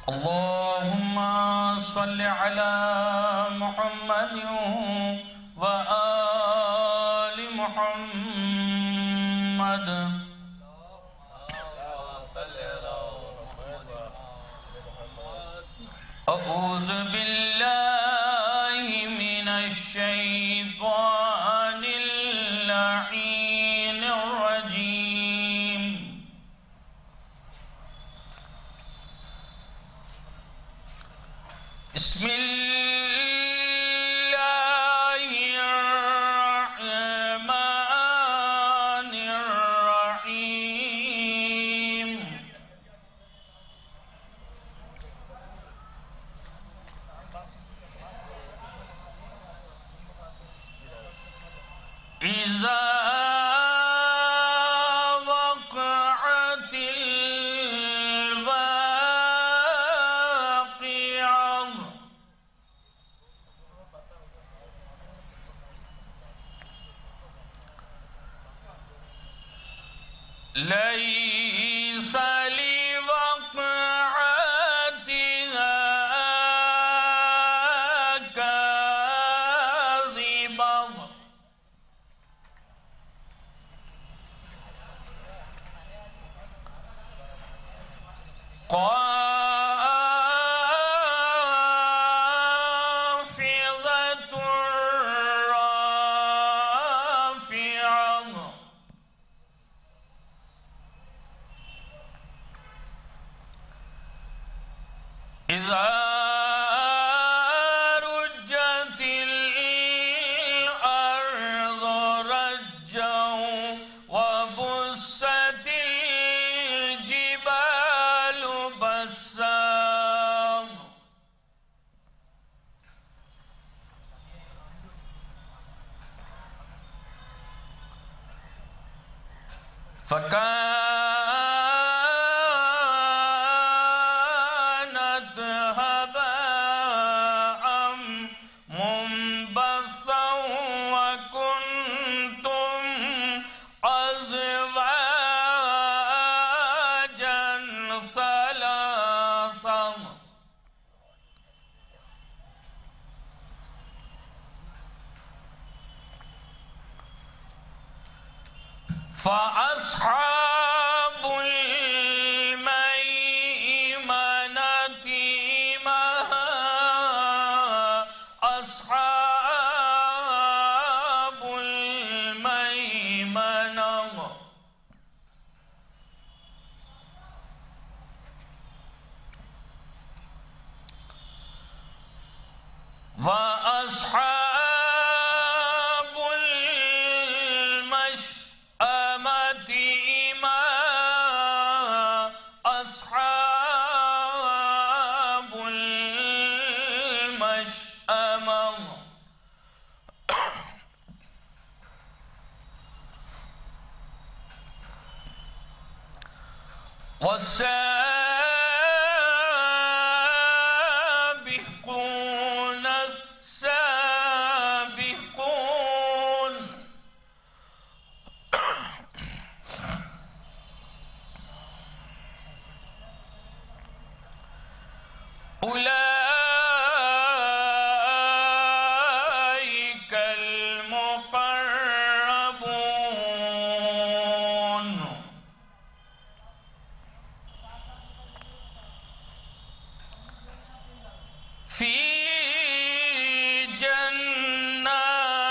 اللهم صل على محمد وآل محمد. أعوذ بالله من الشيطان اللعين الرجيم. بسم الله الرحمن الرحيم. إذا وقعت الواقعة ليس لوقعتها كاذبة خافضة رافعة إذا رجت الأرض رجا وبست الجبال بسا فكانت هباء منبثا وكنتم أزواجا ثلاثا فأصحاب الميمنة ما أصحاب الميمنة وأصحاب المشأمة ما أصحاب المشأمة والسابقون السابقون أولئك المقربون في جنات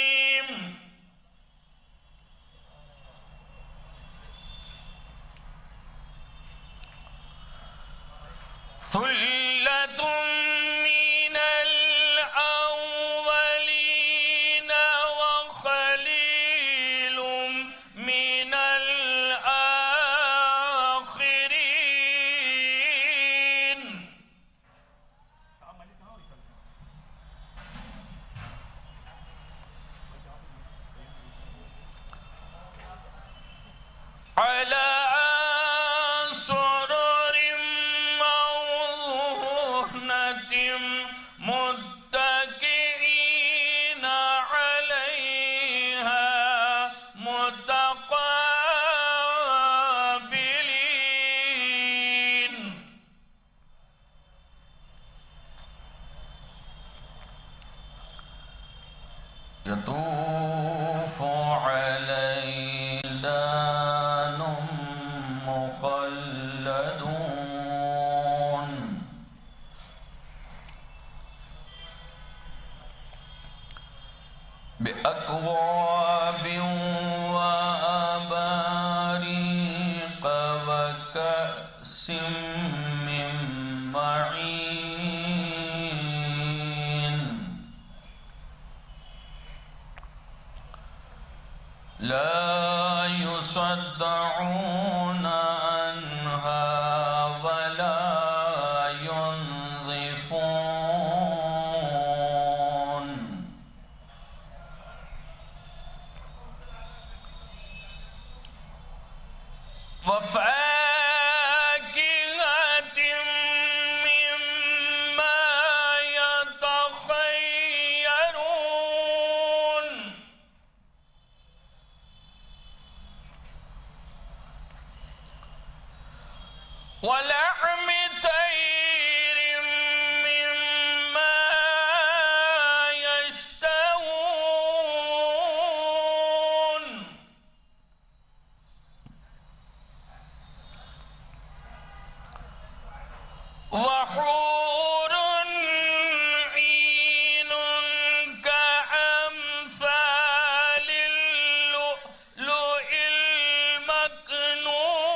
النعيم. ثلة من الأولين وقليل من الآخرين. على سرر موضونة متكئين عليها متقابلين. يطوف عليه ولدان مخلدون بأكواب وأباريق وكأس من معين لا يصدعون عنها ولا ينظفون وفاكهة مما يتخيرون ولحم طير مما يشتهون وحور عين كأمثال اللؤلؤ المكنون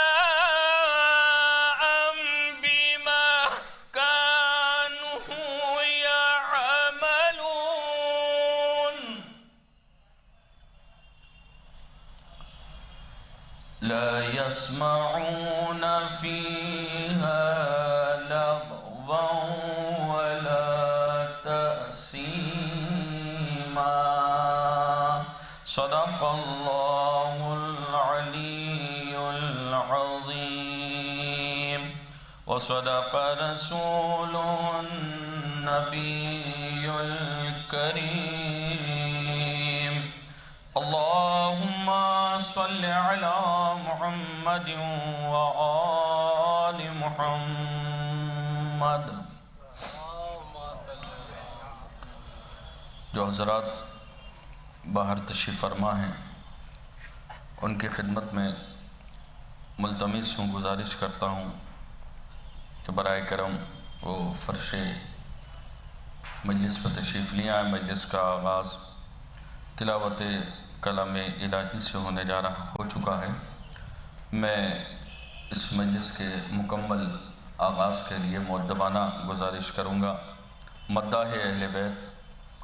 جزاء بما كانوا يعملون لا يسمعون فيها لغوا ولا تأثيما صدق الله العلي العظيم وصدق رسوله النبي الكريم اللهم صل على محمد وآل محمد. جو حضرات باہر تشریف فرما ہیں ان کی خدمت میں ملتمس ہوں، گزارش کرتا ہوں کہ برائے کرم وہ فرش مجلس پر تشریف لے آئیں. مجلس کا آغاز تلاوت کلام الہی سے ہونے جا رہا ہو چکا ہے. میں اس مجلس کے مکمل آغاز کے لیے مؤدبانہ گزارش کروں گا مداح اہل بیت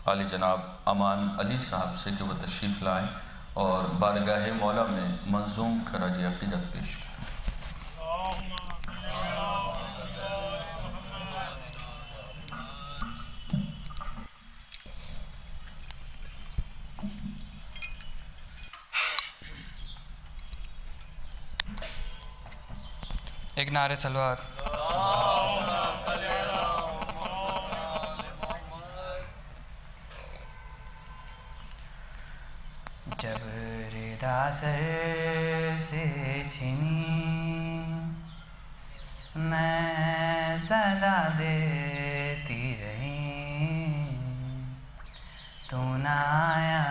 عالی جناب امان علی صاحب سے کہ وہ تشریف لائیں اور بارگاہ مولا میں منظوم خراج عقیدت پیش کریں. ایک نعرہ صلوات. جب ردا سر سے چھنی میں صدا دیتی رہی تو نہ آیا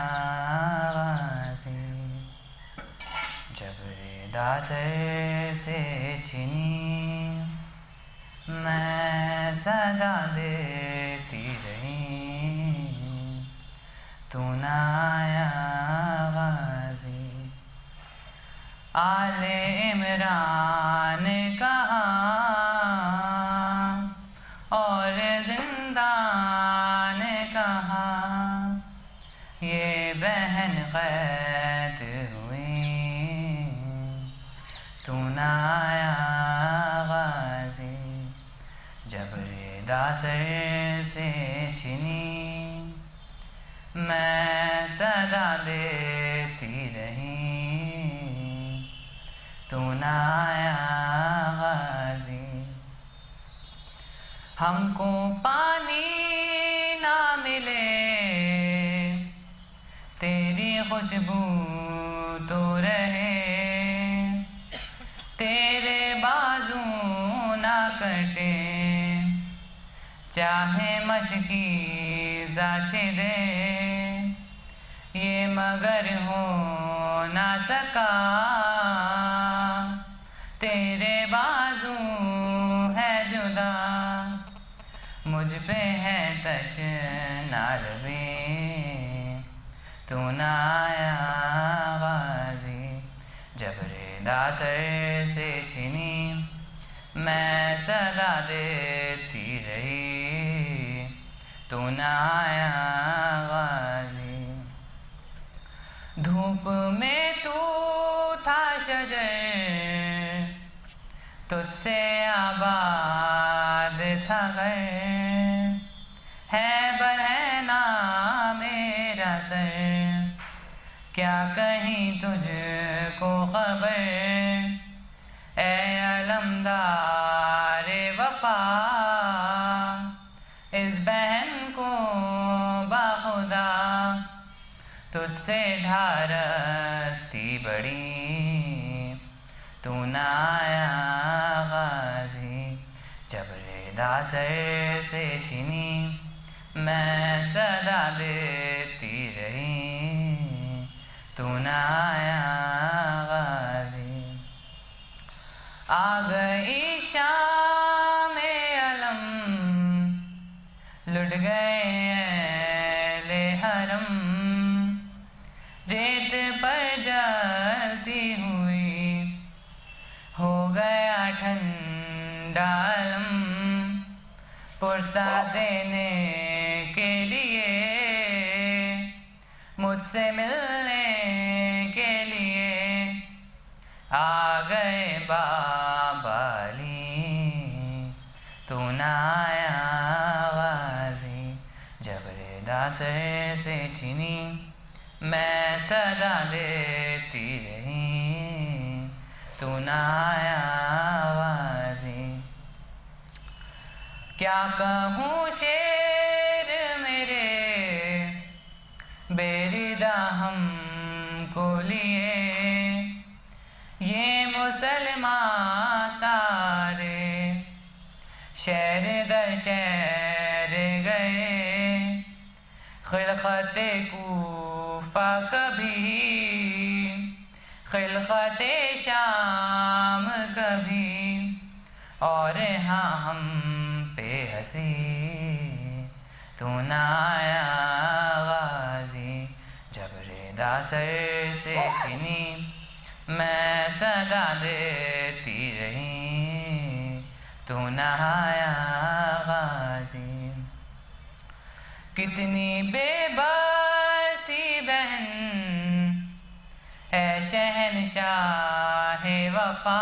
غازی. جب ردا سر سے چھنی میں صدا دیتی رہی تو نہ آیا غازی. آل عمران کہا اور زندان کہا یہ بہن قید ہوئی تو نہ آیا غازی. جب ردا سر سے چھنی میں صدا دیتی رہی تو نہ آیا غازی. ہم کو پانی نہ ملے تیری خوشبو تو رہے چاہے مشکی زاچے دے یہ مگر ہو نہ سکا تیرے بازو ہے جدا مجھ پہ ہے تشنالوی تو نہ آیا غازی جب ردا سر سے چھنی میں صدا دیتی رہی تو نہ آیا غازی دھوپ میں تو تھا شجر تجھ سے آباد تھا گھر ہے برہنہ میرا سر کیا کہیں تجھ کو خبر اے علمدار وفا اس بہن کو باخدا تجھ سے ڈھارستی بڑی تو نہ آیا غازی جب ردا سر سے چھنی میں صدا دیتی رہی تو نہ آیا غازی آ گئی شام علم لٹ گئے اہل حرم ریت پر جلتی ہوئی ہو گیا ٹھنڈا علم پرسہ دینے کے لیے مجھ سے ملنے کے لیے آ گئے بابا علی تو نہ آیا غازی جب ردا سر سے چھنی میں صدا دیتی رہی تو نہ آیا غازی کیا کہوں شعر میرے بے ردا ہم کو لیے یہ مسلمان سارے شہر در شہر گئے خلقت کوفہ کبھی خلقت شام کبھی اور ہاں ہم پہ ہنسی تو نہ آیا غازی جب ردا سر سے چھنی میں صدا دیتی رہی تو نہ آیا غازی کتنی بے بس تھی بہن اے شہنشاہ وفا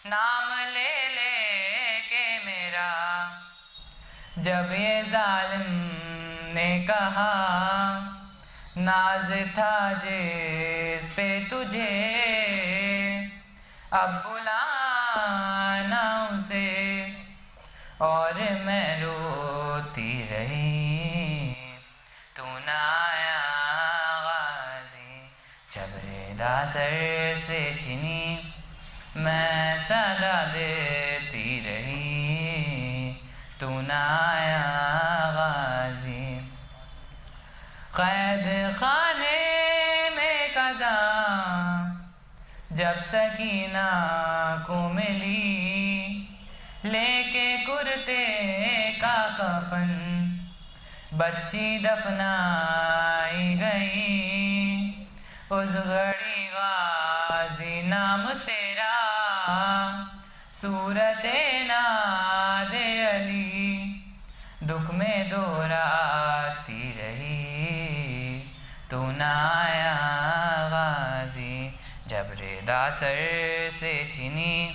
نام لے لے کے میرا جب یہ ظالم نے کہا ناز تھا جس پہ تجھے اب بلانا اسے اور میں روتی رہی تو نہ آیا غازی جب ردا سر سے چھنی میں صدا دیتی رہی تو نہ آیا غازی قید خانے میں قضا جب سکینہ کو ملی لے کے کرتے کا کفن بچی دفنائی گئی اس گھڑی غازی نام تیرا صورت ناد علی دکھ میں دوراتی رہی تو نہ آیا غازی جب ردا سر سے چھنی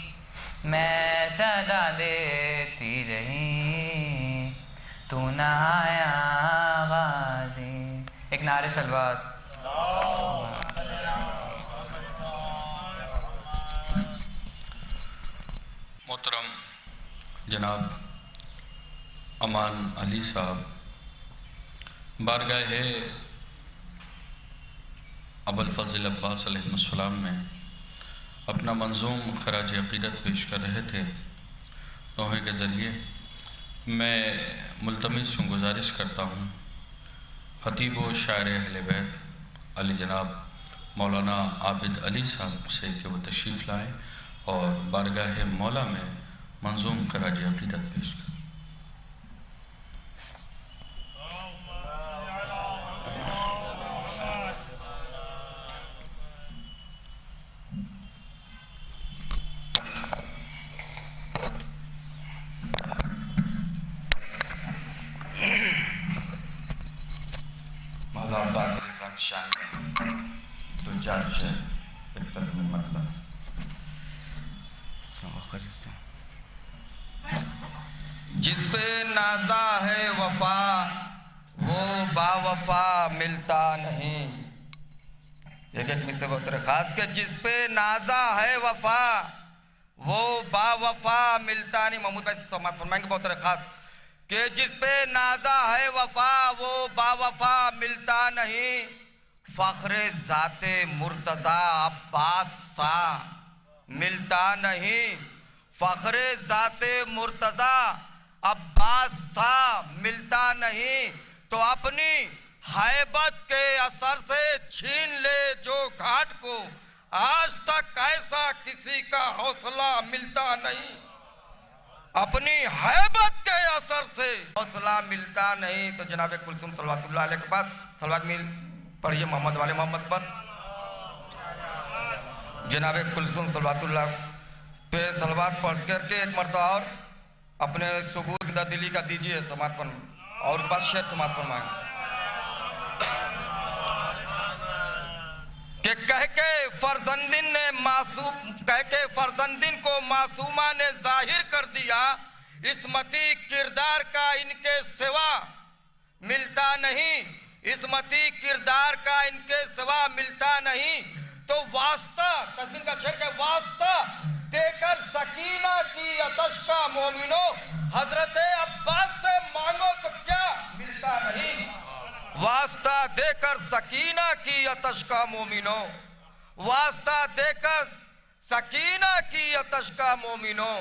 میں صدا دیتی رہی تو نہ آیا غازی ایک نعرے صلوات محترم جناب امان علی صاحب بارگاہ ابوالفضل عباس علیہ السلام میں اپنا منظوم خراج عقیدت پیش کر رہے تھے. دوہے کے ذریعے میں ملتمس ہوں، گزارش کرتا ہوں خطیب و شاعر اہل بیت علی جناب مولانا عابد علی صاحب سے کہ وہ تشریف لائیں اور بارگاہ مولا میں منظوم خراج عقیدت پیش کریں۔ مولا عباس علی صاحب کی شان میں دو چار شعر ایک ترجمہ مطلب جس پہ نازا ہے وفا وہ با وفا ملتا نہیں۔ ایک مصرع بطور خاص کہ جس پہ نازا ہے وفا وہ با وفا ملتا نہیں۔ محمود بھائی سماعت فرمائیں گے بطور خاص کہ جس پہ نازا ہے وفا وہ با وفا ملتا نہیں۔ فخر ذات مرتضی عباس سا ملتا نہیں۔ فخر ذات مرتضی عباس سا ملتا نہیں۔ تو اپنی ہیبت کے اثر سے چھین لے جو گھاٹ کو، آج تک ایسا کسی کا حوصلہ ملتا نہیں۔ اپنی ہیبت کے اثر سے حوصلہ ملتا نہیں۔ تو جناب کلثوم صلوات اللہ علیہ کے بعد صلوات میل پڑھیے محمد والے محمد پر۔ جناب کلثوم صلوات اللہ پہ صلوات پڑھ کر کے ایک مرتبہ اور اپنے ثبوت زندہ دلی کا دیجئے سماعت پر، اور بات شعر سماعت فرمائیں کہ کہہ کے فرزندن کو معصومہ نے ظاہر کر دیا، عصمتی کردار کا ان کے سوا ملتا نہیں۔ عصمتی کردار کا ان کے سوا ملتا نہیں۔ تو واسطہ تزمین کا شعر کہ واسطہ دے کر سکینہ کی آتش کا مومنو، حضرت عباس سے مانگو تو کیا ملتا نہیں۔ واسطہ دے کر سکینہ کی آتش کا مومنو، واسطہ دے کر سکینہ کی آتش کا مومنو،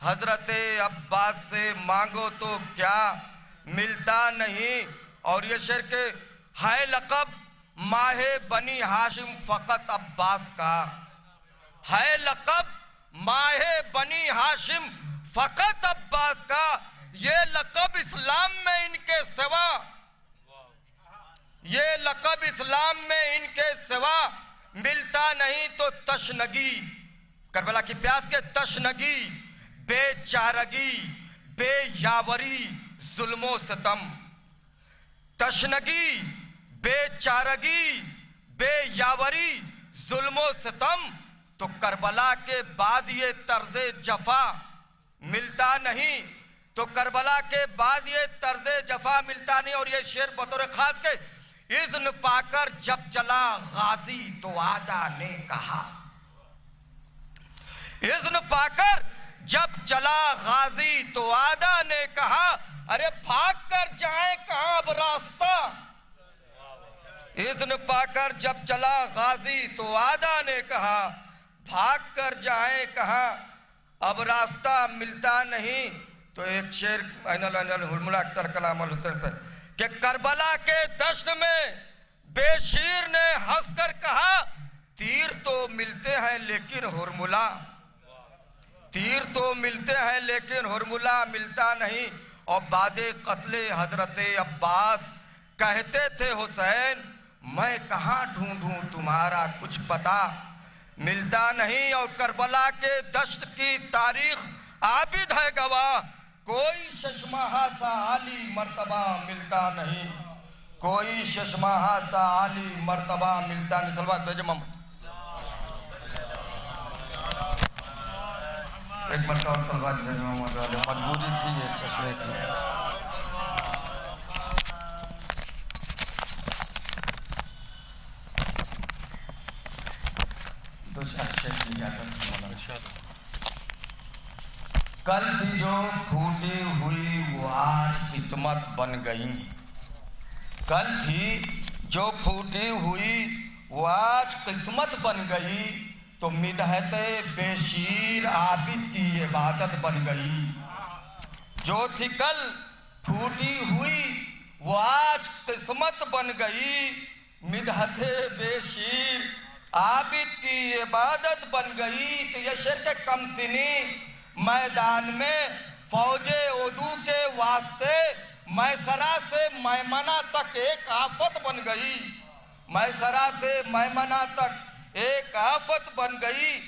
حضرت عباس سے مانگو تو کیا ملتا نہیں۔ اور یہ شعر کہ ہے لقب ماہ بنی ہاشم فقط عباس کا، ہے لقب ماہ بنی ہاشم فقط عباس کا، یہ لقب اسلام میں ان کے سوا، یہ لقب اسلام میں ان کے سوا ملتا نہیں۔ تو تشنگی کربلا کی پیاس کے تشنگی، بے چارگی، بے یاوری، ظلم و ستم، تشنگی، بے چارگی، بے یاوری، ظلم و ستم، تو کربلا کے بعد یہ طرز جفا ملتا نہیں۔ تو کربلا کے بعد یہ طرز جفا ملتا نہیں۔ اور یہ شعر بطور خاص کے اذن پا کر جب چلا غازی تو آدھا نے کہا، اذن پا کر جب چلا غازی تو آدھا نے کہا، ارے بھاگ کر جائیں کہاں اب راستہ۔ اذن پا کر جب چلا غازی تو آدھا نے کہا، بھاگ کر جائیں کہاں اب راستہ ملتا نہیں۔ تو ایک شعر حلملہ اختر کلام الحسین پر کہ کربلا کے دشت میں بے شیر نے ہنس کر کہا، تیر تو ملتے ہیں لیکن حرملہ، تیر تو ملتے ہیں لیکن حرملہ ملتا نہیں۔ اور بعد قتل حضرت عباس کہتے تھے حسین، میں کہاں ڈھونڈوں تمہارا کچھ پتہ ملتا نہیں۔ اور کربلا کے دشت کی تاریخ عابد ہے گواہ، کوئی ششماہا سا عالی مرتبہ ملتا نہیں، کوئی ششماہا سا عالی مرتبہ ملتا نہیں۔ صلوات بھیجے محمد۔ ایک مرتبہ اور صلوات بھیجے محمد والے، مجبوری تھی یہ چشمے کی۔ دو چار شعر کی اجازت ہے۔ کل تھی جو پھوٹی ہوئی وہ آج قسمت بن گئی، کل تھی جو پھوٹی ہوئی وہ آج قسمت بن گئی، تو مدحت بے شیر عابد کی عبادت بن گئی، جو تھی کل پھوٹی ہوئی وہ آج قسمت بن گئی، مدحت بے شیر عابد کی عبادت بن گئی۔ تو یہ شرک کم سنی میدان میں فوج عدو کے واسطے میسرہ سے میمنہ تک ایک آفت بن گئی، میسرہ سے میمنہ تک ایک آفت بن گئی۔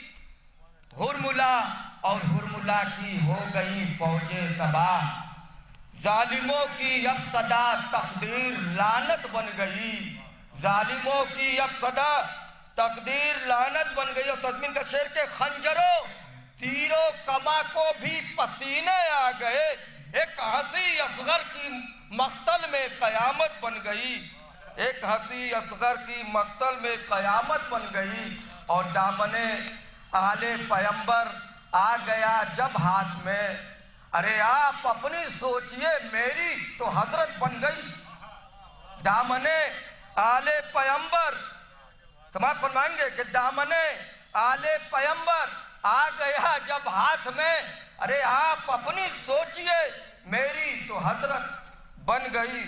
ہرملا اور ہرملا کی ہو گئی فوجیں تباہ، ظالموں کی اب صدا تقدیر لعنت بن گئی، ظالموں کی اب صدا تقدیر لعنت بن گئی۔ اور تضمین کا شعر کہ خنجروں تیروں کما کو بھی پسینے آ گئے، ایک ہنسی اصغر کی مقتل میں قیامت بن گئی، ایک ہنسی اصغر کی مقتل میں قیامت بن گئی۔ اور دامن آل پیمبر آ گیا جب ہاتھ میں، ارے آپ اپنی سوچئے میری تو حضرت بن گئی۔ دامن آل پیمبر سماعت فرمائیں گے کہ دامن آل پیمبر آ گیا جب ہاتھ میں، ارے آپ اپنی سوچئے میری تو حضرت بن گئی،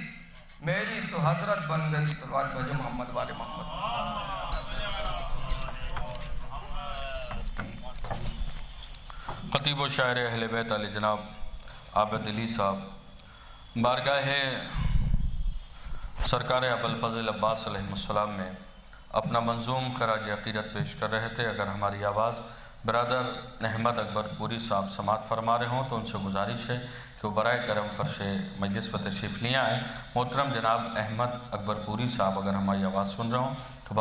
میری تو حضرت بن گئی۔ صلوات بھیجو محمد والے محمد۔ خطیب و شاعر اہل بیت علی جناب عابد علی صاحب بارگاہ سرکار ابوالفضل عباس علیہ السلام میں اپنا منظوم خراج عقیدت پیش کر رہے تھے۔ اگر ہماری آواز برادر احمد اکبر پوری صاحب سماعت فرما رہے ہوں تو ان سے گزارش ہے کہ وہ برائے کرم فرش مجلس پر تشریف لے آئیں۔ محترم جناب احمد اکبر پوری صاحب اگر ہماری آواز سن رہے ہوں تو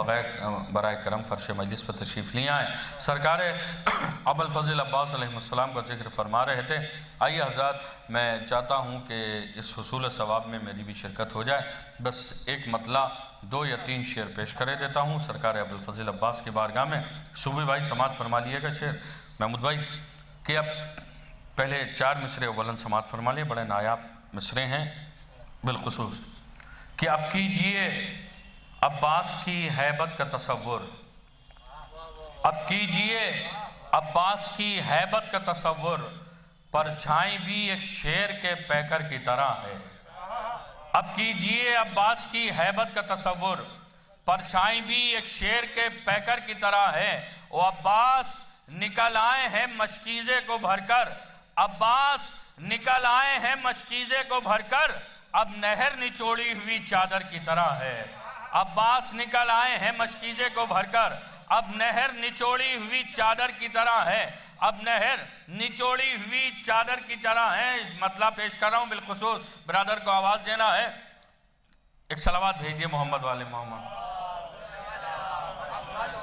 برائے کرم فرش مجلس پر تشریف لے آئیں۔ سرکار ابوالفضل عباس علیہ السلام کا ذکر فرما رہے تھے۔ آئیے حضرات، میں چاہتا ہوں کہ اس حصول ثواب میں میری بھی شرکت ہو جائے۔ بس ایک مطلع 2 یا 3 شعر پیش کرے دیتا ہوں سرکار ابوالفضل عباس کی بارگاہ میں۔ صوبی بھائی سماعت فرما لیے گا شعر، محمود بھائی، کہ اب پہلے 4 مصرے اولن سماعت فرما لیے، بڑے نایاب مصرے ہیں بالخصوص کہ اب کیجئے عباس کی ہیبت کا تصور، اب کیجئے عباس کی ہیبت کا تصور، پرچھائیں بھی ایک شیر کے پیکر کی طرح ہے۔ اب کیجئے عباس کی ہیبت کا تصور، پرچھائیں بھی ایک شیر کے پیکر کی طرح ہے۔ وہ عباس نکل آئے ہیں مشکیزے کو بھر کر، عباس نکل آئے ہیں مشکیزے کو بھر کر، اب نہر نچوڑی ہوئی چادر کی طرح ہے۔ عباس نکل آئے ہیں مشکیزے کو بھر کر، اب نہر نچوڑی ہوئی چادر کی طرح ہے، اب نہر نچوڑی ہوئی چادر کی طرح ہے۔ مطلب پیش کر رہا ہوں، بالخصوص برادر کو آواز دینا ہے، ایک صلوات بھیجئے محمد والے محمد۔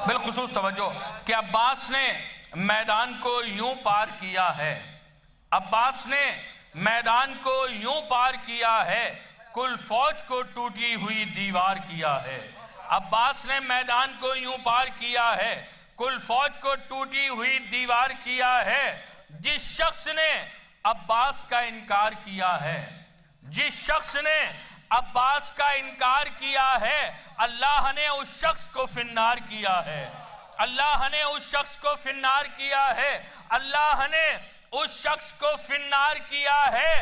بالخصوص توجہ کہ عباس نے میدان کو یوں پار کیا ہے، عباس نے میدان کو یوں پار کیا ہے، کل فوج کو ٹوٹی ہوئی دیوار کیا ہے۔ عباس نے میدان کو یوں پار کیا ہے، کل فوج کو ٹوٹی ہوئی دیوار کیا ہے۔ جس شخص نے عباس کا انکار کیا ہے، جس شخص نے عباس کا انکار کیا ہے، اللہ نے اس شخص کو فنار کیا ہے، اللہ نے اس شخص کو فنار کیا ہے، اللہ نے اس شخص کو فنار کیا ہے۔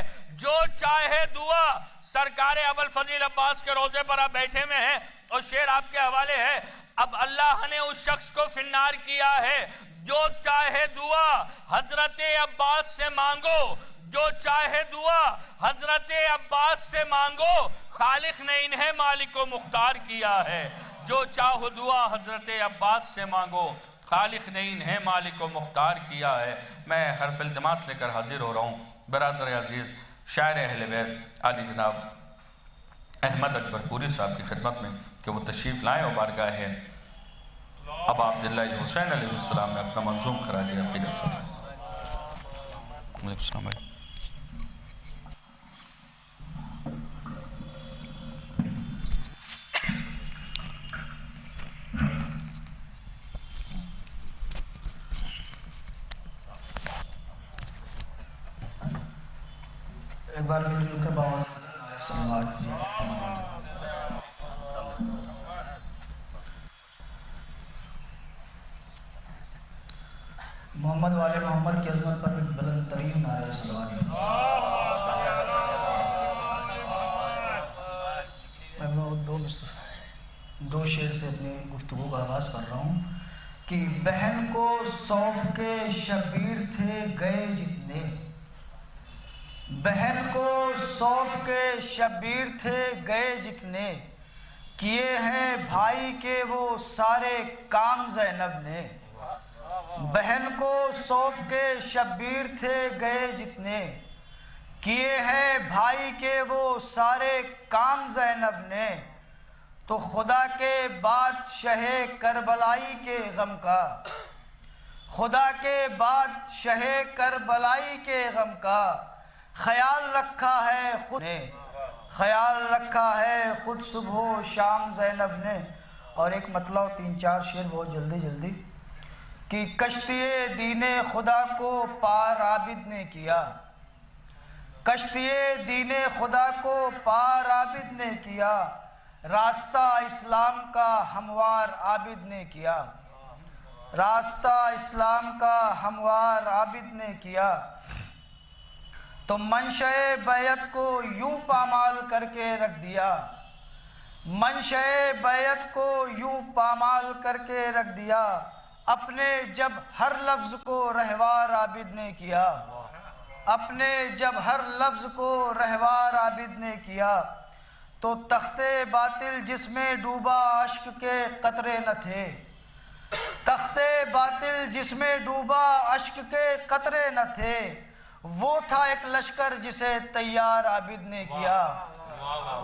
جو چاہے دعا، سرکار ابوالفضل عباس کے روضے پر آپ بیٹھے میں ہیں اور شعر آپ کے حوالے ہے، اب اللہ نے اس شخص کو فنار کیا ہے۔ جو چاہے دعا حضرت عباس سے مانگو، جو چاہے دعا حضرت عباس سے مانگو، خالق نے انہیں مالک و مختار کیا ہے۔ جو چاہو دعا حضرت عباس سے مانگو، خالق نے انہیں مالک و مختار کیا ہے۔ میں حرف التماس لے کر حاضر ہو رہا ہوں برادر عزیز شاعر اہل بیت علی جناب احمد اکبر پوری صاحب کی خدمت میں کہ وہ تشریف لائیں اور بارگاہ ہے ابا عبداللہ حسین علیہ السلام میں اپنا منظوم خراج عقیدت پیش کریں۔ السلام علیکم۔ ایک بار مل جل کر باواز نعرہ صلوات محمد والے محمد کی عظمت پر بلند ترین نعرہ صلوات دو شعر سے اپنی گفتگو کا آغاز کر رہا ہوں کہ بہن کو سونپ کے شبیر تھے گئے جتنے، بہن کو سونپ کے شبیر تھے گئے جتنے، کیے ہیں بھائی کے وہ سارے کام زینب نے، بہن کو سونپ کے شبیر تھے گئے جتنے، کیے ہیں بھائی کے وہ سارے کام زینب نے، تو خدا کے بعد شہ کربلائی کے غم کا، خدا کے بعد شہ کربلائی کے غم کا خیال رکھا ہے خود نے، خیال رکھا ہے خود صبح و شام زینب نے۔ اور ایک مطلع 3-4 شعر بہت جلدی کہ کشتی دین خدا کو پار عابد نے کیا، کشتی دین خدا کو پار عابد نے کیا، راستہ اسلام کا ہموار عابد نے کیا، راستہ اسلام کا ہموار عابد نے کیا، تو منشأ بیعت کو یوں پامال کر کے رکھ دیا، منشأ بیعت کو یوں پامال کر کے رکھ دیا، اپنے جب ہر لفظ کو رہوار عابد نے کیا، اپنے جب ہر لفظ کو رہوار عابد نے کیا، تو تخت باطل جس میں ڈوبا اشک کے قطرے نہ تھے، تخت باطل جس میں ڈوبا اشک کے قطرے نہ تھے، وہ تھا ایک لشکر جسے تیار عابد نے کیا،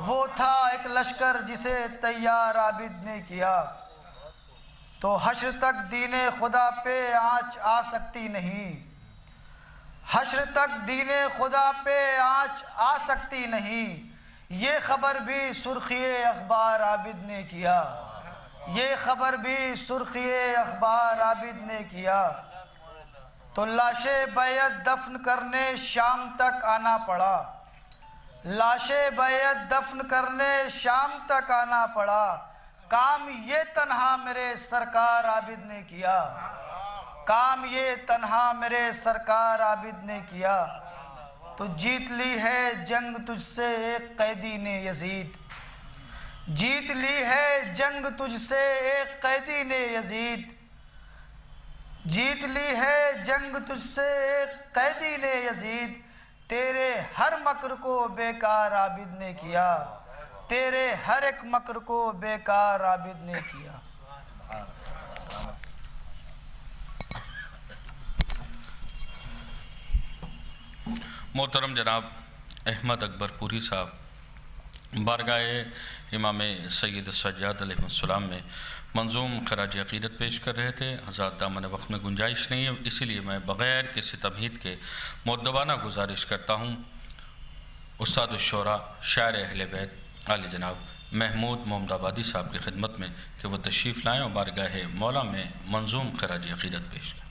وہ تھا ایک لشکر جسے تیار عابد نے کیا، تو حشر تک دین خدا پہ آنچ آ سکتی نہیں، حشر تک دین خدا پہ آنچ آ سکتی نہیں، یہ خبر بھی سرخی اخبار عابد نے کیا، یہ خبر بھی سرخی اخبار عابد نے کیا، تو لاش بیعت دفن کرنے شام تک آنا پڑا، لاش بیعت دفن کرنے شام تک آنا پڑا، کام یہ تنہا میرے سرکار عابد نے کیا، کام یہ تنہا میرے سرکار عابد نے کیا، تو جیت لی ہے جنگ تجھ سے ایک قیدی نے یزید، جیت لی ہے جنگ تجھ سے ایک قیدی نے یزید، جیت لی ہے جنگ تجھ سے ایک قیدی نے یزید، تیرے ہر مکر کو بیکار عابد نے کیا، تیرے ہر ایک مکر کو بیکار عابد نے کیا۔ محترم جناب احمد اکبر پوری صاحب بارگاہ امام سید سجاد علیہ السلام میں منظوم خراج عقیدت پیش کر رہے تھے۔ حضرات دامن وقت میں گنجائش نہیں ہے، اسی لیے میں بغیر کسی تمہید کے مؤدبانہ گزارش کرتا ہوں استاد الشعراء شاعر اہل بیت عالی جناب محمود محمد آبادی صاحب کی خدمت میں کہ وہ تشریف لائیں اور بارگاہ مولا میں منظوم خراج عقیدت پیش کریں۔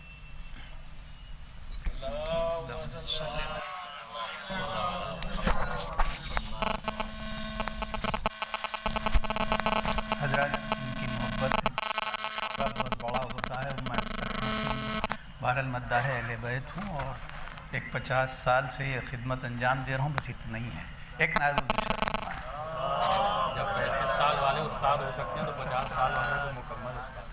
حضرات ان کی محبت بہت بڑا ہوتا ہے، میں بہر المداح اہل بیت ہوں اور ایک 50 سال سے یہ خدمت انجام دے رہا ہوں، بس اتنا ہی ہے۔ ایک نائب جب 35 سال والے استاد ہو سکتے ہیں تو 50 سال والے تو مکمل استاد۔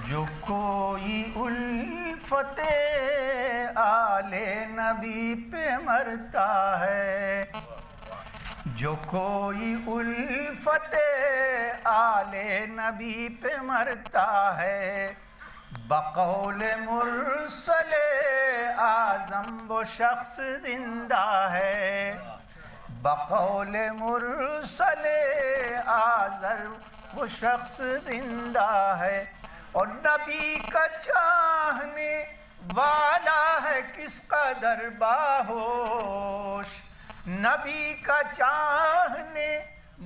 جو کوئی الفت آل نبی پہ مرتا ہے، جو کوئی الفت آل نبی پہ مرتا ہے، بقول مرسل اعظم وہ شخص زندہ ہے، بقول مرسل اعظم وہ شخص زندہ ہے، اور نبی کا چاہنے والا ہے کس قدر باہوش، نبی کا چاہنے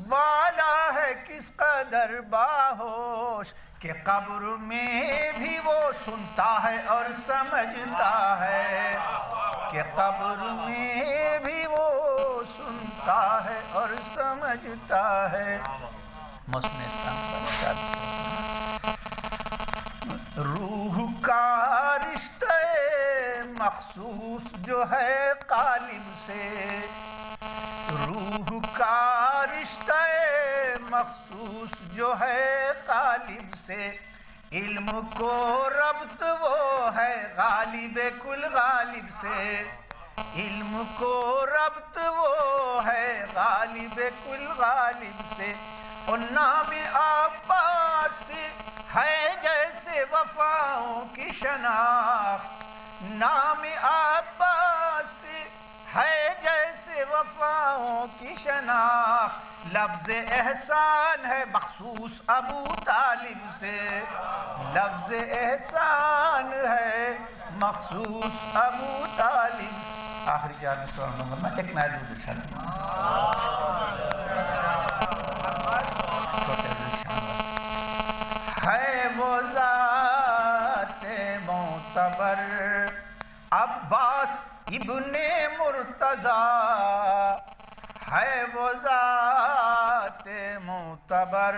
والا ہے کس قدر باہوش، کہ قبر میں بھی وہ سنتا ہے اور سمجھتا ہے، کہ قبر میں بھی وہ سنتا ہے اور سمجھتا ہے۔ روح کا رشتہ مخصوص جو ہے قالب سے، روح کا رشتہ مخصوص جو ہے غالب سے، علم کو ربط وہ ہے غالب کل غالب سے، علم کو ربط وہ ہے غالب کل غالب سے، اور نام عباس ہے جیسے وفاؤں کی شناخت، نام عباس ہے جیسے وفاؤں کی شناخت، لفظ احسان ہے مخصوص ابو طالب سے، لفظ احسان ہے مخصوص ابو طالب سے۔ آخری 4 سوال میں ایک نیا درود ارشاد ہے وہ ذات معتبر عباس ابن مرتضی، ہے وہ ذات معتبر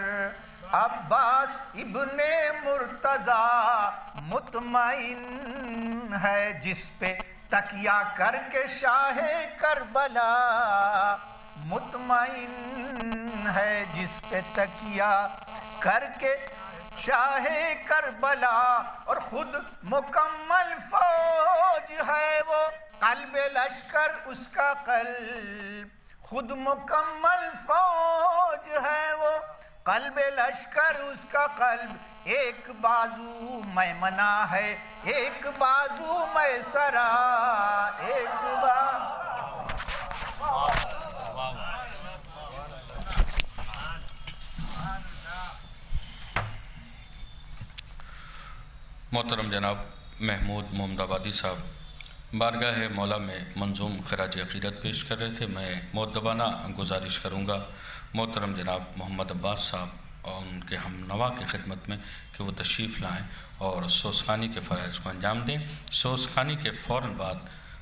عباس ابن مرتضی، مطمئن ہے جس پہ تکیہ کر کے شاہ کربلا، مطمئن ہے جس پہ تکیہ کر کے شاہ کربلا، اور خود مکمل فوج ہے وہ قلب لشکر اس کا قلب، خود مکمل فوج ہے وہ قلب لشکر اس کا قلب، ایک بازو میمنہ ہے ایک بازو میسرہ، ایک بازو محترم جناب محمود محمد آبادی صاحب بارگاہ مولا میں منظوم خراج عقیدت پیش کر رہے تھے۔ میں مؤدبانہ گزارش کروں گا محترم جناب محمد عباس صاحب اور ان کے ہم نوا کی خدمت میں کہ وہ تشریف لائیں اور سوزخانی کے فرائض کو انجام دیں۔ سوزخانی کے فوراً بعد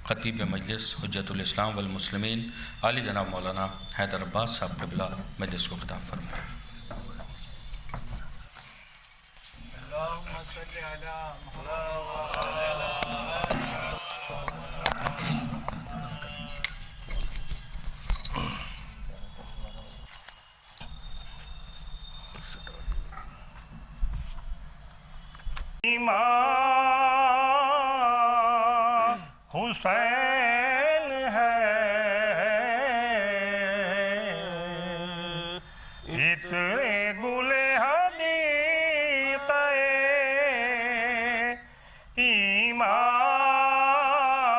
خطیب مجلس حجت الاسلام والمسلمین عالی جناب مولانا حیدر عباس صاحب قبلہ مجلس کو خطاب فرمائیں۔ اللہم صلی علی امام حسین ہے اتنے گلے حدیقہ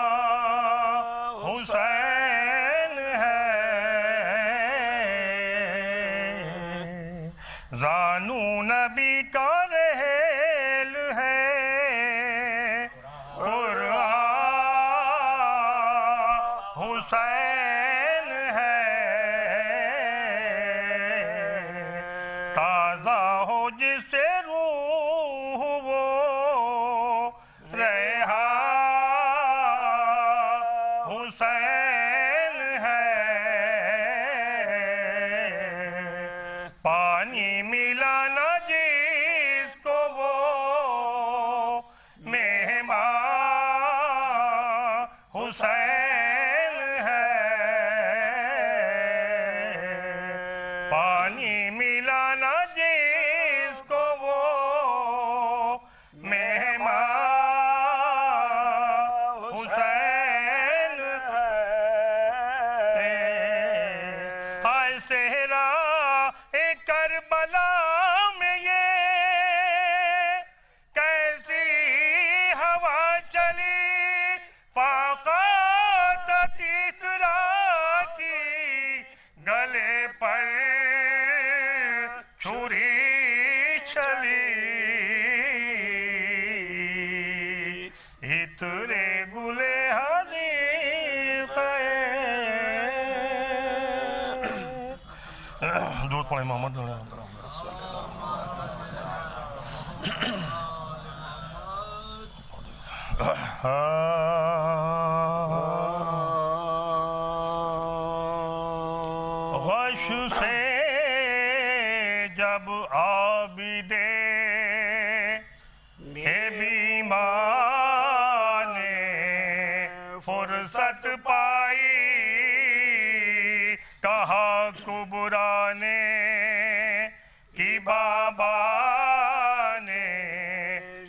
امام حسین ہے، زانو نبی کا ریل ہے، قرآن حسین ہے، تازہ ہو جسے روح وہ ریحان حسین ہے، پانی ملا نہ جس کو وہ مہمان حسین ہے، پانی ملا نہ جس کو وہ مہمان حسین ہے، آئے صحرا کربلا میں یہ کیسی ہوا چلی، فاقات تیسرا کی گلے پر چھری چلی، اتنے گلے حدیقہ درود پڑھیں محمد غش سے جب عابدے بیمار نے فرصت پائی، کہا کبرا نے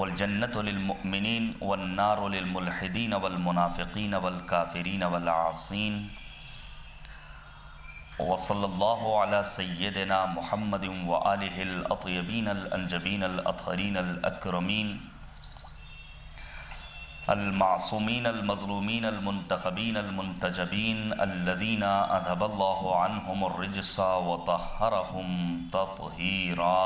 والجنة للمؤمنين والنار للملحدين والمنافقين والكافرين والعاصين وصلى الله على سيدنا محمد وآله الأطيبين الأنجبين الأطهرين الأكرمين المعصومين المظلومين المنتخبين المنتجبين الذين أذهب الله عنهم الرجس وطهرهم تطهيرا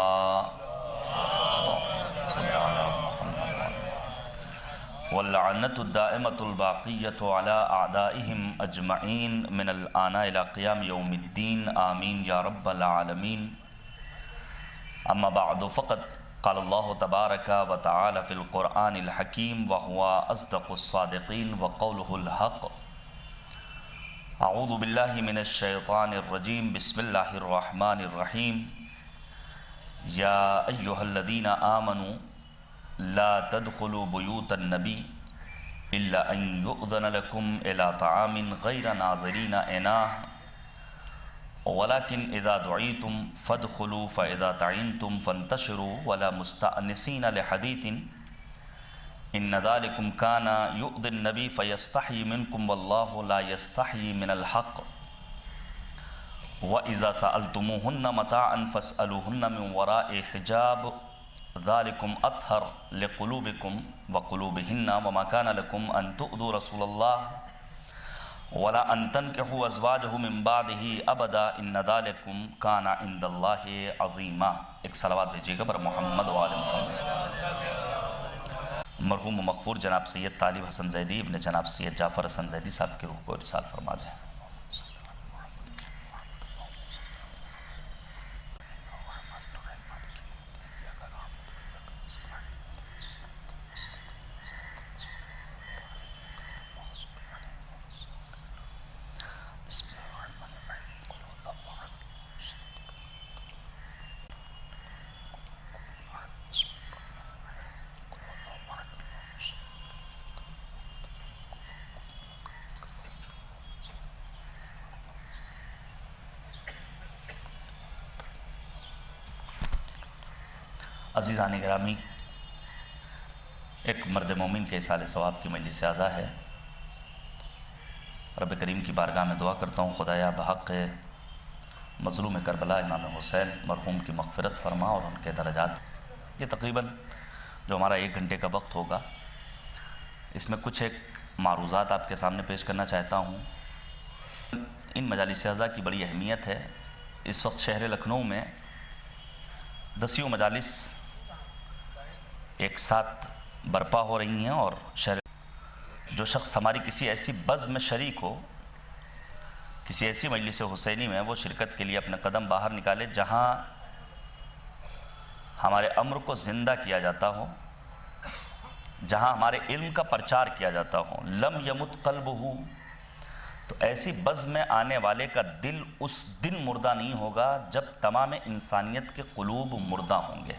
واللعنة الدائمة الباقية على أعدائهم أجمعين من الآن إلى قيام يوم الدين آمين يا رب العالمين. أما بعد فقد قال الله تبارك وتعالى في القرآن الحكيم وهو أصدق الصادقين وقوله الحق. أعوذ بالله من الشيطان الرجيم بسم الله الرحمن الرحيم. يا أيها الذين آمنوا لا تدخلوا بيوت النبي إلا أن يؤذن لكم إلى طعام غير ناظرين إناه ولكن إذا دعيتم فادخلوا فإذا طعمتم فانتشروا ولا مستأنسين لحديث إن ذلكم كان يؤذي النبي فيستحيي منكم والله لا يستحيي من الحق وإذا سألتموهن متاعا فاسألوهن من وراء حجاب ذلكم أطهر لقلوبكم وقلوبهن وما كان لكم أن تؤذوا رسول الله ولا أن تنكحوا أزواجه من بعده أبدا إن ذلكم كان عند الله عظيما. ایک صلوات بھیجیے گا پر محمد و آل محمد. مرحوم و مغفور جناب سید طالب حسن زیدی ابن جناب سید جعفر حسن زیدی صاحب کی روح کو ارسال فرما دیں. عزیزان گرامی، ایک مرد مومن کے اصال ثواب کی مجلس اعزا ہے. رب کریم کی بارگاہ میں دعا کرتا ہوں خدایا بحق مظلوم کربلا امام حسین مرحوم کی مغفرت فرما اور ان کے درجات. یہ تقریباً جو ہمارا 1 گھنٹے کا وقت ہوگا اس میں کچھ ایک معروضات آپ کے سامنے پیش کرنا چاہتا ہوں. ان مجالس اعزا کی بڑی اہمیت ہے. اس وقت شہر لکھنؤ میں 10 مجالس ایک ساتھ برپا ہو رہی ہیں اور جو شخص ہماری کسی ایسی بزم میں شریک ہو، کسی ایسی مجلس حسینی میں وہ شرکت کے لیے اپنے قدم باہر نکالے جہاں ہمارے امر کو زندہ کیا جاتا ہو، جہاں ہمارے علم کا پرچار کیا جاتا ہو. لم یمت قلبہ، تو ایسی بزم میں آنے والے کا دل اس دن مردہ نہیں ہوگا جب تمام انسانیت کے قلوب مردہ ہوں گے.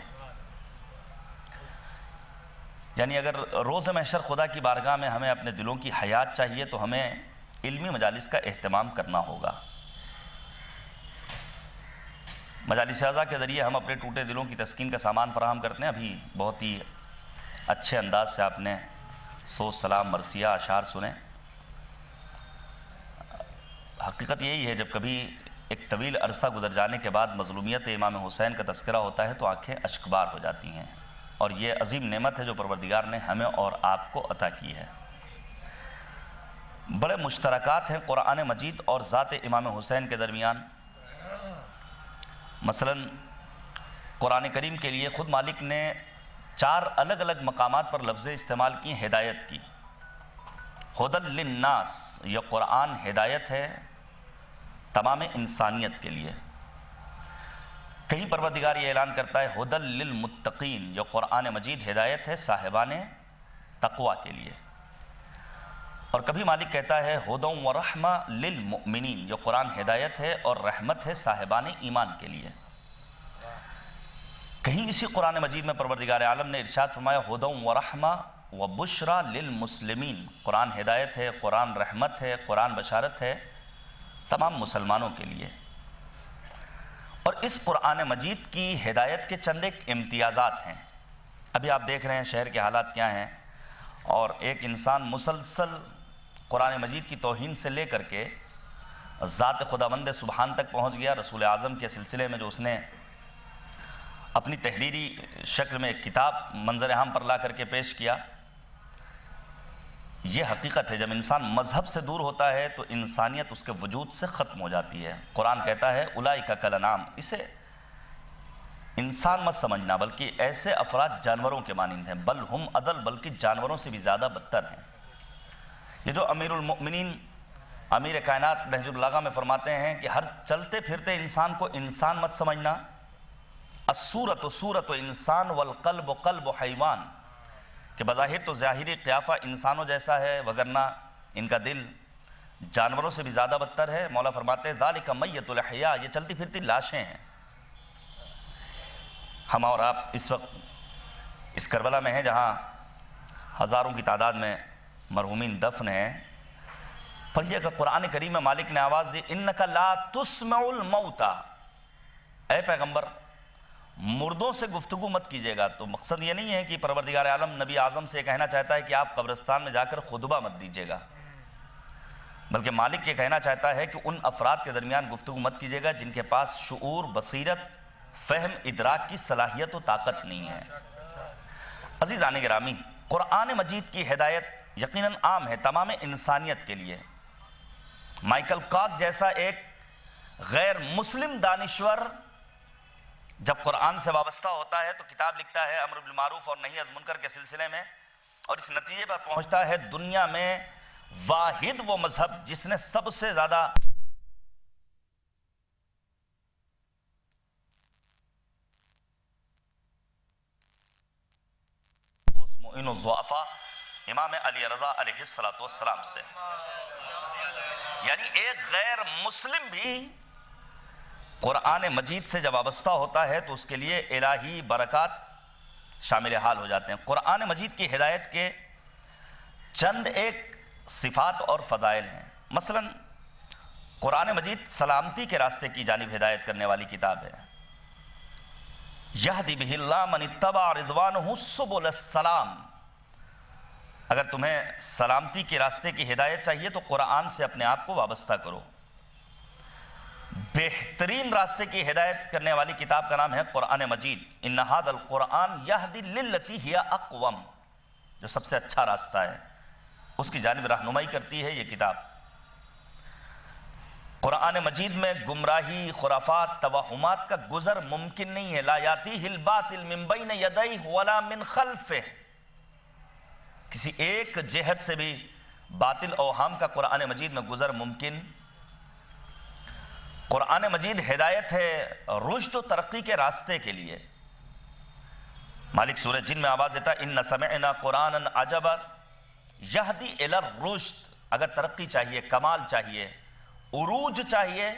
یعنی اگر روز محشر خدا کی بارگاہ میں ہمیں اپنے دلوں کی حیات چاہیے تو ہمیں علمی مجالس کا اہتمام کرنا ہوگا. مجالس اعزا کے ذریعے ہم اپنے ٹوٹے دلوں کی تسکین کا سامان فراہم کرتے ہیں. ابھی بہت ہی اچھے انداز سے آپ نے سوز سلام مرثیہ اشعار سنے. حقیقت یہی ہے جب کبھی ایک طویل عرصہ گزر جانے کے بعد مظلومیت امام حسین کا تذکرہ ہوتا ہے تو آنکھیں اشکبار ہو جاتی ہیں، اور یہ عظیم نعمت ہے جو پروردگار نے ہمیں اور آپ کو عطا کی ہے. بڑے مشترکات ہیں قرآن مجید اور ذات امام حسین کے درمیان. مثلا قرآن کریم کے لیے خود مالک نے 4 الگ الگ مقامات پر لفظ استعمال کی ہدایت کی. ہدی للناس، یہ قرآن ہدایت ہے تمام انسانیت کے لیے. کہیں پروردگار یہ اعلان کرتا ہے ہدی للمتقین، یہ قرآن مجید ہدایت ہے صاحبان تقوی کے لیے. اور کبھی مالک کہتا ہے ہدی ورحمہ للمؤمنین، یہ قرآن ہدایت ہے اور رحمت ہے صاحبان ایمان کے لیے. کہیں اسی قرآن مجید میں پروردگار عالم نے ارشاد فرمایا ہدی ورحمہ وبشرى للمسلمین، قرآن ہدایت ہے، قرآن رحمت ہے، قرآن بشارت ہے تمام مسلمانوں کے لیے. اور اس قرآن مجید کی ہدایت کے چند ایک امتیازات ہیں. ابھی آپ دیکھ رہے ہیں شہر کے حالات کیا ہیں، اور ایک انسان مسلسل قرآن مجید کی توہین سے لے کر کے ذات خداوند سبحان تک پہنچ گیا۔ رسول اعظم کے سلسلے میں جو اس نے اپنی تحریری شکل میں ایک کتاب منظر عام پر لا کر کے پیش کیا، یہ حقیقت ہے۔ جب انسان مذہب سے دور ہوتا ہے تو انسانیت اس کے وجود سے ختم ہو جاتی ہے۔ قرآن کہتا ہے اولئک کالانعام، اسے انسان مت سمجھنا بلکہ ایسے افراد جانوروں کے مانند ہیں، بل ہم اضل، بلکہ جانوروں سے بھی زیادہ بدتر ہیں۔ یہ جو امیر المؤمنین امیر کائنات نہج البلاغہ میں فرماتے ہیں کہ ہر چلتے پھرتے انسان کو انسان مت سمجھنا، الصورۃ صورۃ انسان والقلب قلب حیوان، کہ بظاہر تو ظاہری قیافہ انسانوں جیسا ہے وگرنہ ان کا دل جانوروں سے بھی زیادہ بدتر ہے۔ مولا فرماتے ہیں ذالک میت الاحیاء، یہ چلتی پھرتی لاشیں ہیں۔ ہم اور آپ اس وقت اس کربلا میں ہیں جہاں ہزاروں کی تعداد میں مرحومین دفن ہیں۔ پڑھیے کہ قرآن کریم میں مالک نے آواز دی انک لا تسمع الموتى، اے پیغمبر مردوں سے گفتگو مت کیجیے گا۔ تو مقصد یہ نہیں ہے کہ پروردگار عالم نبی اعظم سے یہ کہنا چاہتا ہے کہ آپ قبرستان میں جا کر خطبہ مت دیجیے گا، بلکہ مالک یہ کہنا چاہتا ہے کہ ان افراد کے درمیان گفتگو مت کیجیے گا جن کے پاس شعور، بصیرت، فہم، ادراک کی صلاحیت و طاقت نہیں ہے۔ عزیزان گرامی، قرآن مجید کی ہدایت یقیناً عام ہے تمام انسانیت کے لیے۔ مائیکل کاک جیسا ایک غیر مسلم دانشور جب قرآن سے وابستہ ہوتا ہے تو کتاب لکھتا ہے امر بالمعروف اور نہی از منکر کے سلسلے میں، اور اس نتیجے پر پہنچتا ہے دنیا میں واحد وہ مذہب جس نے سب سے زیادہ معین الضعفاء امام علی رضا علیہ السلام سے، یعنی ایک غیر مسلم بھی قرآن مجید سے جب وابستہ ہوتا ہے تو اس کے لیے الہی برکات شامل حال ہو جاتے ہیں۔ قرآن مجید کی ہدایت کے چند ایک صفات اور فضائل ہیں۔ مثلا قرآن مجید سلامتی کے راستے کی جانب ہدایت کرنے والی کتاب ہے۔ یہدی بہ اللہ من اتبع رضوانہ سبل السلام، اگر تمہیں سلامتی کے راستے کی ہدایت چاہیے تو قرآن سے اپنے آپ کو وابستہ کرو۔ بہترین راستے کی ہدایت کرنے والی کتاب کا نام ہے قرآن مجید۔ ان ھذا القرآن یہدی للتی ہی اقوم، جو سب سے اچھا راستہ ہے اس کی جانب رہنمائی کرتی ہے یہ کتاب۔ قرآن مجید میں گمراہی، خرافات، توہمات کا گزر ممکن نہیں ہے۔ لا یاتیہ الباطل من بین یدیہ ولا من خلفہ، کسی ایک جہت سے بھی باطل اوہام کا قرآن مجید میں گزر ممکن۔ قرآن مجید ہدایت ہے رشد و ترقی کے راستے کے لیے۔ مالک سورہ جن میں آواز دیتا ہے ان سمعنا قرآنا عجبا یہدی الی الرشد، اگر ترقی چاہیے، کمال چاہیے، عروج چاہیے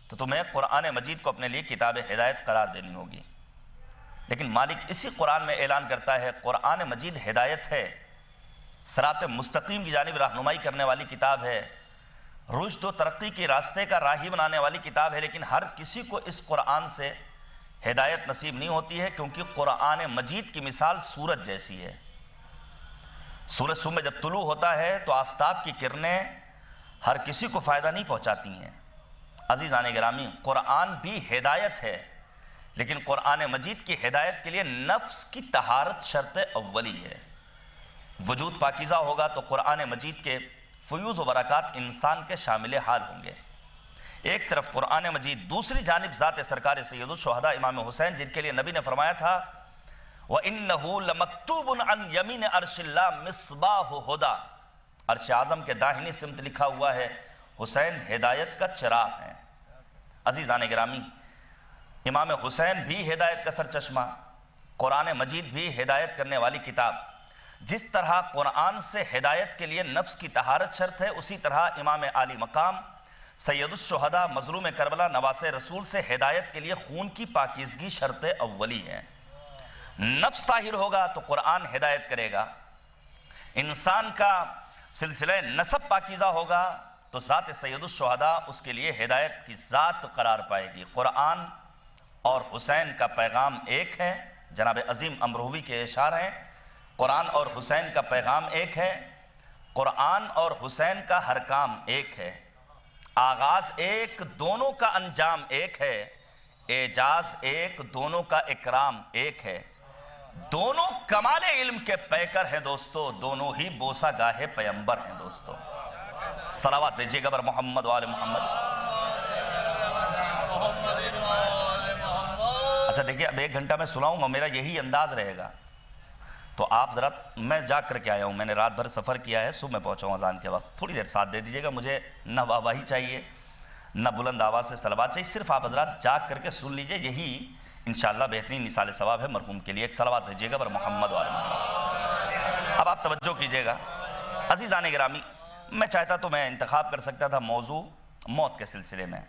تو تمہیں قرآن مجید کو اپنے لیے کتاب ہدایت قرار دینی ہوگی۔ لیکن مالک اسی قرآن میں اعلان کرتا ہے قرآن مجید ہدایت ہے، صراط مستقیم کی جانب رہنمائی کرنے والی کتاب ہے، رشد و ترقی کے راستے کا راہی بنانے والی کتاب ہے، لیکن ہر کسی کو اس قرآن سے ہدایت نصیب نہیں ہوتی ہے، کیونکہ قرآن مجید کی مثال سورج جیسی ہے۔ سورج صبح میں جب طلوع ہوتا ہے تو آفتاب کی کرنیں ہر کسی کو فائدہ نہیں پہنچاتی ہیں۔ عزیزان گرامی، قرآن بھی ہدایت ہے، لیکن قرآن مجید کی ہدایت کے لیے نفس کی طہارت شرط اولی ہے۔ وجود پاکیزہ ہوگا تو قرآن مجید کے فیوز و برکات انسان کے شامل حال ہوں گے۔ ایک طرف قرآن مجید، دوسری جانب ذات سرکار سید الشہداء امام حسین، جن کے لیے نبی نے فرمایا تھا وَإِنَّهُ لَمَكْتُوبٌ عَنْ يَمِينِ عَرْشِ اللَّهِ مِصْبَاحُ هُدًى، عرش اعظم کے داہنی سمت لکھا ہوا ہے حسین ہدایت کا چراغ ہیں۔ عزیزان گرامی، امام حسین بھی ہدایت کا سرچشمہ، قرآن مجید بھی ہدایت کرنے والی کتاب۔ جس طرح قرآن سے ہدایت کے لیے نفس کی طہارت شرط ہے، اسی طرح امام عالی مقام سید الشہداء مظلوم کربلا نواس رسول سے ہدایت کے لیے خون کی پاکیزگی شرط اولی ہے۔ نفس طاہر ہوگا تو قرآن ہدایت کرے گا، انسان کا سلسلہ نسب پاکیزہ ہوگا تو ذات سید الشہداء اس کے لیے ہدایت کی ذات قرار پائے گی۔ قرآن اور حسین کا پیغام ایک ہے، جناب عظیم امروہوی کے اشعار ہیں، قرآن اور حسین کا پیغام ایک ہے، قرآن اور حسین کا ہر کام ایک ہے، آغاز ایک دونوں کا انجام ایک ہے، اعجاز ایک دونوں کا اکرام ایک ہے، دونوں کمال علم کے پیکر ہیں دوستو، دونوں ہی بوسہ گاہے پیمبر ہیں دوستو۔ صلوات بھیجیے گا بر محمد و آل محمد۔ اچھا دیکھیے، اب 1 گھنٹہ میں سناؤں گا، میرا یہی انداز رہے گا، تو آپ ذرا، میں جا کر کے آیا ہوں، میں نے رات بھر سفر کیا ہے، صبح میں پہنچا ہوں اذان کے وقت، تھوڑی دیر ساتھ دے دیجیے گا، مجھے نہ واہی چاہیے نہ بلند آواز سے صلوات چاہیے، صرف آپ حضرات جاگ کر کے سن لیجئے، یہی انشاءاللہ بہترین نثال ثواب ہے مرحوم کے لیے۔ ایک صلوات بھیجیے گا بر محمد و آل محمد۔ اب آپ توجہ کیجئے گا عزیزان گرامی، میں چاہتا تو میں انتخاب کر سکتا تھا موضوع موت کے سلسلے میں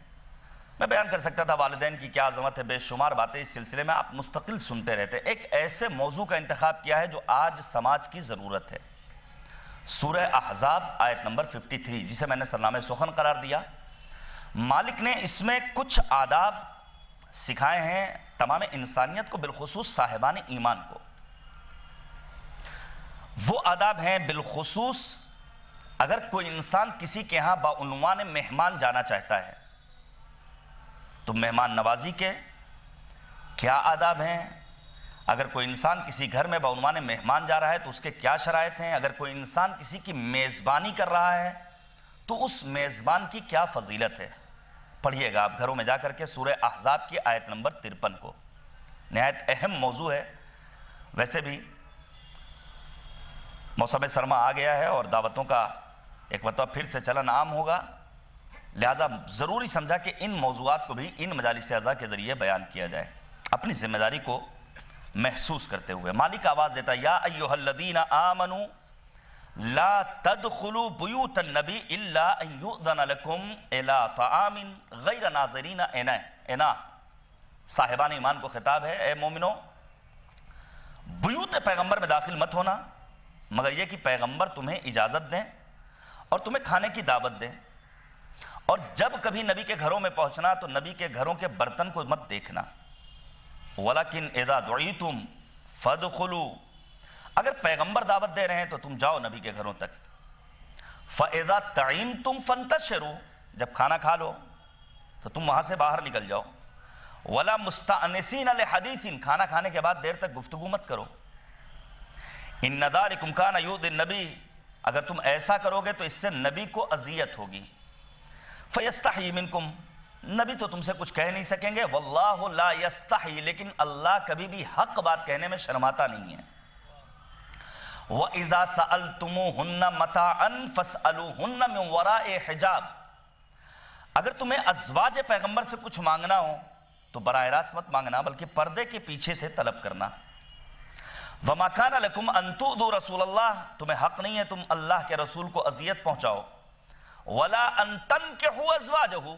بیان کر سکتا تھا والدین کی کیا عظمت ہے، بے شمار باتیں اس سلسلے میں آپ مستقل سنتے رہتے۔ ایک ایسے موضوع کا انتخاب کیا ہے جو آج سماج کی ضرورت ہے، سورہ احزاب آیت نمبر 53، جسے میں نے سرنامہ سخن قرار دیا۔ مالک نے اس میں کچھ آداب سکھائے ہیں تمام انسانیت کو، بالخصوص صاحبان ایمان کو۔ وہ آداب ہیں بالخصوص اگر کوئی انسان کسی کے ہاں بعنوان مہمان جانا چاہتا ہے تو مہمان نوازی کے کیا آداب ہیں، اگر کوئی انسان کسی گھر میں بعنوان مہمان جا رہا ہے تو اس کے کیا شرائط ہیں، اگر کوئی انسان کسی کی میزبانی کر رہا ہے تو اس میزبان کی کیا فضیلت ہے۔ پڑھیے گا آپ گھروں میں جا کر کے سورہ احزاب کی آیت نمبر 53 کو، نہایت اہم موضوع ہے۔ ویسے بھی موسم سرما آ گیا ہے اور دعوتوں کا ایک مرتبہ پھر سے چلن عام ہوگا، لہذا ضروری سمجھا کہ ان موضوعات کو بھی ان مجالس اعضاء کے ذریعے بیان کیا جائے، اپنی ذمہ داری کو محسوس کرتے ہوئے۔ مالک آواز دیتا ہے، یا ایھا الذین آمنوا لا تدخلوا بیوت النبی الا ان یؤذن لکم الی طعام غیر ناظرین اناہ۔ صاحبان ایمان کو خطاب ہے، اے مومنو بیوت پیغمبر میں داخل مت ہونا مگر یہ کہ پیغمبر تمہیں اجازت دیں اور تمہیں کھانے کی دعوت دیں، اور جب کبھی نبی کے گھروں میں پہنچنا تو نبی کے گھروں کے برتن کو مت دیکھنا۔ وَلَكِنْ اِذَا دُعِيتُمْ فَادْخُلُوا، اگر پیغمبر دعوت دے رہے ہیں تو تم جاؤ نبی کے گھروں تک۔ فَإِذَا طَعِمْتُمْ فَانْتَشِرُوا، جب کھانا کھا لو تو تم وہاں سے باہر نکل جاؤ۔ وَلَا مُسْتَأْنِسِينَ لِحَدِيثٍ، کھانا کھانے کے بعد دیر تک گفتگو مت کرو۔ إِنَّ ذَلِكُمْ كَانَ يُؤْذِي النَّبِيَّ، اگر تم ایسا کرو گے تو اس سے نبی کو اذیت ہوگی۔ فَيَسْتَحْيِي مِنْكُمْ، نبی تو تم سے کچھ کہہ نہیں سکیں گے، وَاللَّهُ لَا يَسْتَحْيِي، لیکن اللہ کبھی بھی حق بات کہنے میں شرماتا نہیں ہے۔ وَإِذَا سَأَلْتُمُوهُنَّ مَتَاعًا فَاسْأَلُوهُنَّ مِنْ وَرَاءِ حِجَابٍ، اگر تمہیں ازواج پیغمبر سے کچھ مانگنا ہو تو براہ راست مت مانگنا بلکہ پردے کے پیچھے سے طلب کرنا۔ وَمَا كَانَ لَكُمْ أَن تُؤْذُوا رَسُولَ اللَّهِ، تمہیں حق نہیں ہے تم اللہ کے رسول کو اذیت پہنچاؤ۔ وَلَا أَن تَنْكِحُوا أَزْوَاجَهُ،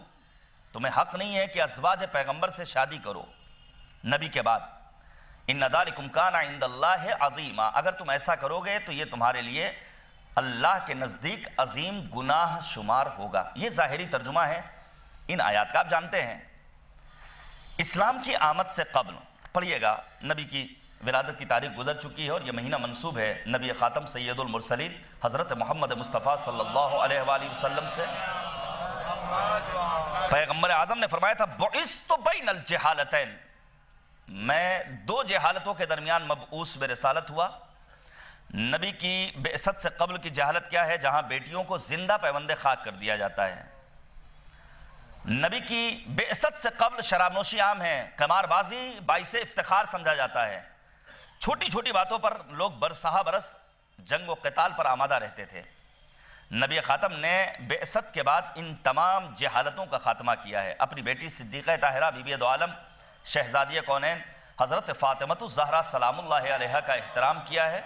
تمہیں حق نہیں ہے کہ ازواج پیغمبر سے شادی کرو نبی کے بعد۔ إِنَّ ذَلِكُمْ كَانَ عِنْدَ اللَّهِ عَظِيمًا، اگر تم ایسا کرو گے تو یہ تمہارے لیے اللہ کے نزدیک عظیم گناہ شمار ہوگا۔ یہ ظاہری ترجمہ ہے ان آیات کا۔ آپ جانتے ہیں اسلام کی آمد سے قبل، پڑھیے گا، نبی کی ولادت کی تاریخ گزر چکی ہے اور یہ مہینہ منسوب ہے نبی خاتم سید المرسلین حضرت محمد مصطفیٰ صلی اللہ علیہ وآلہ وسلم سے۔ پیغمبر اعظم نے فرمایا تھا، بعثت بین الجہالتین، میں 2 جہالتوں کے درمیان مبعوث برسالت ہوا۔ نبی کی بعثت سے قبل کی جہالت کیا ہے؟ جہاں بیٹیوں کو زندہ پیوند خاک کر دیا جاتا ہے۔ نبی کی بعثت سے قبل شراب نوشی عام ہے، قمار بازی باعث افتخار سمجھا جاتا ہے، چھوٹی چھوٹی باتوں پر لوگ برسہ برس جنگ و قتال پر آمادہ رہتے تھے۔ نبی خاتم نے بعثت کے بعد ان تمام جہالتوں کا خاتمہ کیا ہے، اپنی بیٹی صدیقہ طاہرہ بی بی دو عالم شہزادی کونین حضرت فاطمہ الزہرا سلام اللہ علیہا کا احترام کیا ہے،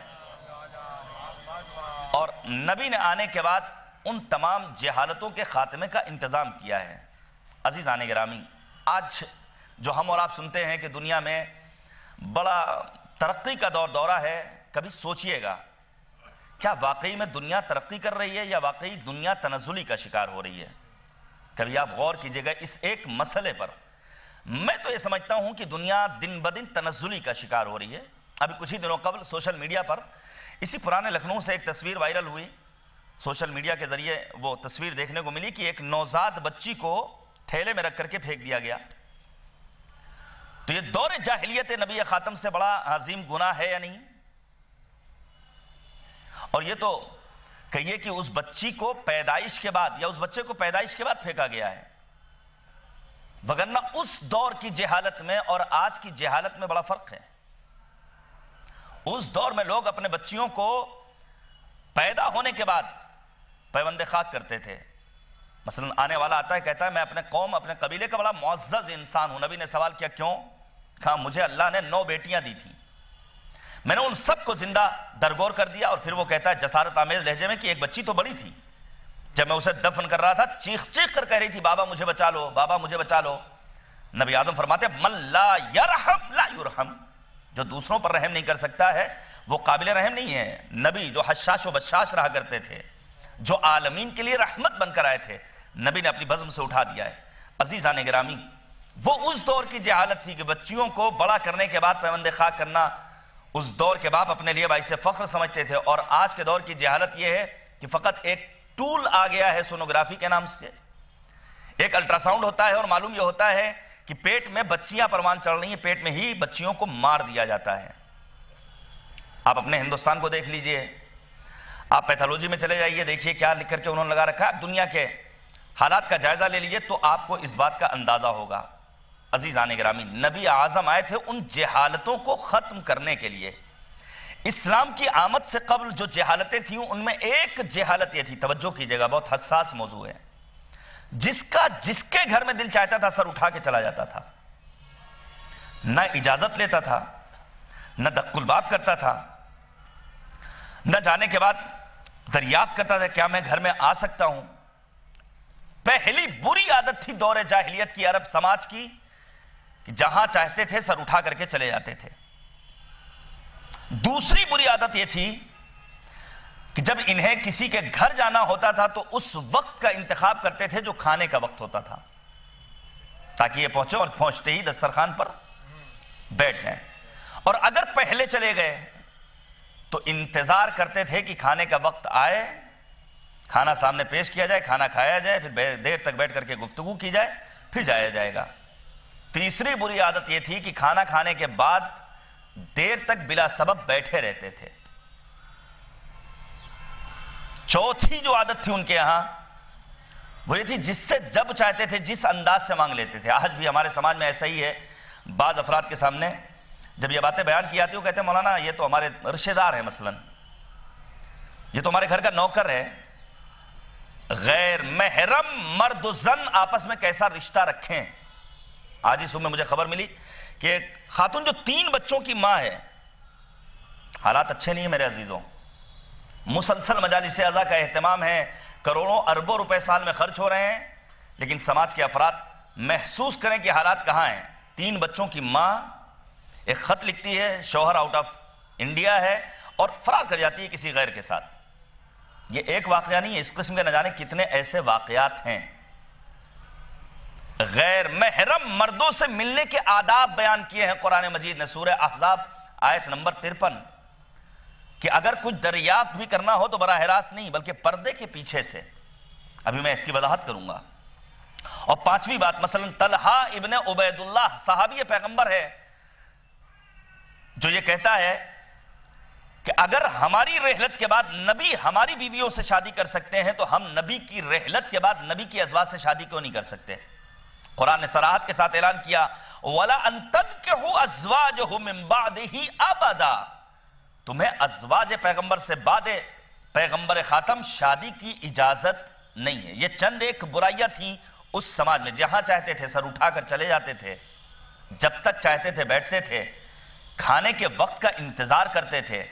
اور نبی نے آنے کے بعد ان تمام جہالتوں کے خاتمے کا انتظام کیا ہے۔ عزیزان گرامی، آج جو ہم اور آپ سنتے ہیں کہ دنیا میں بڑا ترقی کا دورہ ہے، کبھی سوچئے گا کیا واقعی میں دنیا ترقی کر رہی ہے یا واقعی دنیا تنزلی کا شکار ہو رہی ہے؟ کبھی آپ غور کیجئے گا اس ایک مسئلے پر۔ میں تو یہ سمجھتا ہوں کہ دنیا دن بدن تنزلی کا شکار ہو رہی ہے. ابھی کچھ ہی دنوں قبل سوشل میڈیا پر اسی پرانے لکھنؤ سے ایک تصویر وائرل ہوئی. سوشل میڈیا کے ذریعے وہ تصویر دیکھنے کو ملی کہ ایک نوزاد بچی کو تھیلے میں رکھ کر کے پھینک دیا گیا. تو یہ دور جاہلیت نبی خاتم سے بڑا عظیم گناہ ہے یا نہیں؟ اور یہ تو کہیے کہ اس بچی کو پیدائش کے بعد یا اس بچے کو پیدائش کے بعد پھینکا گیا ہے، وگرنہ اس دور کی جہالت میں اور آج کی جہالت میں بڑا فرق ہے. اس دور میں لوگ اپنے بچیوں کو پیدا ہونے کے بعد پیوند خاک کرتے تھے. مثلا آنے والا آتا ہے کہتا ہے میں اپنے قوم اپنے قبیلے کا بڑا معزز انسان ہوں. نبی نے سوال کیا کیوں؟ کہا مجھے اللہ نے 9 بیٹیاں دی تھیں، میں نے ان سب کو زندہ درگور کر دیا. اور پھر وہ کہتا ہے جسارت آمیز لہجے میں کہ ایک بچی تو بڑی تھی، جب میں اسے دفن کر رہا تھا چیخ چیخ کر کہہ رہی تھی بابا مجھے بچا لو، بابا مجھے بچا لو. نبی آدم فرماتے ہیں من لا یرحم لا یرحم، جو دوسروں پر رحم نہیں کر سکتا ہے وہ قابل رحم نہیں ہے. نبی جو حشاش و بشاش رہا کرتے تھے، جو عالمین کے لیے رحمت بن کر آئے تھے، نبی نے اپنی بزم سے اٹھا دیا ہے. عزیزان گرامی، وہ اس دور کی جہالت تھی کہ بچیوں کو بڑا کرنے کے بعد پیوند خاک کرنا اس دور کے باپ اپنے لیے باعث فخر سمجھتے تھے. اور آج کے دور کی جہالت یہ ہے کہ فقط ایک ٹول آ گیا ہے سونوگرافی کے نام سے. ایک الٹرا ساؤنڈ ہوتا ہے اور معلوم یہ ہوتا ہے کہ پیٹ میں بچیاں پروان چڑھ رہی ہیں، پیٹ میں ہی بچیوں کو مار دیا جاتا ہے. آپ اپنے ہندوستان کو دیکھ لیجئے، آپ پیتھولوجی میں چلے جائیے، دیکھیے کیا لکھ کر کے انہوں نے لگا رکھا ہے. آپ دنیا کے حالات کا جائزہ لے لیجئے تو آپ کو اس بات کا اندازہ ہوگا. عزیزان گرامی، نبی اعظم آئے تھے ان جہالتوں کو ختم کرنے کے لیے. اسلام کی آمد سے قبل جو جہالتیں تھیں ان میں ایک جہالت یہ تھی، توجہ کیجئے گا بہت حساس موضوع ہے، جس کے گھر میں دل چاہتا تھا سر اٹھا کے چلا جاتا تھا، نہ اجازت لیتا تھا، نہ دق الباب کرتا تھا، نہ جانے کے بعد دریافت کرتا تھا کیا میں گھر میں آ سکتا ہوں. پہلی بری عادت تھی دور جاہلیت کی عرب سماج کی کہ جہاں چاہتے تھے سر اٹھا کر کے چلے جاتے تھے. دوسری بری عادت یہ تھی کہ جب انہیں کسی کے گھر جانا ہوتا تھا تو اس وقت کا انتخاب کرتے تھے جو کھانے کا وقت ہوتا تھا، تاکہ یہ پہنچے اور پہنچتے ہی دسترخوان پر بیٹھ جائیں. اور اگر پہلے چلے گئے تو انتظار کرتے تھے کہ کھانے کا وقت آئے، کھانا سامنے پیش کیا جائے، کھانا کھایا جائے، پھر دیر تک بیٹھ کر کے گفتگو کی جائے، پھر جایا جائے گا. تیسری بری عادت یہ تھی کہ کھانا کھانے کے بعد دیر تک بلا سبب بیٹھے رہتے تھے. چوتھی جو عادت تھی ان کے یہاں وہ یہ تھی جس سے جب چاہتے تھے جس انداز سے مانگ لیتے تھے. آج بھی ہمارے سماج میں ایسا ہی ہے. بعض افراد کے سامنے جب یہ باتیں بیان کی جاتی ہیں وہ کہتے ہیں مولانا یہ تو ہمارے رشتہ دار ہیں، مثلا یہ تو ہمارے گھر کا نوکر ہے. غیر محرم مرد و زن آپس میں کیسا رشتہ رکھیں. آج ہی صبح مجھے خبر ملی کہ ایک خاتون جو 3 بچوں کی ماں ہے، حالات اچھے نہیں ہیں میرے عزیزوں، مسلسل مجالس اعضاء کا اہتمام ہے، کروڑوں اربوں روپے سال میں خرچ ہو رہے ہیں، لیکن سماج کے افراد محسوس کریں کہ حالات کہاں ہیں. 3 بچوں کی ماں ایک خط لکھتی ہے، شوہر آؤٹ آف انڈیا ہے اور فرار کر جاتی ہے کسی غیر کے ساتھ. یہ ایک واقعہ نہیں ہے، اس قسم کے نہ جانے کتنے ایسے واقعات ہیں. غیر محرم مردوں سے ملنے کے آداب بیان کیے ہیں قرآن مجید نے. سورہ احزاب آیت نمبر 53 کہ اگر کچھ دریافت بھی کرنا ہو تو براہ راست نہیں بلکہ پردے کے پیچھے سے. ابھی میں اس کی وضاحت کروں گا. اور 5ویں بات، مثلا طلحہ ابن عبید اللہ صحابی پیغمبر ہے جو یہ کہتا ہے کہ اگر ہماری رحلت کے بعد نبی ہماری بیویوں سے شادی کر سکتے ہیں تو ہم نبی کی رحلت کے بعد نبی کی ازواج سے شادی کیوں نہیں کر سکتے. قرآن نے صراحت کے ساتھ اعلان کیا وَلَا أَن تَنْكِحُوا أَزْوَاجَهُ مِن بَعْدِهِ أَبَدًا، تمہیں ازواج پیغمبر سے بعد پیغمبر خاتم شادی کی اجازت نہیں ہے. یہ چند ایک برائیاں تھیں اس سماج میں. جہاں چاہتے تھے سر اٹھا کر چلے جاتے تھے، جب تک چاہتے تھے بیٹھتے تھے، کھانے کے وقت کا انتظار کرتے تھے،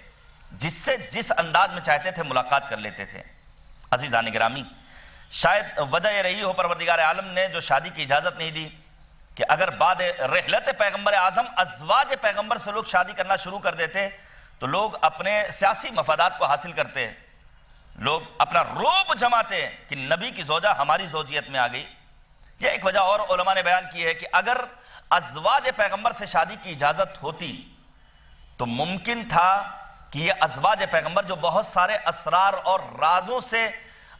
جس سے جس انداز میں چاہتے تھے ملاقات کر لیتے تھے. عزیزان گرامی، شاید وجہ یہ رہی ہو پروردگار عالم نے جو شادی کی اجازت نہیں دی کہ اگر بعد رحلت پیغمبر اعظم ازواج پیغمبر سے لوگ شادی کرنا شروع کر دیتے تو لوگ اپنے سیاسی مفادات کو حاصل کرتے، لوگ اپنا روب جماتے کہ نبی کی زوجہ ہماری زوجیت میں آ گئی. یہ ایک وجہ اور علماء نے بیان کی ہے کہ اگر ازواج پیغمبر سے شادی کی اجازت ہوتی تو ممکن تھا کہ یہ ازواج پیغمبر جو بہت سارے اسرار اور رازوں سے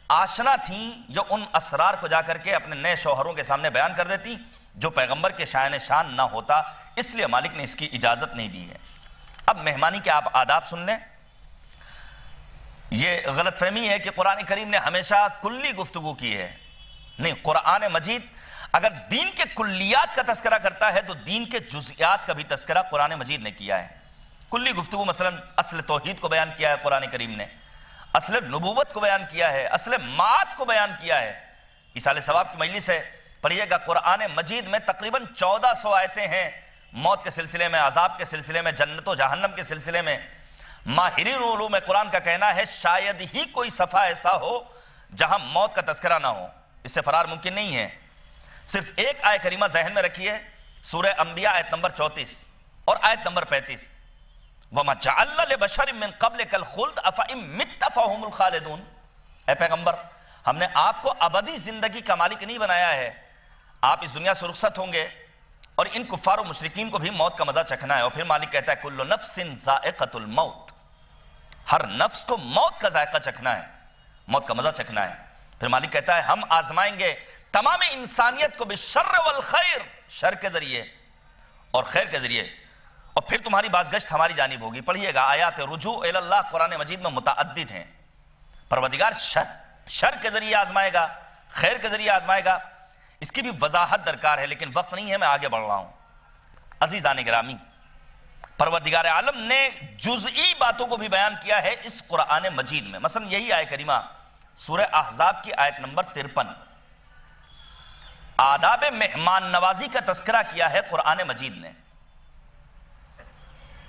آشنا تھیں، جو ان اسرار کو جا کر کے اپنے نئے شوہروں کے سامنے بیان کر دیتی، جو پیغمبر کے شان نہ ہوتا، اس لیے مالک نے اس کی اجازت نہیں دی ہے۔ اب مہمانی کے آپ آداب سن لیں۔ یہ غلط فہمی ہے کہ قرآن کریم نے ہمیشہ کلی گفتگو کی ہے، نہیں، قرآن مجید اگر دین کے کلیات کا تذکرہ کرتا ہے تو دین کے جزئیات کا بھی تذکرہ قرآن مجید نے کیا ہے۔ کلی گفتگو مثلا اصل توحید کو بیان کیا ہے قرآن کریم نے، اصل نبوت کو بیان کیا ہے، اصل معاد کو بیان کیا ہے۔ ایصال ثواب کی مجلس ہے، پڑھیے گا، قرآن مجید میں تقریباً 1400 آیتیں ہیں موت کے سلسلے میں، عذاب کے سلسلے میں، جنت و جہنم کے سلسلے میں۔ ماہرین علوم قرآن کا کہنا ہے شاید ہی کوئی صفحہ ایسا ہو جہاں موت کا تذکرہ نہ ہو، اس سے فرار ممکن نہیں ہے۔ صرف ایک آیت کریمہ ذہن میں رکھیے، سورہ انبیاء آیت نمبر 34 اور آیت نمبر 35، وَمَا جَعَلَّ لِبَشَرٍ مِّن قَبْلِكَ الْخُلْدَ أَفَإِن مِتَّ فَهُمُ الْخَالِدُونَ۔ اے پیغمبر، ہم نے آپ کو ابدی زندگی کا مالک نہیں بنایا ہے، آپ اس دنیا سے رخصت ہوں گے اور ان کفار و مشرکین کو بھی موت کا مزہ چکھنا ہے۔ اور پھر مالک کہتا ہے کُلُّ نَفْسٍ ذَائِقَةُ الْمَوْتِ، ہر نفس کو موت کا ذائقہ چکھنا ہے، موت کا مزہ چکھنا ہے۔ پھر مالک کہتا ہے ہم آزمائیں گے تمام انسانیت کو بالشر والخیر، شر کے ذریعے اور خیر کے ذریعے، اور پھر تمہاری بازگشت ہماری جانب ہوگی۔ پڑھیے گا، آیات رجوع الی اللہ قرآن مجید میں متعدد ہیں۔ پروردگار شر کے ذریعے آزمائے گا، خیر کے ذریعے آزمائے گا، اس کی بھی وضاحت درکار ہے، لیکن وقت نہیں ہے، میں آگے بڑھ رہا ہوں۔ عزیزان گرامی، پروردگار عالم نے جزئی باتوں کو بھی بیان کیا ہے اس قرآن مجید میں۔ مثلا یہی آیت کریمہ سورہ احزاب کی آیت نمبر 53، آداب مہمان نوازی کا تذکرہ کیا ہے قرآن مجید نے۔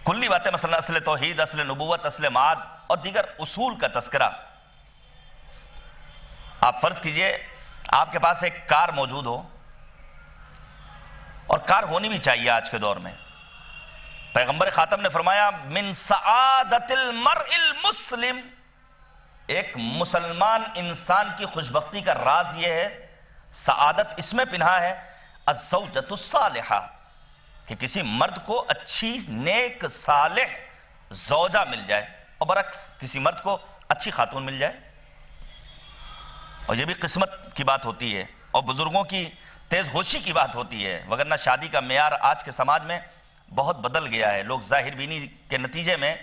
کلی باتیں، مثلا اصل توحید، اصل نبوت، اصل معاد اور دیگر اصول کا تذکرہ۔ آپ فرض کیجئے آپ کے پاس ایک کار موجود ہو، اور کار ہونی بھی چاہیے آج کے دور میں۔ پیغمبر خاتم نے فرمایا من سعادت المرء المسلم، ایک مسلمان انسان کی خوشبختی کا راز یہ ہے، سعادت اس میں پنہا ہے، الزوجۃ الصالحہ، کہ کسی مرد کو اچھی نیک صالح زوجہ مل جائے، اور برعکس کسی مرد کو اچھی خاتون مل جائے، اور یہ بھی قسمت کی بات ہوتی ہے اور بزرگوں کی تیز ہوشی کی بات ہوتی ہے، وگرنہ شادی کا معیار آج کے سماج میں بہت بدل گیا ہے۔ لوگ ظاہر بینی کے نتیجے میں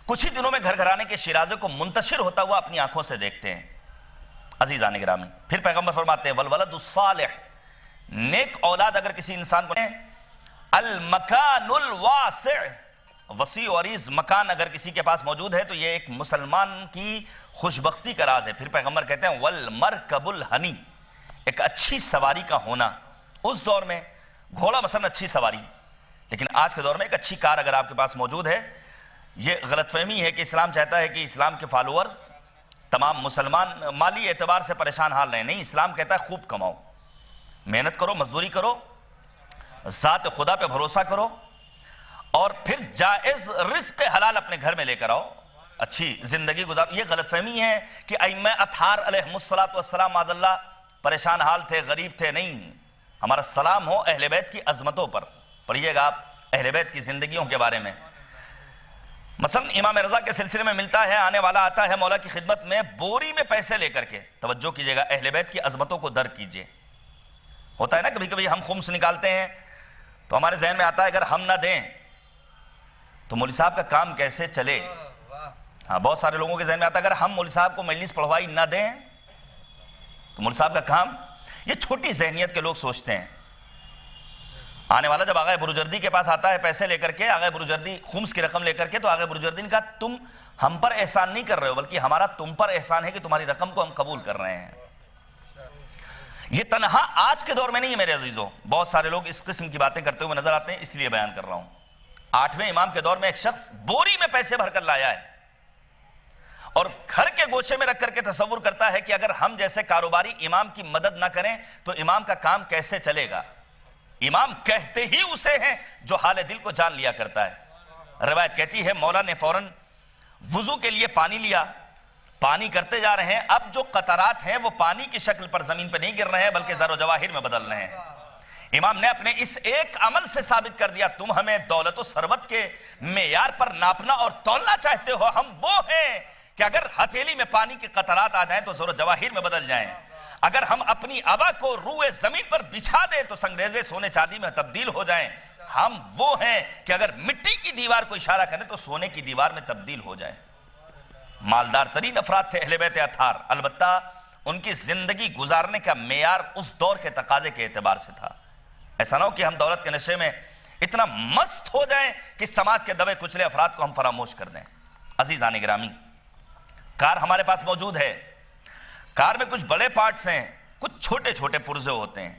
کچھ ہی دنوں میں گھر گھرانے کے شیرازے کو منتشر ہوتا ہوا اپنی آنکھوں سے دیکھتے ہیں۔ عزیزان گرامی، پھر پیغمبر فرماتے ہیں والولد الصالح، نیک اولاد اگر کسی انسان کو المکان الواسع، وسیع و عریض مکان اگر کسی کے پاس موجود ہے تو یہ ایک مسلمان کی خوشبختی کا راز ہے۔ پھر پیغمبر کہتے ہیں والمرکب الحنی، ایک اچھی سواری کا ہونا۔ اس دور میں گھوڑا مثلا اچھی سواری، لیکن آج کے دور میں ایک اچھی کار اگر آپ کے پاس موجود ہے۔ یہ غلط فہمی ہے کہ اسلام چاہتا ہے کہ اسلام کے فالوورز تمام مسلمان مالی اعتبار سے پریشان حال رہیں، نہیں، اسلام کہتا ہے خوب کماؤ، محنت کرو، مزدوری کرو، ذات خدا پہ بھروسہ کرو، اور پھر جائز رزق حلال اپنے گھر میں لے کر آؤ، اچھی زندگی گزارو۔ یہ غلط فہمی ہے کہ ائمہ اطہار علیہم السلام معاذ اللہ پریشان حال تھے، غریب تھے، نہیں، ہمارا سلام ہو اہل بیت کی عظمتوں پر۔ پڑھیے گا آپ اہل بیت کی زندگیوں کے بارے میں۔ مثلا امام رضا کے سلسلے میں ملتا ہے، آنے والا آتا ہے مولا کی خدمت میں بوری میں پیسے لے کر کے، توجہ کیجئے گا، اہل بیت کی عظمتوں کو درک کیجئے۔ ہوتا ہے نا کبھی کبھی ہم خمس نکالتے ہیں تو ہمارے ذہن میں آتا ہے اگر ہم نہ دیں تو مولوی صاحب کا کام کیسے چلے۔ ہاں، بہت سارے لوگوں کے ذہن میں آتا ہے اگر ہم مولوی صاحب کو مجلس پڑھوائی نہ دیں تو مولوی صاحب کا کام، یہ چھوٹی ذہنیت کے لوگ سوچتے ہیں۔ آنے والا جب آغا بروجردی کے پاس آتا ہے پیسے لے کر کے، آغا بروجردی خمس کی رقم لے کر کے، تو آغا بروجردی نے کہا تم ہم پر احسان نہیں کر رہے ہو بلکہ ہمارا تم پر احسان ہے کہ تمہاری رقم کو ہم قبول کر رہے ہیں۔ یہ تنہا آج کے دور میں نہیں ہے میرے عزیزوں، بہت سارے لوگ اس قسم کی باتیں کرتے ہوئے نظر آتے ہیں، اس لیے بیان کر رہا ہوں۔ 8ویں امام کے دور میں ایک شخص بوری میں پیسے بھر کر لایا ہے اور گھر کے گوشے میں رکھ کر کے تصور کرتا ہے کہ اگر ہم جیسے کاروباری امام کی مدد نہ کریں تو امام کا کام کیسے چلے گا۔ امام کہتے ہی اسے ہیں جو حال دل کو جان لیا کرتا ہے۔ روایت کہتی ہے مولا نے فوراً وضو کے لیے پانی لیا پانی کرتے جا رہے ہیں. اب جو قطرات ہیں وہ پانی کی شکل پر زمین پہ نہیں گر رہے ہیں بلکہ زر و جواہر میں بدل رہے ہیں. امام نے اپنے اس ایک عمل سے ثابت کر دیا تم ہمیں دولت و ثروت کے معیار پر ناپنا اور تولنا چاہتے ہو. ہم وہ ہیں کہ اگر ہتھیلی میں پانی کے قطرات آ جائیں تو زر و جواہر میں بدل جائیں. اگر ہم اپنی آبا کو روئے زمین پر بچھا دیں تو سنگریزے سونے چاندی میں تبدیل ہو جائیں. ہم وہ ہیں کہ اگر مٹی کی دیوار کو اشارہ کریں تو سونے کی دیوار میں تبدیل ہو جائیں. مالدار ترین افراد تھے اہل بیت اطہار، البتہ ان کی زندگی گزارنے کا معیار اس دور کے تقاضے کے اعتبار سے تھا. ایسا نہ ہو کہ ہم دولت کے نشے میں اتنا مست ہو جائیں کہ سماج کے دبے کچلے افراد کو ہم فراموش کر دیں. عزیزان گرامی، کار ہمارے پاس موجود ہے. کار میں کچھ بڑے پارٹس ہیں، کچھ چھوٹے چھوٹے پرزے ہوتے ہیں.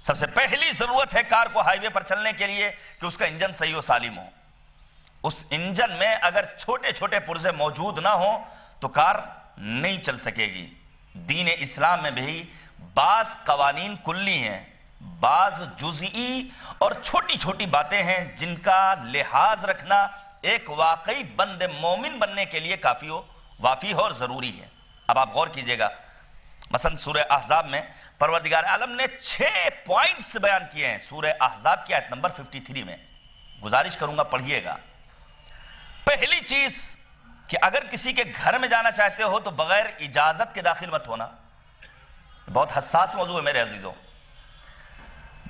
سب سے پہلی ضرورت ہے کار کو ہائی وے پر چلنے کے لیے کہ اس کا انجن صحیح و سالم ہو. اس انجن میں اگر چھوٹے چھوٹے پرزے موجود نہ ہوں تو کار نہیں چل سکے گی. دین اسلام میں بھی بعض قوانین کلی ہیں، بعض جزئی اور چھوٹی چھوٹی باتیں ہیں جن کا لحاظ رکھنا ایک واقعی بند مومن بننے کے لیے وافی اور ضروری ہے. اب آپ غور کیجئے گا، مثلا سورہ احزاب میں پروردگار عالم نے 6 پوائنٹس بیان کیے ہیں. سورہ احزاب کی آیت نمبر 53 میں گزارش کروں گا پڑھیے گا. پہلی چیز کہ اگر کسی کے گھر میں جانا چاہتے ہو تو بغیر اجازت کے داخل مت ہونا. بہت حساس موضوع ہے میرے عزیزوں،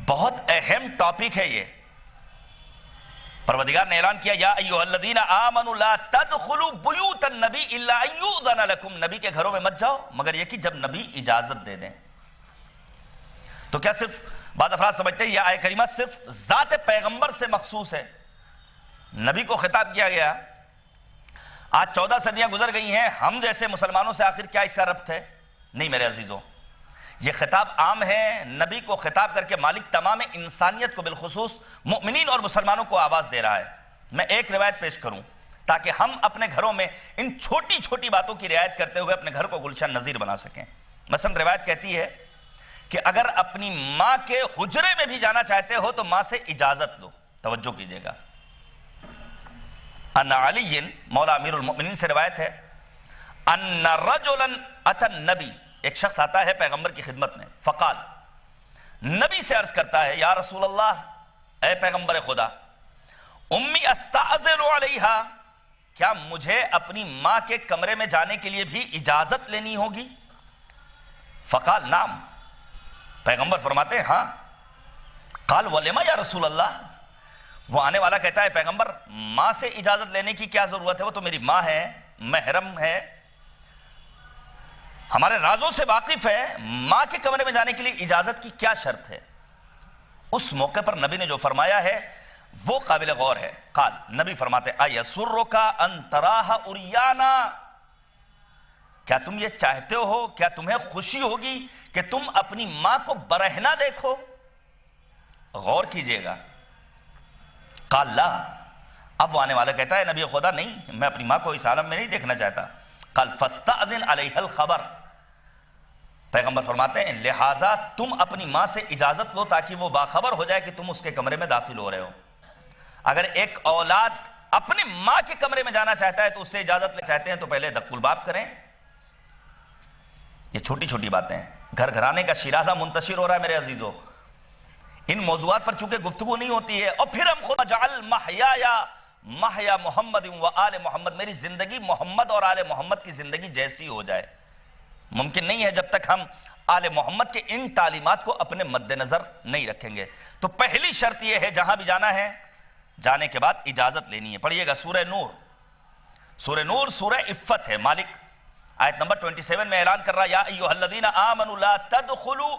بہت اہم ٹاپک ہے یہ. پروردگار نے اعلان کیا یا ایھا الذین آمنوا لا تدخلوا بیوت النبی الا ان یؤذن لکم. نبی کے گھروں میں مت جاؤ مگر یہ کہ جب نبی اجازت دے دیں. تو کیا صرف بعض افراد سمجھتے ہیں یہ آیت کریمہ صرف ذات پیغمبر سے مخصوص ہے؟ نبی کو خطاب کیا گیا. آج 14 صدیاں گزر گئی ہیں، ہم جیسے مسلمانوں سے آخر کیا اس کا ربط ہے؟ نہیں میرے عزیزوں، یہ خطاب عام ہے. نبی کو خطاب کر کے مالک تمام انسانیت کو بالخصوص مؤمنین اور مسلمانوں کو آواز دے رہا ہے. میں ایک روایت پیش کروں تاکہ ہم اپنے گھروں میں ان چھوٹی چھوٹی باتوں کی رعایت کرتے ہوئے اپنے گھر کو گلشن نظیر بنا سکیں. مثلا روایت کہتی ہے کہ اگر اپنی ماں کے حجرے میں بھی جانا چاہتے ہو تو ماں سے اجازت لو. توجہ کیجئے گا. ان علی مولا امیر المؤمنین سے روایت ہے ان رجلا اتى النبی، ایک شخص آتا ہے پیغمبر کی خدمت میں. فقال، نبی سے عرض کرتا ہے یا رسول اللہ، اے پیغمبر خدا، امی استاذن علیہا، کیا مجھے اپنی ماں کے کمرے میں جانے کے لیے بھی اجازت لینی ہوگی؟ فقال نعم، پیغمبر فرماتے ہیں ہاں. قال ولما یا رسول اللہ، وہ آنے والا کہتا ہے پیغمبر ماں سے اجازت لینے کی کیا ضرورت ہے؟ وہ تو میری ماں ہے، محرم ہے، ہمارے رازوں سے واقف ہے، ماں کے کمرے میں جانے کے لیے اجازت کی کیا شرط ہے؟ اس موقع پر نبی نے جو فرمایا ہے وہ قابل غور ہے. قال، نبی فرماتے ایسرک ان تراہ عریانا، کیا تم یہ چاہتے ہو، کیا تمہیں خوشی ہوگی کہ تم اپنی ماں کو برہنہ دیکھو؟ غور کیجئے گا. قال لا، اب وہ آنے والا کہتا ہے نبی خدا نہیں، میں اپنی ماں کو اس عالم میں نہیں دیکھنا چاہتا. قال فاستأذن علیہ الخبر، پیغمبر فرماتے ہیں لہٰذا تم اپنی ماں سے اجازت لو تاکہ وہ باخبر ہو جائے کہ تم اس کے کمرے میں داخل ہو رہے ہو. اگر ایک اولاد اپنی ماں کے کمرے میں جانا چاہتا ہے تو اس سے اجازت لے چاہتے ہیں تو پہلے دق الباب کریں. یہ چھوٹی چھوٹی باتیں ہیں. گھر گھرانے کا شیرازہ منتشر ہو رہا ہے میرے عزیزوں. ان موضوعات پر چونکہ گفتگو نہیں ہوتی ہے. اور پھر ہم خود جعل محیا محمد و آل محمد، میری زندگی محمد اور آل محمد کی زندگی جیسی ہو جائے. ممکن نہیں ہے جب تک ہم آل محمد کے ان تعلیمات کو اپنے مد نظر نہیں رکھیں گے. تو پہلی شرط یہ ہے جہاں بھی جانا ہے جانے کے بعد اجازت لینی ہے. پڑھیے گا سورہ نور. سورہ نور سورہ عفت ہے. مالک آیت نمبر 27 میں اعلان کر رہا یا ایھا الذین آمنوا لا تدخلوا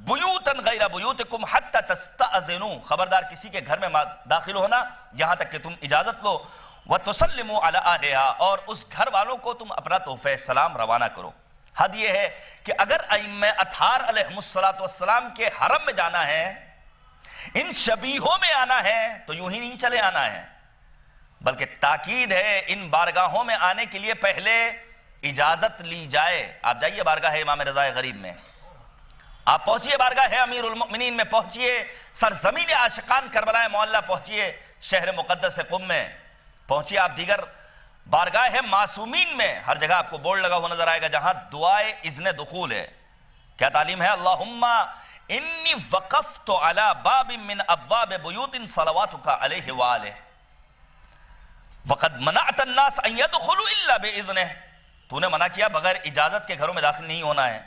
بیوتا غیر بیوتکم حتی تستأذنوا، خبردار کسی کے گھر میں داخل ہونا یہاں تک کہ تم اجازت لو. وتسلموا علی اہلھا، اور اس گھر والوں کو تم اپنا تحفہ سلام روانہ کرو. حد یہ ہے کہ اگر ائمہ اطہار علیہم السلام کے حرم میں جانا ہے، ان شبیہوں میں آنا ہے تو یوں ہی نہیں چلے آنا ہے، بلکہ تاکید ہے ان بارگاہوں میں آنے کے لیے پہلے اجازت لی جائے. آپ جائیے بارگاہ امام رضا غریب میں، آپ پہنچیے بارگاہ امیر المؤمنین میں، پہنچیے سرزمین عاشقان کربلا معلیٰ، پہنچیے شہر مقدس قم میں، پہنچیے آپ دیگر بارگاہ معصومین میں ہر جگہ آپ کو بورڈ لگا ہوا نظر آئے گا جہاں دعائے اذن دخول ہے. کیا تعلیم ہے؟ اللہم انی وقفت علی باب من ابواب بیوت صلواتک علیہ وآلہ وقد منعت الناس ان يدخلوا الا باذنہ. تو نے منع کیا بغیر اجازت کے گھروں میں داخل نہیں ہونا ہے.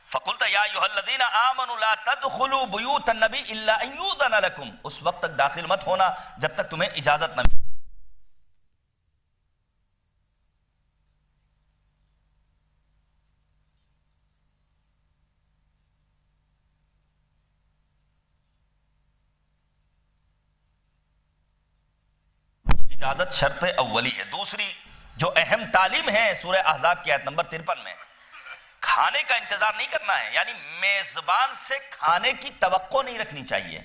فقلت یا ایھا الذین آمنوا لا تدخلوا بیوت النبی الا ان یؤذن لکم. اس وقت تک داخل مت ہونا جب تک تمہیں اجازت نہ ملے. اجازت شرط اولی ہے. دوسری جو اہم تعلیم ہے سورہ احزاب کی آیت نمبر 53 میں، کھانے کا انتظار نہیں کرنا ہے، یعنی میزبان سے کھانے کی توقع نہیں رکھنی چاہیے.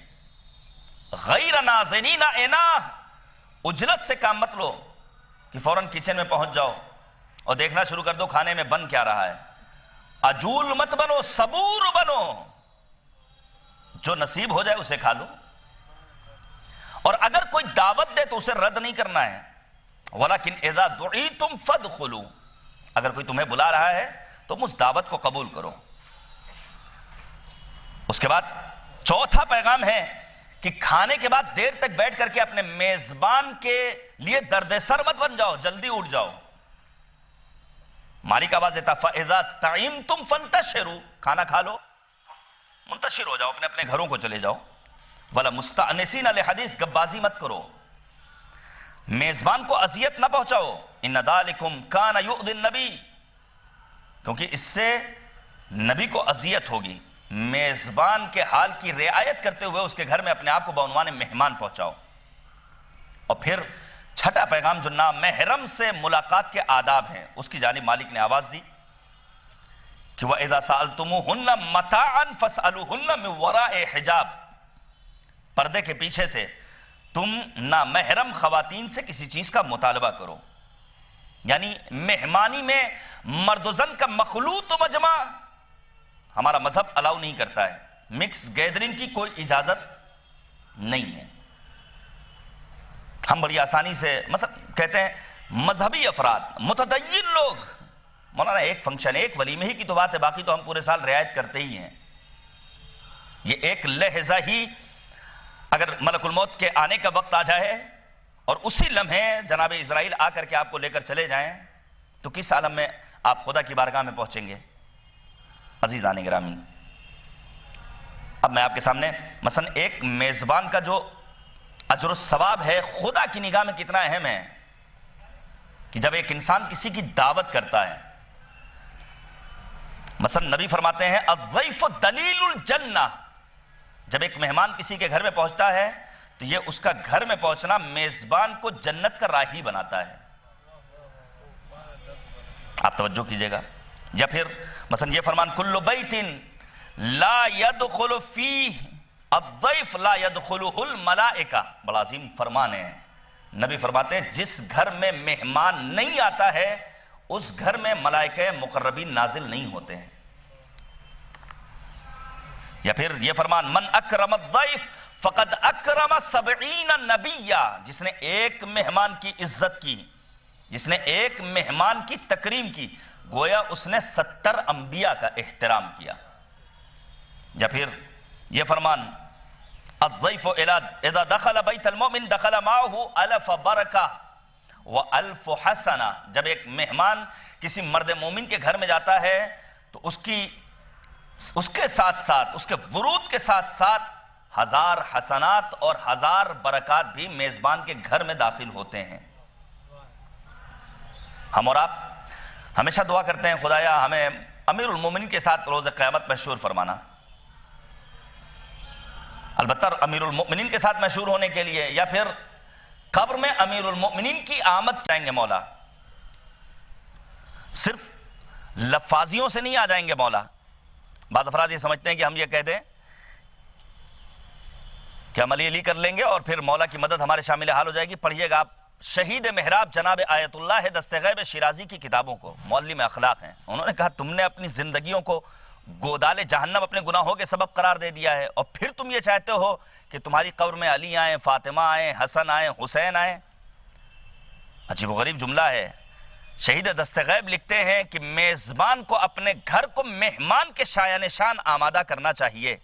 غیر ناظرین اناہ، اجلت سے کام مت لو کہ فوراً کچن میں پہنچ جاؤ اور دیکھنا شروع کر دو کھانے میں بن کیا رہا ہے. عجول مت بنو، صبور بنو، جو نصیب ہو جائے اسے کھا لو. اور اگر کوئی دعوت دے تو اسے رد نہیں کرنا ہے. ولیکن اذا دعیتم فادخلوا، اگر کوئی تمہیں بلا رہا ہے تو اس دعوت کو قبول کرو. اس کے بعد چوتھا پیغام ہے کہ کھانے کے بعد دیر تک بیٹھ کر کے اپنے میزبان کے لیے درد سر مت بن جاؤ، جلدی اٹھ جاؤ. مالک آواز دیتا فاذا طعمتم فانتشروا، کھانا کھا لو منتشر ہو جاؤ، اپنے اپنے گھروں کو چلے جاؤ. ولا مستأنسین لحدیث، گبازی مت کرو، میزبان کو اذیت نہ پہنچاؤ. ان ذالکم کان یؤذی النبی، کیونکہ اس سے نبی کو اذیت ہوگی. میزبان کے حال کی رعایت کرتے ہوئے اس کے گھر میں اپنے آپ کو بعنوان مہمان پہنچاؤ. اور پھر چھٹا پیغام جو نامحرم سے ملاقات کے آداب ہیں اس کی جانب مالک نے آواز دی کہ وَإِذَا سَأَلْتُمُوهُنَّ مَتَاعًا فَاسْأَلُوهُنَّ مِنْ وَرَاءِ حِجَاب، پردے کے پیچھے سے تم نامحرم خواتین سے کسی چیز کا مطالبہ کرو. یعنی مہمانی میں مرد و زن کا مخلوط مجمع ہمارا مذہب الاؤ نہیں کرتا ہے. مکس گیدرنگ کی کوئی اجازت نہیں ہے. ہم بڑی آسانی سے مثلا کہتے ہیں مذہبی افراد، متدین لوگ، مولانا ایک فنکشن، ایک ولیمے ہی کی تو بات ہے، باقی تو ہم پورے سال رعایت کرتے ہی ہیں. یہ ایک لحظہ ہی اگر ملک الموت کے آنے کا وقت آ جائے اور اسی لمحے جناب اسرائیل آ کر کے آپ کو لے کر چلے جائیں تو کس عالم میں آپ خدا کی بارگاہ میں پہنچیں گے؟ عزیزان گرامی، اب میں آپ کے سامنے مثلا ایک میزبان کا جو اجر و ثواب ہے خدا کی نگاہ میں کتنا اہم ہے کہ جب ایک انسان کسی کی دعوت کرتا ہے، مثلا نبی فرماتے ہیں الضیف دلیل الجنہ، جب ایک مہمان کسی کے گھر میں پہنچتا ہے تو یہ اس کا گھر میں پہنچنا میزبان کو جنت کا راہی بناتا ہے. آپ توجہ کیجئے گا. یا پھر مثلا یہ فرمان کل بیت لا يدخل فیہ الضیف لا يدخلہ الملائکہ، بڑا عظیم فرمان ہے. نبی فرماتے ہیں جس گھر میں مہمان نہیں آتا ہے اس گھر میں ملائکہ مقربین نازل نہیں ہوتے ہیں. یا پھر یہ فرمان من اکرم الضیف فقد اکرم 70 نبیہ، جس نے ایک مہمان کی عزت کی، جس نے ایک مہمان کی تکریم کی، گویا اس نے 70 انبیاء کا احترام کیا. یا پھر یہ فرمان الضیف اذا دخل بیت المؤمن دخل معه 1000 برکہ و1000 حسنہ، جب ایک مہمان کسی مرد مومن کے گھر میں جاتا ہے تو اس کے ساتھ ساتھ، اس کے ورود کے ساتھ ساتھ 1000 حسنات اور 1000 برکات بھی میزبان کے گھر میں داخل ہوتے ہیں. ہم اور آپ ہمیشہ دعا کرتے ہیں خدایا ہمیں امیر المومنین کے ساتھ روز قیامت مشہور فرمانا. البتہ امیر المومنین کے ساتھ مشہور ہونے کے لیے یا پھر قبر میں امیر المومنین کی آمد چاہیں گے مولا، صرف لفاظیوں سے نہیں آ جائیں گے مولا. بعض افراد یہ سمجھتے ہیں کہ ہم یہ کہہ دیں کہ ہم علی کر لیں گے اور پھر مولا کی مدد ہمارے شامل حال ہو جائے گی. پڑھیے گا آپ شہید محراب جناب آیت اللہ دست غیب شیرازی کی کتابوں کو، معلم اخلاق ہیں. انہوں نے کہا تم نے اپنی زندگیوں کو گودال جہنم اپنے گناہوں کے سبب قرار دے دیا ہے اور پھر تم یہ چاہتے ہو کہ تمہاری قبر میں علی آئیں، فاطمہ آئیں، حسن آئیں، حسین آئیں. عجیب و غریب جملہ ہے. شہید دست غیب لکھتے ہیں کہ میزبان کو اپنے گھر کو مہمان کے شایان شان آمادہ کرنا چاہیے.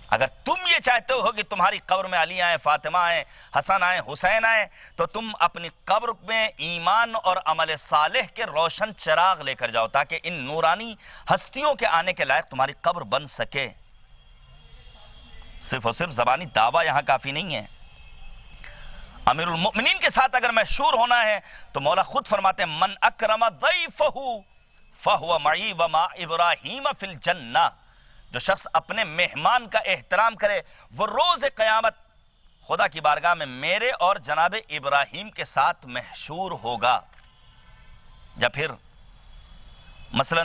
اگر تم یہ چاہتے ہو کہ تمہاری قبر میں علی آئیں، فاطمہ آئیں، حسن آئیں، حسین آئیں، تو تم اپنی قبر میں ایمان اور عمل صالح کے روشن چراغ لے کر جاؤ تاکہ ان نورانی ہستیوں کے آنے کے لائق تمہاری قبر بن سکے. صرف اور صرف زبانی دعویٰ یہاں کافی نہیں ہے. امیر المؤمنین کے ساتھ اگر محشور ہونا ہے تو مولا خود فرماتے ہیں من اکرم ضیفہ فہو معی وما ابراہیم فی الجنہ. جو شخص اپنے مہمان کا احترام کرے وہ روز قیامت خدا کی بارگاہ میں میرے اور جناب ابراہیم کے ساتھ محشور ہوگا. یا پھر مثلا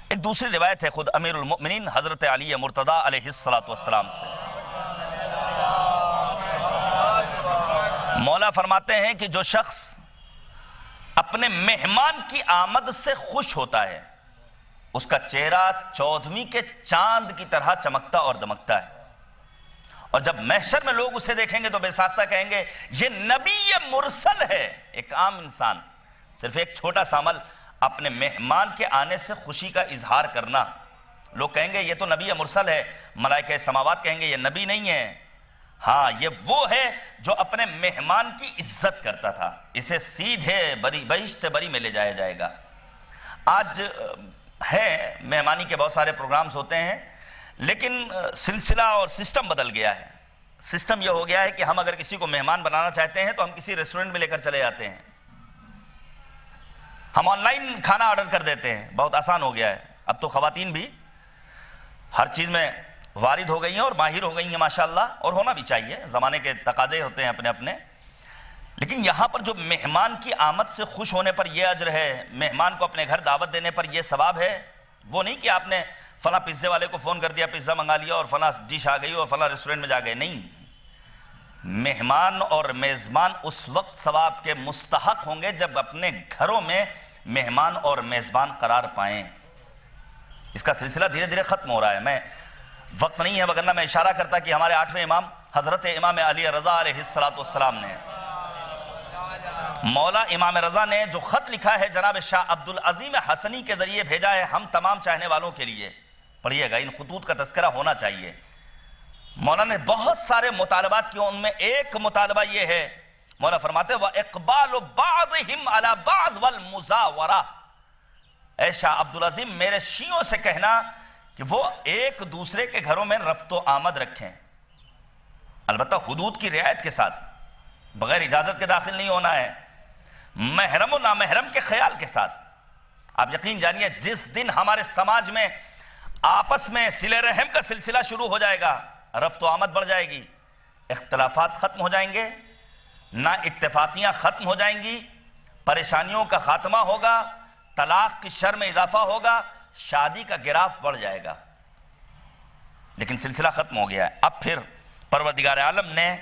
ایک دوسری روایت ہے خود امیر المؤمنین حضرت علی مرتضیٰ علیہ السلام سے. مولا فرماتے ہیں کہ جو شخص اپنے مہمان کی آمد سے خوش ہوتا ہے اس کا چہرہ 14ویں کے چاند کی طرح چمکتا اور دمکتا ہے. اور جب محشر میں لوگ اسے دیکھیں گے تو بے ساختہ کہیں گے یہ نبی مرسل ہے. ایک عام انسان صرف ایک چھوٹا سا عمل اپنے مہمان کے آنے سے خوشی کا اظہار کرنا، لوگ کہیں گے یہ تو نبی مرسل ہے. ملائکہ سماوات کہیں گے یہ نبی نہیں ہے. ہاں یہ وہ ہے جو اپنے مہمان کی عزت کرتا تھا. اسے سیدھے بہشت بری میں لے جایا جائے گا. آج ہے مہمانی کے بہت سارے پروگرامز ہوتے ہیں لیکن سلسلہ اور سسٹم بدل گیا ہے. سسٹم یہ ہو گیا ہے کہ ہم اگر کسی کو مہمان بنانا چاہتے ہیں تو ہم کسی ریسٹورنٹ میں لے کر چلے جاتے ہیں. ہم آن لائن کھانا آرڈر کر دیتے ہیں. بہت آسان ہو گیا ہے. اب تو خواتین بھی ہر چیز میں وارد ہو گئی ہیں اور ماہر ہو گئی ہیں ماشاءاللہ، اور ہونا بھی چاہیے، زمانے کے تقاضے ہوتے ہیں اپنے اپنے. لیکن یہاں پر جو مہمان کی آمد سے خوش ہونے پر یہ اجر ہے، مہمان کو اپنے گھر دعوت دینے پر یہ ثواب ہے، وہ نہیں کہ آپ نے فلاں پیزے والے کو فون کر دیا، پیزا منگا لیا اور فلاں ڈش آ گئی اور فلاں ریسٹورنٹ میں جا گئے. نہیں، مہمان اور میزبان اس وقت ثواب کے مستحق ہوں گے جب اپنے گھروں میں مہمان اور میزبان قرار پائیں. اس کا سلسلہ دھیرے دھیرے ختم ہو رہا ہے. میں وقت نہیں ہے وگرنہ میں اشارہ کرتا کہ ہمارے 8ویں امام حضرت امام علی رضا علیہ السلام نے، مولا امام رضا نے جو خط لکھا ہے جناب شاہ عبدالعظیم حسنی کے ذریعے بھیجا ہے ہم تمام چاہنے والوں کے لیے. پڑھیے گا، ان خطوط کا تذکرہ ہونا چاہیے. مولا نے بہت سارے مطالبات کیے، ان میں ایک مطالبہ یہ ہے، مولا فرماتے وَإِقْبَالُ بَعْضِهِمْ عَلَى بَعْض وَالْمُزَاوَرَةِ. اے شاہ عبدالعظیم میرے شیعوں سے کہنا کہ وہ ایک دوسرے کے گھروں میں رفت و آمد رکھیں، البتہ حدود کی رعایت کے ساتھ، بغیر اجازت کے داخل نہیں ہونا ہے، محرم و نامحرم کے خیال کے ساتھ. آپ یقین جانیے جس دن ہمارے سماج میں آپس میں صلہ رحم کا سلسلہ شروع ہو جائے گا، رفت و آمد بڑھ جائے گی، اختلافات ختم ہو جائیں گے، نا اتفاقیاں ختم ہو جائیں گی، پریشانیوں کا خاتمہ ہوگا، طلاق کی شر میں اضافہ ہوگا، شادی کا گراف بڑھ جائے گا. لیکن سلسلہ ختم ہو گیا ہے. اب پھر پروردگار عالم نے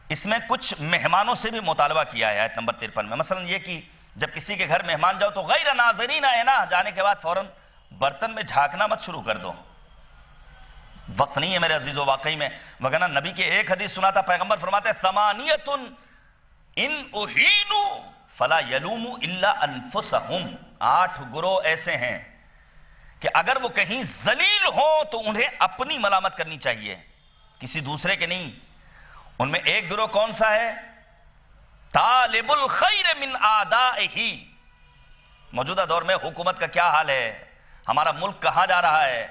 اس میں کچھ مہمانوں سے بھی مطالبہ کیا ہے آیت نمبر 53 میں. مثلا یہ کہ جب کسی کے گھر مہمان جاؤ تو غیر ناظرین اینا، جانے کے بعد فوراً برتن میں جھانکنا مت شروع کر دو. وقت نہیں ہے میرے عزیزو واقعی میں، وگرنہ نبی کے ایک حدیث سنا تھا، پیغمبر فرماتے ہیں ثمانیۃ ان اہینوا فلا یلوموا الا انفسہم. 8 گروہ ایسے ہیں کہ اگر وہ کہیں ذلیل ہوں تو انہیں اپنی ملامت کرنی چاہیے، کسی دوسرے کے نہیں. ان میں ایک گروہ کون سا ہے؟ طالب الخیر من اعدائہ. موجودہ دور میں حکومت کا کیا حال ہے، ہمارا ملک کہاں جا رہا ہے،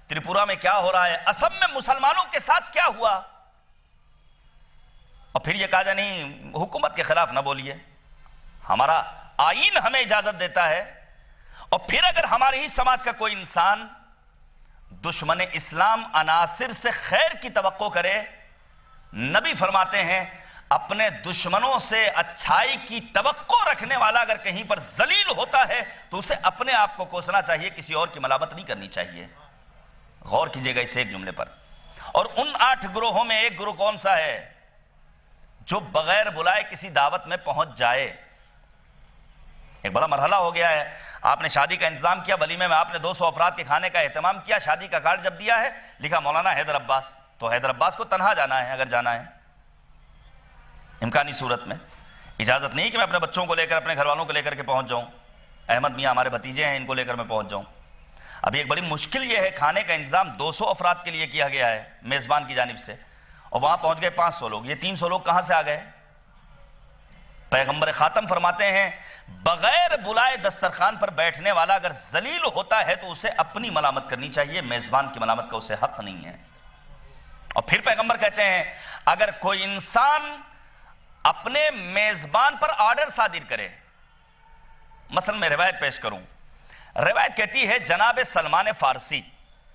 تریپورہ میں کیا ہو رہا ہے، اسم میں مسلمانوں کے ساتھ کیا ہوا، اور پھر یہ کہا جائے نہیں حکومت کے خلاف نہ بولیے، ہمارا آئین ہمیں اجازت دیتا ہے. اور پھر اگر ہمارے ہی سماج کا کوئی انسان دشمن اسلام عناصر سے خیر کی توقع کرے، نبی فرماتے ہیں اپنے دشمنوں سے اچھائی کی توقع رکھنے والا اگر کہیں پر ذلیل ہوتا ہے تو اسے اپنے آپ کو کوسنا چاہیے، کسی اور کی ملامت نہیں کرنی چاہیے. غور کیجئے گا اس ایک جملے پر. اور ان 8 گروہوں میں ایک گروہ کون سا ہے؟ جو بغیر بلائے کسی دعوت میں پہنچ جائے. ایک بڑا مرحلہ ہو گیا ہے، آپ نے شادی کا انتظام کیا، ولیمے میں آپ نے 200 افراد کے کھانے کا اہتمام کیا، شادی کا کارڈ جب دیا ہے لکھا مولانا حیدر عباس، تو حیدر عباس کو تنہا جانا ہے اگر جانا ہے امکانی صورت میں. اجازت نہیں کہ میں اپنے بچوں کو لے کر اپنے گھر والوں کو لے کر کے پہنچ جاؤں. احمد میاں ہمارے بھتیجے ہیں, ان کو لے کر میں پہنچ جاؤں. ابھی ایک بڑی مشکل یہ ہے, کھانے کا انتظام 200 افراد کے لیے کیا گیا ہے میزبان کی جانب سے, اور وہاں پہنچ گئے 500 لوگ. یہ 300 لوگ کہاں سے آ گئے؟ پیغمبر خاتم فرماتے ہیں بغیر بلائے دسترخوان پر بیٹھنے والا اگر ذلیل ہوتا ہے تو اسے اپنی ملامت کرنی چاہیے, میزبان کی ملامت کا اسے حق نہیں ہے. اور پھر پیغمبر کہتے ہیں اگر کوئی انسان اپنے میزبان پر آرڈر صادر کرے, مثلا میں روایت پیش کروں, روایت کہتی ہے جناب سلمان فارسی,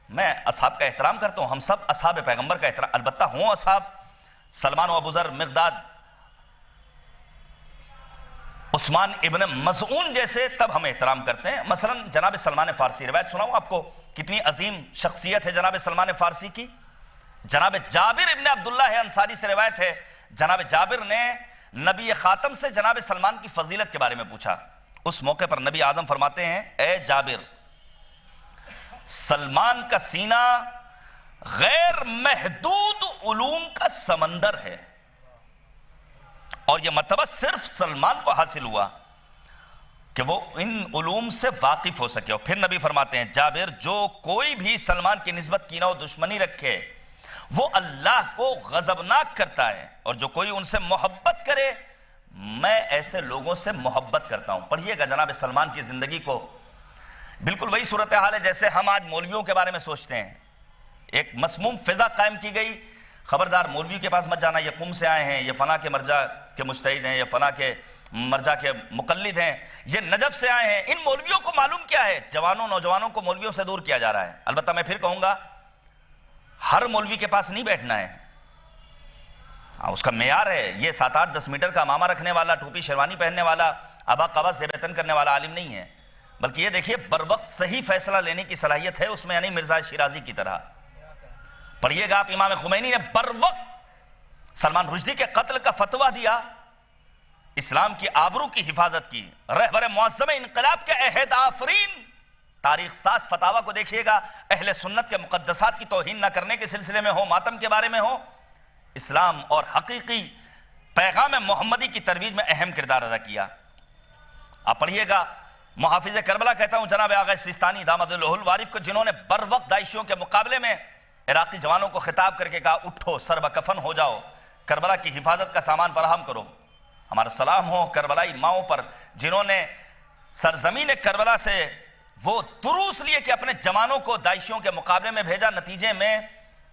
میں اصحاب کا احترام کرتا ہوں, ہم سب اصحاب پیغمبر کا احترام, البتہ ہوں اصحاب سلمان و ابو ذر, مقداد, عثمان ابن مظعون جیسے, تب ہم احترام کرتے ہیں. مثلا جناب سلمان فارسی, روایت سناؤں آپ کو کتنی عظیم شخصیت ہے جناب سلمان فارسی کی. جناب جابر ابن عبداللہ انصاری سے روایت ہے, جناب جابر نے نبی خاتم سے جناب سلمان کی فضیلت کے بارے میں پوچھا. اس موقع پر نبی اعظم فرماتے ہیں اے جابر, سلمان کا سینہ غیر محدود علوم کا سمندر ہے, اور یہ مرتبہ صرف سلمان کو حاصل ہوا کہ وہ ان علوم سے واقف ہو سکے. اور پھر نبی فرماتے ہیں جابر, جو کوئی بھی سلمان کی نسبت کینہ و دشمنی رکھے وہ اللہ کو غضبناک کرتا ہے, اور جو کوئی ان سے محبت کرے میں ایسے لوگوں سے محبت کرتا ہوں. پڑھیے گا جناب سلمان کی زندگی کو, بالکل وہی صورتحال ہے جیسے ہم آج مولویوں کے بارے میں سوچتے ہیں. ایک مسموم فضا قائم کی گئی, خبردار مولوی کے پاس مت جانا, یہ قم سے آئے ہیں, یہ فلاں کے مرجع کے مجتہد ہیں, یہ فلاں کے مرجع کے مقلد ہیں, یہ نجف سے آئے ہیں. ان مولویوں کو معلوم کیا ہے, جوانوں نوجوانوں کو مولویوں سے دور کیا جا رہا ہے. البتہ میں پھر کہوں گا ہر مولوی کے پاس نہیں بیٹھنا ہے, اس کا معیار ہے. یہ 7-8-10 میٹر کا امامہ رکھنے والا, ٹوپی شیروانی پہننے والا, ابا قبا زیبتن کرنے والا عالم نہیں ہے, بلکہ یہ دیکھیے بر وقت صحیح فیصلہ لینے کی صلاحیت ہے اس میں, یعنی مرزا شیرازی کی طرح. پڑھیے گا آپ, امام خمینی نے بر وقت سلمان رشدی کے قتل کا فتویٰ دیا, اسلام کی آبرو کی حفاظت کی, رہبر معظم انقلاب کے عہد آفرین. تاریخ ساز فتاویٰ کو دیکھیے گا, اہل سنت کے مقدسات کی توہین نہ کرنے کے سلسلے میں ہو, ماتم کے بارے میں ہو, اسلام اور حقیقی پیغام محمدی کی ترویج میں اہم کردار ادا کیا. آپ پڑھیے گا محافظ کربلا کہتا ہوں جناب آغا سیستانی دامد اللہ الوارف کو, جنہوں نے بر وقت داعشیوں کے مقابلے میں عراقی جوانوں کو خطاب کر کے کہا اٹھو سر بکفن ہو جاؤ, کربلا کی حفاظت کا سامان فراہم کرو. ہمارا سلام ہو کربلائی ماؤں پر جنہوں نے سرزمین کربلا سے وہ دروس لیے کہ اپنے جوانوں کو داعشیوں کے مقابلے میں بھیجا, نتیجے میں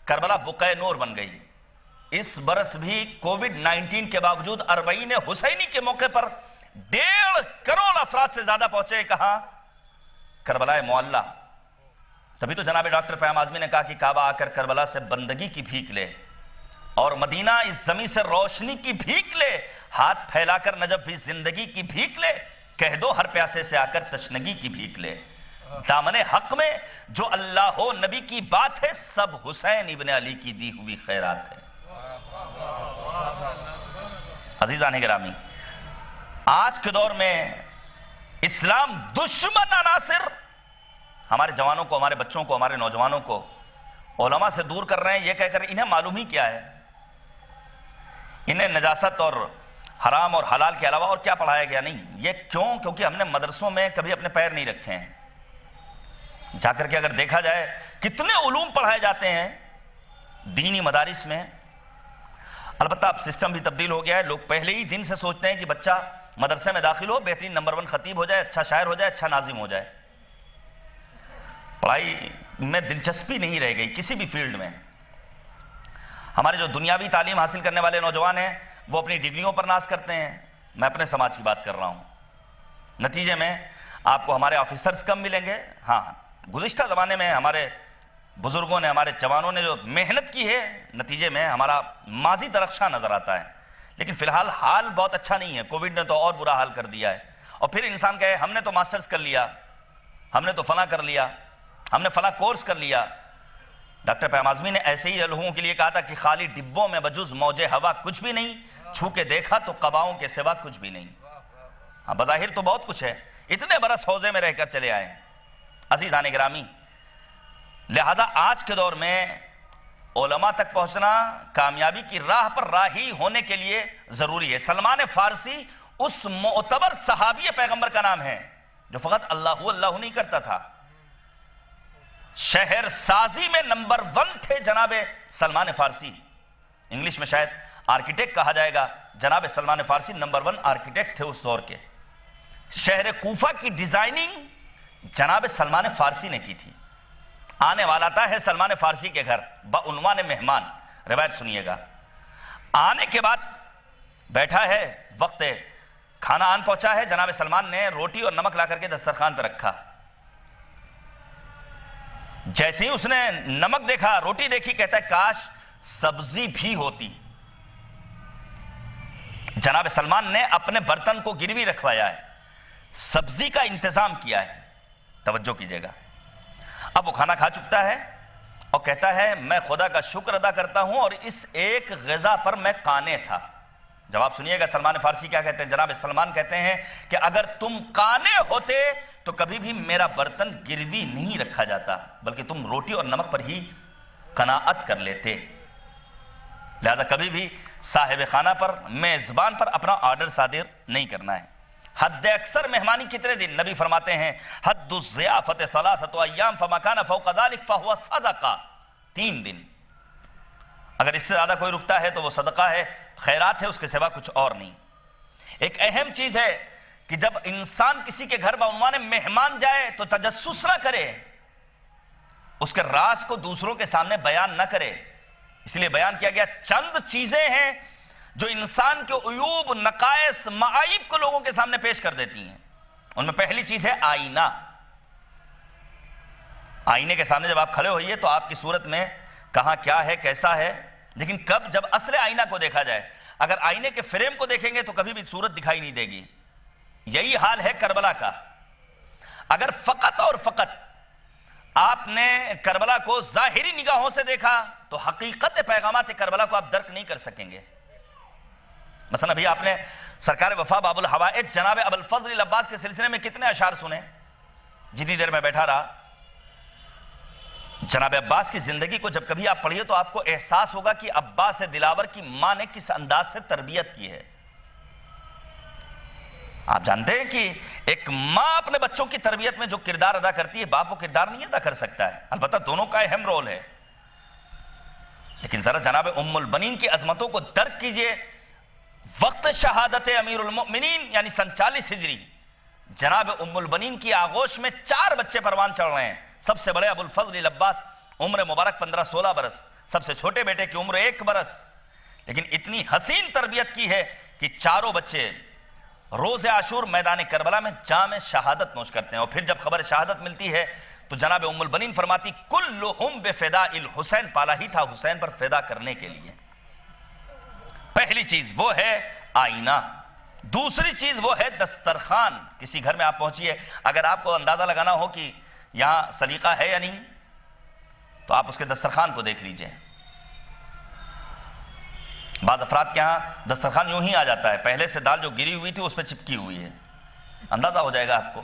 کربلا بقعہ نور بن گئی. اس برس بھی کووڈ-19 کے باوجود اربعین حسینی کے موقع پر 1.5 کروڑ افراد سے زیادہ پہنچے. کہاں؟ کربلا معلی. تبھی تو جناب ڈاکٹر پیام اعظمی نے کہا کہ کعبہ آ کر کربلا سے بندگی کی بھیک لے, اور مدینہ اس زمین سے روشنی کی بھیک لے, ہاتھ پھیلا کر نجف بھی زندگی کی بھیک لے, کہہ دو ہر پیاسے سے آ کر تشنگی کی بھیک لے. دامن حق میں جو اللہ ہو نبی کی بات ہے, سب حسین ابن علی کی دی ہوئی خیرات ہے. عزیزان گرامی, آج کے دور میں اسلام دشمن عناصر ہمارے جوانوں کو, ہمارے بچوں کو, ہمارے نوجوانوں کو علماء سے دور کر رہے ہیں, یہ کہہ کر انہیں معلوم ہی کیا ہے, انہیں نجاست اور حرام اور حلال کے علاوہ اور کیا پڑھایا گیا نہیں. یہ کیوں؟ کیونکہ ہم نے مدرسوں میں کبھی اپنے پیر نہیں رکھے ہیں. جا کر کے اگر دیکھا جائے کتنے علوم پڑھائے جاتے ہیں دینی مدارس میں. البتہ اب سسٹم بھی تبدیل ہو گیا ہے, لوگ پہلے ہی دن سے سوچتے ہیں کہ بچہ مدرسے میں داخل ہو, بہترین نمبر 1 خطیب ہو جائے, اچھا شاعر ہو جائے, اچھا ناظم ہو جائے. پڑھائی میں دلچسپی نہیں رہ گئی کسی بھی فیلڈ میں. ہمارے جو دنیاوی تعلیم حاصل کرنے والے نوجوان ہیں وہ اپنی ڈگریوں پر ناز کرتے ہیں. میں اپنے سماج کی بات کر رہا ہوں. نتیجے میں آپ کو ہمارے آفیسرز کم ملیں گے. ہاں, گزشتہ زمانے میں ہمارے بزرگوں نے, ہمارے جوانوں نے جو محنت کی ہے, نتیجے میں ہمارا ماضی درخشاں نظر آتا ہے. لیکن فی الحال حال بہت اچھا نہیں ہے. کووڈ نے تو اور برا حال کر دیا ہے. اور پھر انسان کہے ہم نے تو ماسٹرز کر لیا, ہم نے تو فلاں کر لیا, ہم نے فلاں کورس کر لیا. ڈاکٹر پیام اعظمی نے ایسے ہی لوگوں کے لیے کہا تھا کہ خالی ڈبوں میں بجز موج ہوا کچھ بھی نہیں, چھو کے دیکھا تو قباؤں کے سوا کچھ بھی نہیں. ہاں, بظاہر تو بہت کچھ ہے, اتنے برس حوضے میں رہ کر چلے آئے ہیں. عزیزان گرامی, لہذا آج کے دور میں علماء تک پہنچنا کامیابی کی راہ پر راہی ہونے کے لیے ضروری ہے۔ سلمان فارسی اس معتبر صحابی پیغمبر کا نام ہے جو فقط اللہ اللہ نہیں کرتا تھا، شہر سازی میں نمبر 1 تھے جناب سلمان فارسی۔ انگلش میں شاید آرکیٹیکٹ کہا جائے گا، جناب سلمان فارسی نمبر 1 آرکیٹیکٹ تھے اس دور کے۔ شہر کوفہ کی ڈیزائننگ جناب سلمان فارسی نے کی تھی۔ آنے والا تھا ہے سلمان فارسی کے گھر بعنوان مہمان، روایت سنیے گا۔ آنے کے بعد بیٹھا ہے، وقت کھانا آن پہنچا ہے، جناب سلمان نے روٹی اور نمک لا کر کے دسترخوان پہ رکھا۔ جیسے ہی اس نے نمک دیکھا، روٹی دیکھی، کہتا ہے کاش سبزی بھی ہوتی۔ جناب سلمان نے اپنے برتن کو گروی رکھوایا ہے، سبزی کا انتظام کیا ہے۔ توجہ کیجئے گا، اب وہ کھانا کھا چکتا ہے اور کہتا ہے میں خدا کا شکر ادا کرتا ہوں اور اس ایک غذا پر میں قانع تھا۔ جواب سنیے گا سلمان فارسی کیا کہتے ہیں۔ جناب سلمان کہتے ہیں کہ اگر تم قانع ہوتے تو کبھی بھی میرا برتن گروی نہیں رکھا جاتا، بلکہ تم روٹی اور نمک پر ہی قناعت کر لیتے۔ لہذا کبھی بھی صاحب خانہ پر، میزبان پر اپنا آرڈر صادر نہیں کرنا ہے۔ حد اکثر مہمانی کتنے دن؟ نبی فرماتے ہیں حد الضیافت 3 ایام فما کان فوق ذلك فهو صدقہ، 3 دن۔ اگر اس سے زیادہ کوئی رکتا ہے تو وہ صدقہ ہے، خیرات ہے، اس کے سوا کچھ اور نہیں۔ ایک اہم چیز ہے کہ جب انسان کسی کے گھر بعنوان مہمان جائے تو تجسس نہ کرے، اس کے راز کو دوسروں کے سامنے بیان نہ کرے۔ اس لیے بیان کیا گیا چند چیزیں ہیں جو انسان کے عیوب، نقائص، معائب کو لوگوں کے سامنے پیش کر دیتی ہیں۔ ان میں پہلی چیز ہے آئینہ۔ آئینے کے سامنے جب آپ کھڑے ہوئیے تو آپ کی صورت میں کہاں کیا ہے، کیسا ہے، لیکن کب جب اصل آئینہ کو دیکھا جائے، اگر آئینے کے فریم کو دیکھیں گے تو کبھی بھی صورت دکھائی نہیں دے گی۔ یہی حال ہے کربلا کا۔ اگر فقط اور فقط آپ نے کربلا کو ظاہری نگاہوں سے دیکھا تو حقیقت پیغامات کربلا کو آپ درک نہیں کر سکیں گے۔ مثلا ابھی آپ نے سرکار وفا باب الحوائج جناب ابو الفضل العباس کے سلسلے میں کتنے اشعار سنے؟ جتنی دیر میں بیٹھا رہا، جناب عباس کی زندگی کو جب کبھی آپ پڑھیے تو آپ کو احساس ہوگا کہ عباس دلاور کی ماں نے کس انداز سے تربیت کی ہے۔ آپ جانتے ہیں کہ ایک ماں اپنے بچوں کی تربیت میں جو کردار ادا کرتی ہے، باپ وہ کردار نہیں ادا کر سکتا ہے۔ البتہ دونوں کا اہم رول ہے، لیکن ذرا جناب ام البنین کی عظمتوں کو درک کیجئے۔ وقت شہادت امیر المؤمنین یعنی سن 40 ہجری، جناب ام البنین کی آغوش میں 4 بچے پروان چڑھ رہے ہیں۔ سب سے بڑے ابو الفضل العباس، عمر مبارک 15-16 برس، سب سے چھوٹے بیٹے کی عمر 1 برس، لیکن اتنی حسین تربیت کی ہے کہ 4 بچے روز عاشور میدان کربلا میں جام شہادت نوش کرتے ہیں۔ اور پھر جب خبر شہادت ملتی ہے تو جناب ام البنین فرماتی کلہم بفداء الحسین، پالا ہی تھا حسین پر فدا کرنے کے لیے۔ پہلی چیز وہ ہے آئینہ، دوسری چیز وہ ہے دسترخوان۔ کسی گھر میں آپ پہنچیے، اگر آپ کو اندازہ لگانا ہو کہ یہاں سلیقہ ہے یا نہیں تو آپ اس کے دسترخوان کو دیکھ لیجئے۔ بعض افراد کے ہاں دسترخوان یوں ہی آ جاتا ہے، پہلے سے دال جو گری ہوئی تھی اس پہ چپکی ہوئی ہے، اندازہ ہو جائے گا آپ کو۔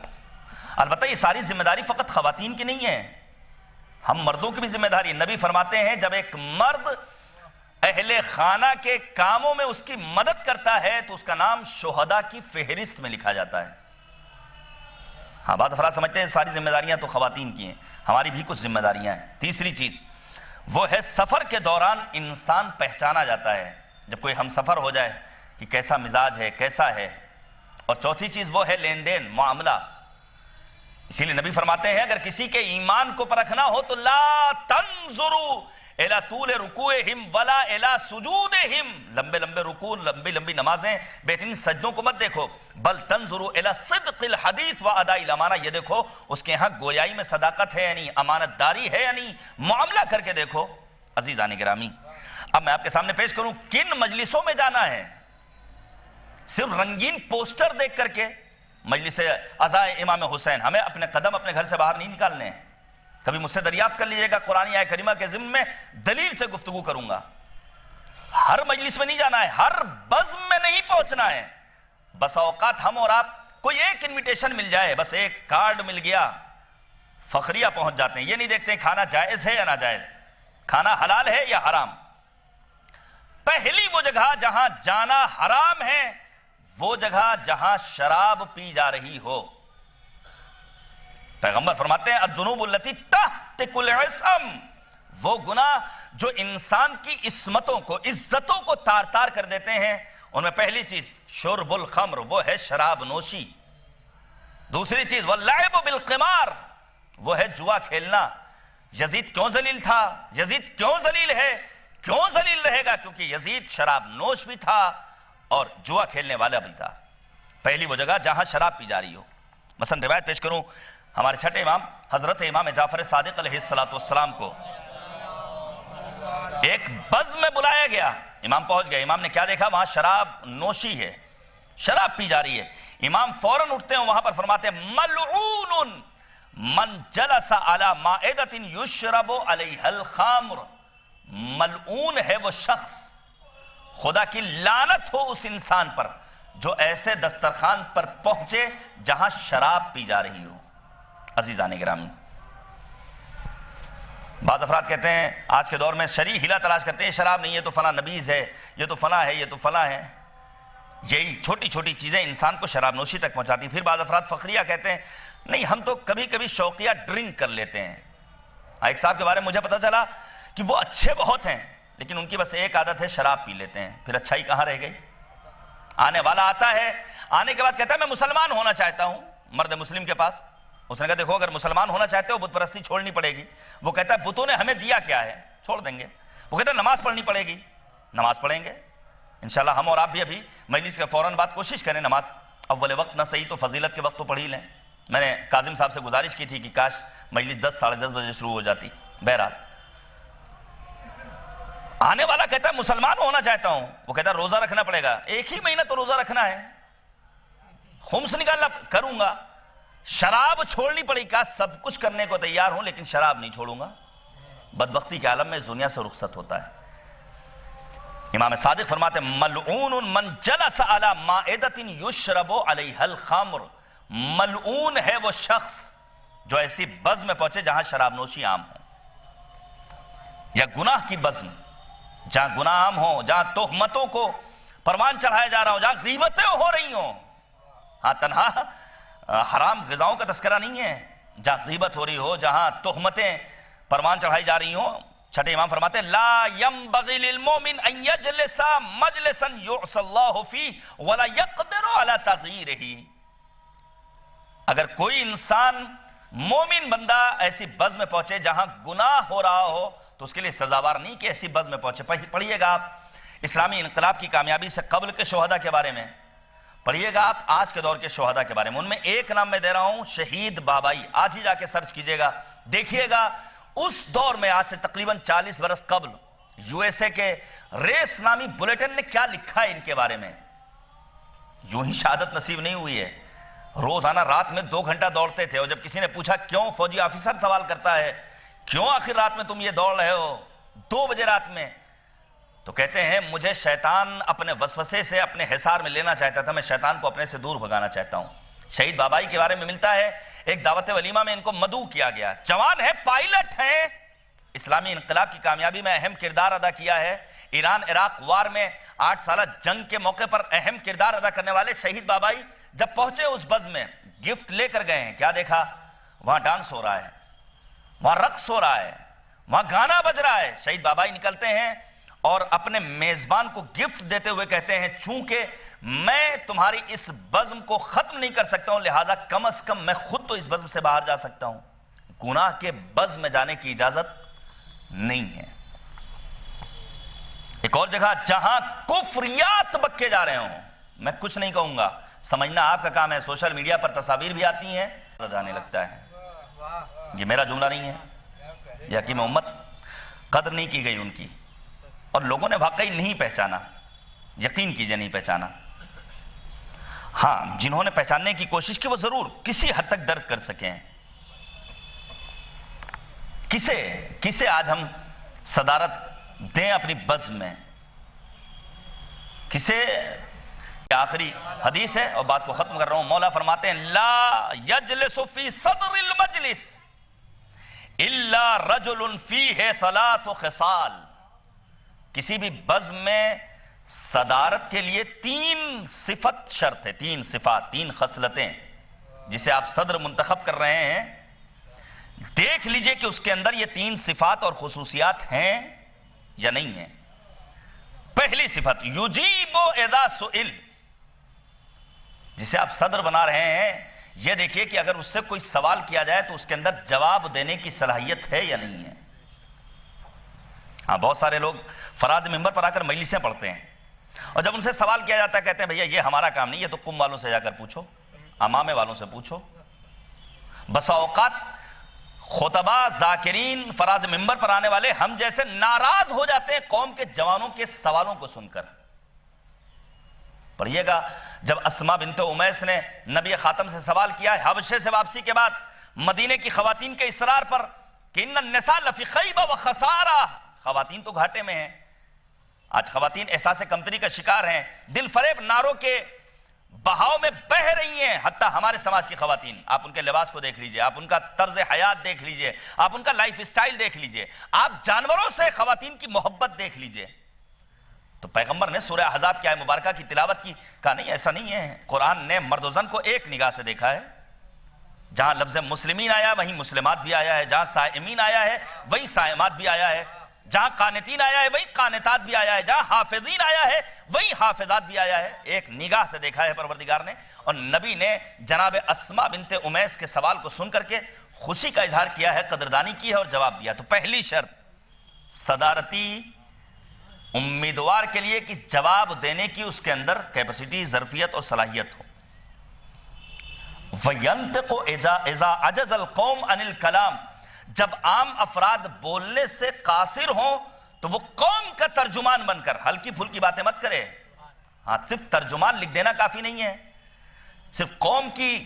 البتہ یہ ساری ذمہ داری فقط خواتین کی نہیں ہے، ہم مردوں کی بھی ذمہ داری ہے۔ نبی فرماتے ہیں جب ایک مرد اہل خانہ کے کاموں میں اس کی مدد کرتا ہے تو اس کا نام شہداء کی فہرست میں لکھا جاتا ہے۔ ہاں بعض افراد سمجھتے ہیں ساری ذمہ داریاں تو خواتین کی ہیں، ہماری بھی کچھ ذمہ داریاں ہیں۔ تیسری چیز وہ ہے سفر کے دوران انسان پہچانا جاتا ہے، جب کوئی ہم سفر ہو جائے کہ کیسا مزاج ہے، کیسا ہے۔ اور چوتھی چیز وہ ہے لین دین، معاملہ۔ اسی لیے نبی فرماتے ہیں اگر کسی کے ایمان کو پرکھنا ہو تو لا تنظروا الی طول رکوعہم ولا الی سجودہم، لمبے لمبے رکوع، لمبی لمبی نمازیں، بہترین سجدوں کو مت دیکھو، بل تنظروا الی صدق الحدیث و اداء الامانہ، یہ دیکھو اس کے ہاں گویائی میں صداقت ہے یا نہیں، امانت داری ہے یا نہیں، معاملہ کر کے دیکھو۔ عزیزان گرامی، اب میں آپ کے سامنے پیش کروں کن مجلسوں میں جانا ہے۔ صرف رنگین پوسٹر دیکھ کر کے مجلس عزائے امام حسین، ہمیں اپنے قدم اپنے گھر سے باہر نہیں نکالنے ہیں۔ کبھی مجھ سے دریافت کر لیجئے گا، قرآن آیت کریمہ کے ضمن میں دلیل سے گفتگو کروں گا۔ ہر مجلس میں نہیں جانا ہے، ہر بزم میں نہیں پہنچنا ہے۔ بس اوقات ہم اور آپ کوئی ایک انویٹیشن مل جائے، بس ایک کارڈ مل گیا، فخریہ پہنچ جاتے ہیں۔ یہ نہیں دیکھتے ہیں کھانا جائز ہے یا ناجائز، کھانا حلال ہے یا حرام؟ پہلی وہ جگہ جہاں جانا حرام ہے وہ جگہ جہاں شراب پی جا رہی ہو۔ پیغمبر فرماتے ہیں الذنوب التی تحتک العصم، وہ گناہ جو انسان کی عصمتوں کو، عزتوں کو تار تار کر دیتے ہیں، ان میں پہلی چیز شرب الخمر، وہ ہے شراب نوشی۔ دوسری چیز واللعب بالقمار، وہ ہے جوا کھیلنا۔ یزید کیوں ذلیل تھا؟ یزید کیوں ذلیل ہے؟ کیوں ذلیل رہے گا؟ کیونکہ یزید شراب نوش بھی تھا اور جوا کھیلنے والا بھی تھا۔ پہلی وہ جگہ جہاں شراب پی جا رہی ہو۔ مثلا روایت پیش کروں، ہمارے چھٹے امام حضرت امام جعفر صادق علیہ السلام کو ایک بزم میں بلایا گیا، امام پہنچ گئے، امام نے کیا دیکھا؟ وہاں شراب نوشی ہے، شراب پی جا رہی ہے۔ امام فوراً اٹھتے ہیں، وہاں پر فرماتے ہیں ملعون من جلس علی مائدۃ یشرب علیہا الخمر، ملعون ہے وہ شخص، خدا کی لعنت ہو اس انسان پر جو ایسے دسترخوان پر پہنچے جہاں شراب پی جا رہی ہو۔ عزیزان گرامی، بعض افراد کہتے ہیں آج کے دور میں شرعی ہیلا تلاش کرتے ہیں، شراب نہیں ہے تو فلاں نبیذ ہے، یہ تو فلاں ہے، یہ تو فلاں ہے۔ یہی چھوٹی چھوٹی چیزیں انسان کو شراب نوشی تک پہنچاتی ہیں۔ پھر بعض افراد فخریہ کہتے ہیں نہیں ہم تو کبھی کبھی شوقیہ ڈرنک کر لیتے ہیں۔ ایک صاحب کے بارے میں مجھے پتا چلا کہ وہ اچھے بہت ہیں لیکن ان کی بس ایک عادت ہے شراب پی لیتے ہیں۔ پھر اچھائی کہاں رہ گئی؟ آنے والا آتا ہے، آنے کے بعد کہتا ہے میں مسلمان ہونا چاہتا ہوں، مرد مسلم کے پاس۔ اس نے کہا دیکھو اگر مسلمان ہونا چاہتے ہو بت پرستی چھوڑنی پڑے گی۔ وہ کہتا ہے بتوں نے ہمیں دیا کیا ہے، چھوڑ دیں گے۔ وہ کہتا ہے نماز پڑھنی پڑے گی، نماز پڑھیں گے انشاءاللہ۔ ہم اور آپ بھی ابھی مجلس کے فوراً بعد کوشش کریں نماز اول وقت نہ صحیح تو فضیلت کے وقت تو پڑھ ہی لیں۔ میں نے کاظم صاحب سے گزارش کی تھی کہ کاش مجلس 10 ساڑھے 10 بجے شروع ہو جاتی۔ بہرحال آنے والا کہتا ہے مسلمان ہونا چاہتا ہوں، وہ کہتا ہے روزہ رکھنا پڑے گا، ایک ہی مہینہ تو روزہ رکھنا ہے، خمس نکالنا کروں گا، شراب چھوڑنی پڑی، کہا سب کچھ کرنے کو تیار ہوں لیکن شراب نہیں چھوڑوں گا۔ بدبختی کے عالم میں اس دنیا سے رخصت ہوتا ہے۔ امام صادق فرماتے ہیں ملعون من جلس علی مائدۃ یشرب علیہا الخمر، ملعون ہے وہ شخص جو ایسی بزم میں پہنچے جہاں شراب نوشی عام ہو، یا گناہ کی بزم جہاں گناہ عام ہو، جہاں تہمتوں کو پروان چڑھایا جا رہا ہو، جہاں غیبتیں ہو رہی ہوں۔ ہاں تنہا حرام غذاؤں کا تذکرہ نہیں ہے، جہاں غیبت ہو رہی ہو، جہاں تہمتیں پروان چڑھائی جا رہی ہوں۔ چھٹے امام فرماتے ہیں لا ينبغي للمؤمن ان يجلس مجلسا يعصى الله فيه ولا يقدر على تغييره۔ اگر کوئی انسان مومن بندہ ایسی بز میں پہنچے جہاں گناہ ہو رہا ہو تو اس کے لیے سزاوار نہیں کہ ایسی بز میں پہنچے۔ پڑھیے گا آپ اسلامی انقلاب کی کامیابی سے قبل کے شہداء کے بارے میں، پڑھیے گا آپ آج کے دور کے شہداء کے بارے میں۔ ان میں ایک نام میں دے رہا ہوں، شہید بابائی، آج ہی جا کے سرچ کیجئے گا، دیکھیے گا اس دور میں آج سے تقریباً 40 برس قبل یو ایس اے کے ریس نامی بلیٹن نے کیا لکھا ہے ان کے بارے میں۔ یوں ہی شہادت نصیب نہیں ہوئی ہے، روزانہ رات میں 2 گھنٹہ دوڑتے تھے، اور جب کسی نے پوچھا کیوں، فوجی آفیسر سوال کرتا ہے کیوں آخر رات میں تم یہ دوڑ رہے ہو 2 بجے رات میں، تو کہتے ہیں مجھے شیطان اپنے وسوسے سے اپنے حصار میں لینا چاہتا تھا، میں شیطان کو اپنے سے دور بھگانا چاہتا ہوں۔ شہید بابائی کے بارے میں ملتا ہے ایک دعوت ولیمہ میں ان کو مدعو کیا گیا، جوان ہے، پائلٹ ہیں، اسلامی انقلاب کی کامیابی میں اہم کردار ادا کیا ہے، ایران عراق وار میں 8 سالہ جنگ کے موقع پر اہم کردار ادا کرنے والے شہید بابائی جب پہنچے اس بز میں گفٹ لے کر گئے ہیں، کیا دیکھا؟ وہاں ڈانس ہو رہا ہے، وہاں رقص ہو رہا ہے، وہاں گانا بج رہا ہے۔ شہید بابائی نکلتے ہیں اور اپنے میزبان کو گفٹ دیتے ہوئے کہتے ہیں چونکہ میں تمہاری اس بزم کو ختم نہیں کر سکتا ہوں لہذا کم از کم میں خود تو اس بزم سے باہر جا سکتا ہوں، گناہ کے بزم میں جانے کی اجازت نہیں ہے۔ ایک اور جگہ جہاں کفریات بکے جا رہے ہوں، میں کچھ نہیں کہوں گا، سمجھنا آپ کا کام ہے، سوشل میڈیا پر تصاویر بھی آتی ہیں، جانے لگتا ہے، یہ میرا جملہ نہیں ہے، یہ حکیم امت، قدر نہیں کی گئی ان کی، اور لوگوں نے واقعی نہیں پہچانا، یقین کیجئے نہیں پہچانا۔ ہاں جنہوں نے پہچاننے کی کوشش کی وہ ضرور کسی حد تک درک کر سکیں۔ کسے آج ہم صدارت دیں اپنی بزم میں، کسے؟ آخری حدیث ہے اور بات کو ختم کر رہا ہوں، مولا فرماتے ہیں لا یجلس فی صدر المجلس الا رجل فیہ ثلاث خصال، کسی بھی بزم میں صدارت کے لیے 3 صفت شرط ہے، 3 صفات، 3 خصلتیں، جسے آپ صدر منتخب کر رہے ہیں، دیکھ لیجئے کہ اس کے اندر یہ 3 صفات اور خصوصیات ہیں یا نہیں ہیں۔ پہلی صفت یجیب اذا سئل، جسے آپ صدر بنا رہے ہیں، یہ دیکھیے کہ اگر اس سے کوئی سوال کیا جائے تو اس کے اندر جواب دینے کی صلاحیت ہے یا نہیں ہے۔ ہاں، بہت سارے لوگ فراز منبر پر آ کر مجلسیں پڑھتے ہیں، اور جب ان سے سوال کیا جاتا ہے کہتے ہیں بھیا یہ ہمارا کام نہیں، یہ تو قم والوں سے جا کر پوچھو، امامے والوں سے پوچھو۔ بسا اوقات خطبہ، ذاکرین، فراز منبر پر آنے والے ہم جیسے ناراض ہو جاتے ہیں قوم کے جوانوں کے سوالوں کو سن کر۔ پڑھیے گا، جب اسماء بنت امیس نے نبی خاتم سے سوال کیا ہے حبشے سے واپسی کے بعد مدینے کی خواتین کے اصرار پر کہ ان النساء لفی خیبہ و خسارہ، خواتین تو گھاٹے میں ہیں، آج خواتین احساس کمتری کا شکار ہیں، دل فریب ناروں کے بہاؤ میں بہہ رہی ہیں، حتیٰ ہمارے سماج کی خواتین، آپ ان کے لباس کو دیکھ لیجئے، آپ ان کا طرز حیات دیکھ لیجئے، آپ ان کا لائف اسٹائل دیکھ لیجئے، آپ جانوروں سے خواتین کی محبت دیکھ لیجئے۔ تو پیغمبر نے سورہ احزاب کی آیت مبارکہ کی تلاوت کی، کہا نہیں ایسا نہیں ہے، قرآن نے مرد و زن کو ایک نگاہ سے دیکھا ہے، جہاں لفظ مسلمین آیا وہیں مسلمات بھی آیا ہے، جہاں صائمین آیا ہے وہیں صائمات بھی آیا ہے، جہاں قانتین آیا ہے وہیں قانتات بھی آیا ہے، جہاں حافظین آیا ہے وہیں حافظات بھی آیا ہے، ایک نگاہ سے دیکھا ہے پروردگار نے۔ اور نبی نے جناب اسماء بنت امیس کے سوال کو سن کر کے خوشی کا اظہار کیا ہے، قدردانی کی ہے اور جواب دیا۔ تو پہلی شرط صدارتی امیدوار کے لیے کہ جواب دینے کی اس کے اندر کیپیسٹی، ظرفیت اور صلاحیت ہو۔ وَيَنْتِقُ اِذَا عَجَزَ الْقَوْمَ عَنِ الْكَلَامِ، جب عام افراد بولنے سے قاصر ہوں تو وہ قوم کا ترجمان بن کر، ہلکی پھلکی باتیں مت کرے، ہاں صرف ترجمان لکھ دینا کافی نہیں ہے، صرف قوم کی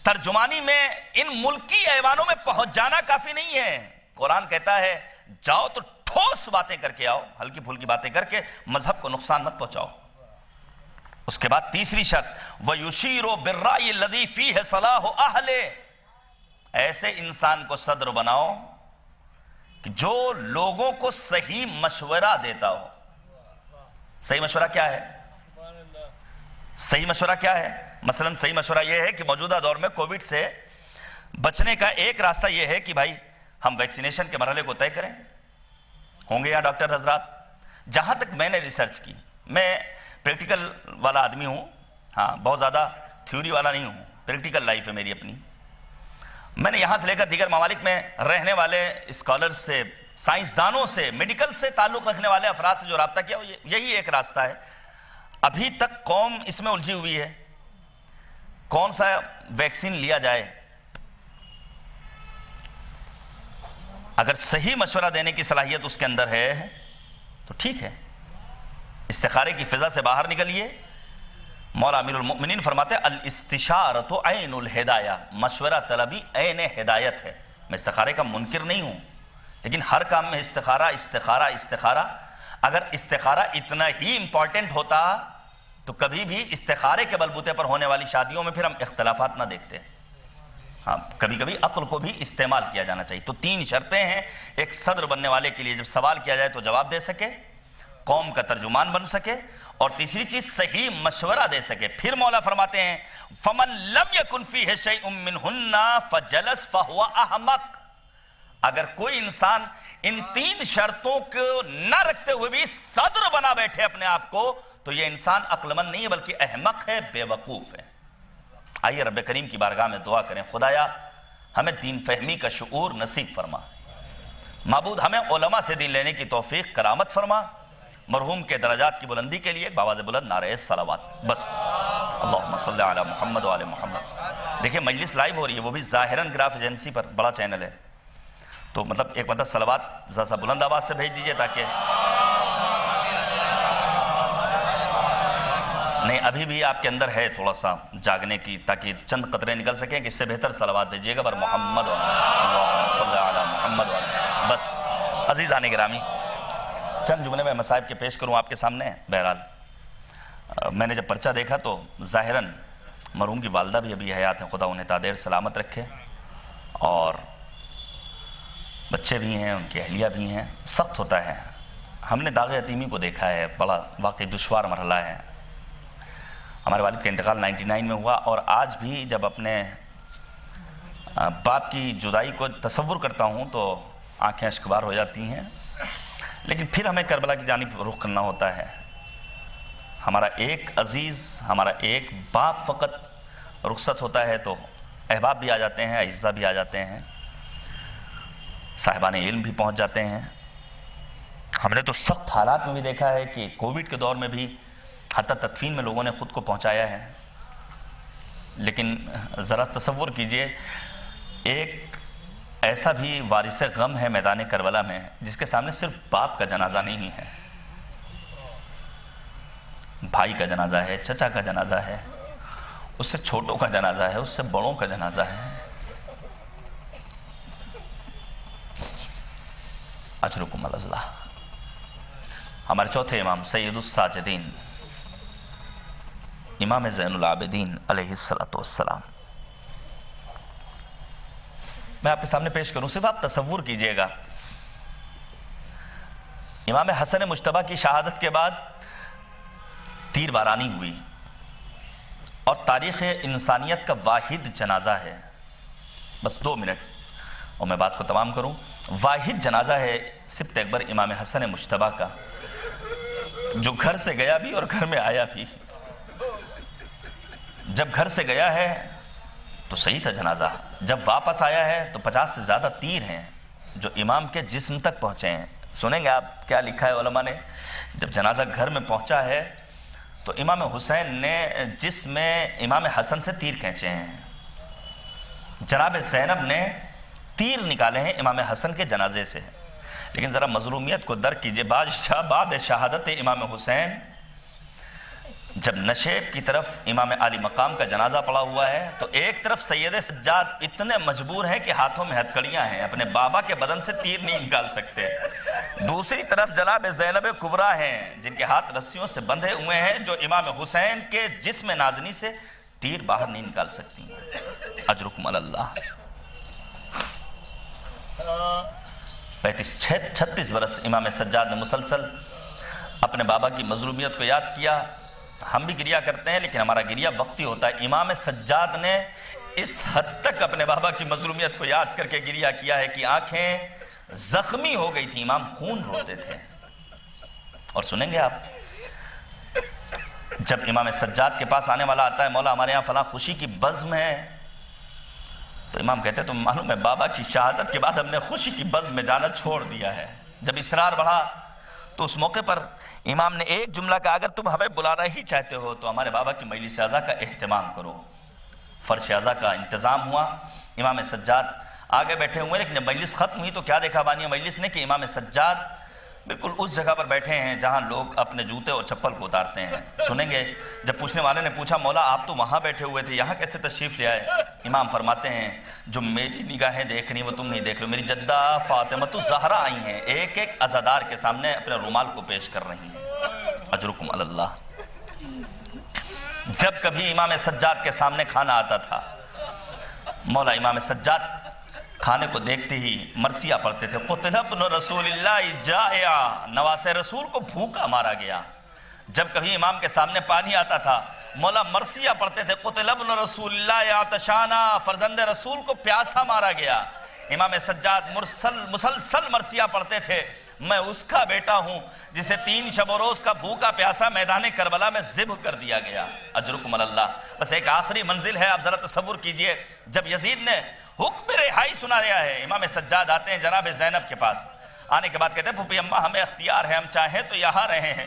ترجمانی میں ان ملکی ایوانوں میں پہنچ جانا کافی نہیں ہے۔ قرآن کہتا ہے جاؤ تو ٹھوس باتیں کر کے آؤ، ہلکی پھلکی باتیں کر کے مذہب کو نقصان مت پہنچاؤ۔ اس کے بعد تیسری شرط وَيُشِيرُ بِالرَّأْيِ الَّذِي فِيهِ صَلَاحُ أَهْلِهِ، ایسے انسان کو صدر بناؤ کہ جو لوگوں کو صحیح مشورہ دیتا ہو۔ صحیح مشورہ کیا ہے؟ صحیح مشورہ کیا ہے؟ مثلا صحیح مشورہ یہ ہے کہ موجودہ دور میں کووڈ سے بچنے کا ایک راستہ یہ ہے کہ بھائی ہم ویکسینیشن کے مرحلے کو طے کریں۔ ہوں گے یا ڈاکٹر حضرات؟ جہاں تک میں نے ریسرچ کی، میں پریکٹیکل والا آدمی ہوں، ہاں بہت زیادہ تھیوری والا نہیں ہوں، پریکٹیکل لائف ہے میری اپنی۔ میں نے یہاں سے لے کر دیگر ممالک میں رہنے والے اسکالرز سے، سائنسدانوں سے، میڈیکل سے تعلق رکھنے والے افراد سے جو رابطہ کیا، یہی ایک راستہ ہے۔ ابھی تک قوم اس میں الجھی ہوئی ہے کون سا ویکسین لیا جائے۔ اگر صحیح مشورہ دینے کی صلاحیت اس کے اندر ہے تو ٹھیک ہے، استخارے کی فضا سے باہر نکلیے۔ مولا امیر المؤمنین فرماتے ہیں الاستشارۃ عین الہدایہ، مشورہ طلبی عین ہدایت ہے۔ میں استخارے کا منکر نہیں ہوں، لیکن ہر کام میں استخارہ۔ اگر استخارہ اتنا ہی امپورٹنٹ ہوتا تو کبھی بھی استخارے کے بلبوتے پر ہونے والی شادیوں میں پھر ہم اختلافات نہ دیکھتے۔ ہاں، کبھی کبھی عقل کو بھی استعمال کیا جانا چاہیے۔ تو 3 شرطیں ہیں ایک صدر بننے والے کے لیے، جب سوال کیا جائے تو جواب دے سکے، قوم کا ترجمان بن سکے، اور تیسری چیز صحیح مشورہ دے سکے۔ پھر مولا فرماتے ہیں فَمَن لَمْ يَكُنْ فِيهِ شَيْءٌ مِّنْهُنَّ فَجَلَسْ فَهُوَ أَحْمَقٌ، اگر کوئی انسان ان 3 شرطوں کو نہ رکھتے ہوئے بھی صدر بنا بیٹھے اپنے آپ کو، تو یہ انسان عقل مند نہیں ہے بلکہ احمق ہے، بے وقوف ہے۔ آئیے رب کریم کی بارگاہ میں دعا کریں، خدایا ہمیں دین فہمی کا شعور نصیب فرما، معبود ہمیں علماء سے دین لینے کی توفیق کرامت فرما، مرحوم کے درجات کی بلندی کے لیے ایک باواز بلند نعرہ صلوات بس۔ اللہم صلی علی محمد و آل محمد۔ دیکھیں مجلس لائیو ہو رہی ہے، وہ بھی ظاہراً گراف ایجنسی پر، بڑا چینل ہے، تو مطلب ایک مدد صلوات ذرا سا بلند آواز سے بھیج دیجئے تاکہ نہیں، ابھی بھی آپ کے اندر ہے تھوڑا سا جاگنے کی، تاکہ چند قطرے نکل سکیں کہ اس سے بہتر صلوات بھیجیے گا پر محمد و اللہم صلی علی محمد و آل۔ بس عزیزان گرامی، چند جملے میں مصائب کے پیش کروں آپ کے سامنے۔ بہرحال میں نے جب پرچہ دیکھا تو ظاہراً مرحوم کی والدہ بھی ابھی حیات ہیں، خدا انہیں تا دیر سلامت رکھے، اور بچے بھی ہیں، ان کی اہلیہ بھی ہیں، سخت ہوتا ہے. ہم نے داغ یتیمی کو دیکھا ہے، بڑا واقعی دشوار مرحلہ ہے. ہمارے والد کا انتقال 99 میں ہوا، اور آج بھی جب اپنے باپ کی جدائی کو تصور کرتا ہوں تو آنکھیں اشکبار ہو جاتی ہیں. لیکن پھر ہمیں کربلا کی جانب رخ کرنا ہوتا ہے. ہمارا ایک عزیز، ہمارا ایک باپ فقط رخصت ہوتا ہے تو احباب بھی آ جاتے ہیں، اعزاء بھی آ جاتے ہیں، صاحبان علم بھی پہنچ جاتے ہیں. ہم نے تو سخت حالات میں بھی دیکھا ہے کہ کووڈ کے دور میں بھی حتی تدفین میں لوگوں نے خود کو پہنچایا ہے. لیکن ذرا تصور کیجئے، ایک ایسا بھی وارث غم ہے میدان کربلا میں جس کے سامنے صرف باپ کا جنازہ نہیں ہے، بھائی کا جنازہ ہے، چچا کا جنازہ ہے، اس سے چھوٹوں کا جنازہ ہے، اس سے بڑوں کا جنازہ ہے. اجرکم اللہ. ہمارے چوتھے امام سید الساجدین امام زین العابدین علیہ السلام، میں آپ کے سامنے پیش کروں، صرف آپ تصور کیجئے گا. امام حسن مجتبیٰ کی شہادت کے بعد تیر بارانی ہوئی، اور تاریخ انسانیت کا واحد جنازہ ہے. بس 2 منٹ اور میں بات کو تمام کروں. واحد جنازہ ہے سبط اکبر امام حسن مجتبیٰ کا، جو گھر سے گیا بھی اور گھر میں آیا بھی. جب گھر سے گیا ہے تو صحیح تھا جنازہ، جب واپس آیا ہے تو 50 سے زیادہ تیر ہیں جو امام کے جسم تک پہنچے ہیں. سنیں گے آپ کیا لکھا ہے علماء نے. جب جنازہ گھر میں پہنچا ہے تو امام حسین نے جسم میں امام حسن سے تیر کھینچے ہیں. جناب زینب نے تیر نکالے ہیں امام حسن کے جنازے سے. لیکن ذرا مظلومیت کو درک کیجئے. بعد شہادت امام حسین جب نشیب کی طرف امام علی مقام کا جنازہ پڑا ہوا ہے تو ایک طرف سید سجاد اتنے مجبور ہیں کہ ہاتھوں میں ہتھکڑیاں ہیں، اپنے بابا کے بدن سے تیر نہیں نکال سکتے. دوسری طرف جناب زینب کبریٰ ہیں جن کے ہاتھ رسیوں سے بندھے ہوئے ہیں، جو امام حسین کے جسم نازنی سے تیر باہر نہیں نکال سکتی. اجرکم اللہ. 36 برس امام سجاد نے مسلسل اپنے بابا کی مظلومیت کو یاد کیا. ہم بھی گریہ کرتے ہیں لیکن ہمارا گریہ وقتی ہوتا ہے. امام سجاد نے اس حد تک اپنے بابا کی مظلومیت کو یاد کر کے گریہ کیا ہے کہ آنکھیں زخمی ہو گئی تھی، امام خون روتے تھے. اور سنیں گے آپ، جب امام سجاد کے پاس آنے والا آتا ہے، مولا ہمارے یہاں فلاں خوشی کی بزم ہے، تو امام کہتے ہیں تم معلوم ہے بابا کی شہادت کے بعد ہم نے خوشی کی بزم میں جانا چھوڑ دیا ہے. جب اصرار بڑھا تو اس موقع پر امام نے ایک جملہ کہا، اگر تم ہمیں بلانا ہی چاہتے ہو تو ہمارے بابا کی مجلس عزا کا اہتمام کرو. فرش عزا کا انتظام ہوا، امام سجاد آگے بیٹھے ہوئے. لیکن جب مجلس ختم ہوئی تو کیا دیکھا بانی مجلس نے کہ امام سجاد بالکل اس جگہ پر بیٹھے ہیں جہاں لوگ اپنے جوتے اور چپل کو اتارتے ہیں. سنیں گے جب پوچھنے والے نے پوچھا مولا آپ تو وہاں بیٹھے ہوئے تھے، یہاں کیسے تشریف لے آئے؟ امام فرماتے ہیں جو میری نگاہیں دیکھ رہی ہیں وہ تم نہیں دیکھ رہے. میری جدہ فاطمۃ الزہرا آئی ہیں، ایک ایک عزادار کے سامنے اپنے رومال کو پیش کر رہی ہیں. اجرکم اللہ. جب کبھی امام سجاد کے سامنے کھانا آتا تھا، مولا امام سجاد کھانے کو دیکھتے ہی مرثیہ پڑھتے تھے، قتل ابن رسول اللہ جائع، نواس رسول کو بھوکا مارا گیا. جب کبھی امام کے سامنے پانی آتا تھا، مولا مرثیہ پڑھتے تھے، قتل ابن رسول اللہ عطشانا، فرزند رسول کو پیاسا مارا گیا. امام سجاد مسلسل مرثیہ پڑھتے تھے، میں اس کا بیٹا ہوں جسے 3 شب و روز کا بھوکا پیاسا میدان کربلا میں ذبح کر دیا گیا. اجرکم اللہ. بس ایک آخری منزل ہے، آپ ذرا تصور کیجئے، جب یزید نے حکم رہائی سنا رہا ہے، امام سجاد آتے ہیں جناب زینب کے پاس. آنے کے بعد کہتے ہیں پھوپھی اماں ہمیں اختیار ہے، ہم چاہیں تو یہاں رہے ہیں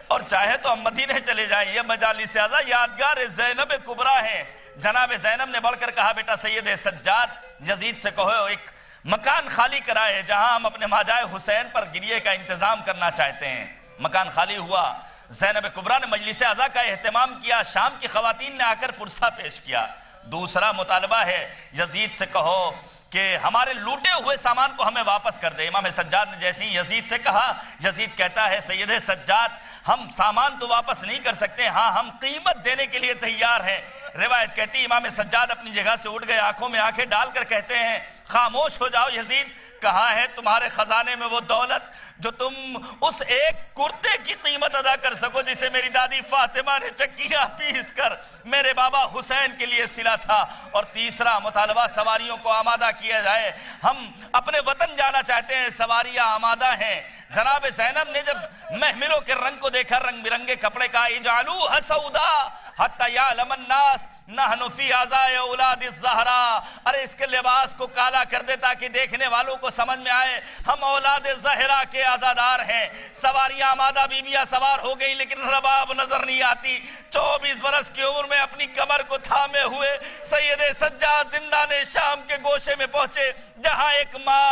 اور چاہے تو ہم مدینے چلے جائیں. یہ مجالس عزا یادگار زینب کبریٰ ہیں. جناب زینب نے بڑھ کر کہا بیٹا سید سجاد یزید سے کہو ایک مکان خالی کرائے جہاں ہم اپنے ماجائے حسین پر گریے کا انتظام کرنا چاہتے ہیں. مکان خالی ہوا. زینب کبریٰ نے مجلس عزا کا اہتمام کیا. شام کی خواتین نے آ کر پرسہ پیش کیا. دوسرا مطالبہ ہے یزید سے کہو کہ ہمارے لوٹے ہوئے سامان کو ہمیں واپس کر دے. امام سجاد نے جیسے ہی یزید سے کہا، یزید کہتا ہے سید سجاد ہم سامان تو واپس نہیں کر سکتے، ہاں ہم قیمت دینے کے لیے تیار ہیں. روایت کہتی امام سجاد اپنی جگہ سے اٹھ گئے، آنکھوں میں آنکھیں ڈال کر کہتے ہیں خاموش ہو جاؤ یزید، کہاں ہے تمہارے خزانے میں وہ دولت جو تم اس ایک کرتے کی قیمت ادا کر سکو جسے میری دادی فاطمہ نے چکیاں پیس کر میرے بابا حسین کے لیے سلا تھا؟ اور تیسرا مطالبہ سواریوں کو آمادہ کیا جائے، ہم اپنے وطن جانا چاہتے ہیں، سواریاں آمادہ ہیں۔ جناب زینب نے جب محملوں کے رنگ کو دیکھا، رنگ برنگے کپڑے کا، اجعلوها سودا حتی یعلم الناس نحن فی عزائے اولاد الزہرا، ارے اس کے لباس کو کالا کر دے تاکہ دیکھنے والوں کو سمجھ میں آئے ہم اولاد زہرا کے عزادار ہیں۔ سواریاں آمادہ، بیبیاں سوار ہو گئی، لیکن رباب نظر نہیں آتی۔ 24 برس کی عمر میں اپنی کمر کو تھامے ہوئے سید سجاد زندان شام کے گوشے میں پہنچے، جہاں ایک ماں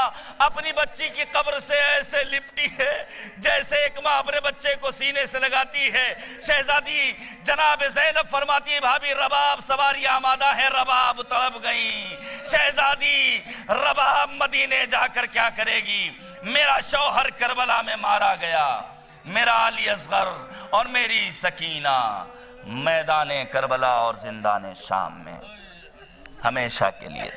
اپنی بچی کی قبر سے ایسے لپٹی ہے جیسے ایک ماں اپنے بچے کو سینے سے لگاتی ہے۔ شہزادی جناب زینب فرماتی ہے بھابی رباب سواریاں آمادہ ہیں، رباب طلب گئیں۔ شہزادی رباب مدینے جا کر کیا کرے گی؟ میرا شوہر کربلا میں مارا گیا، میرا علی اصغر اور میری سکینہ میدان کربلا اور زندان شام میں ہمیشہ کے لیے۔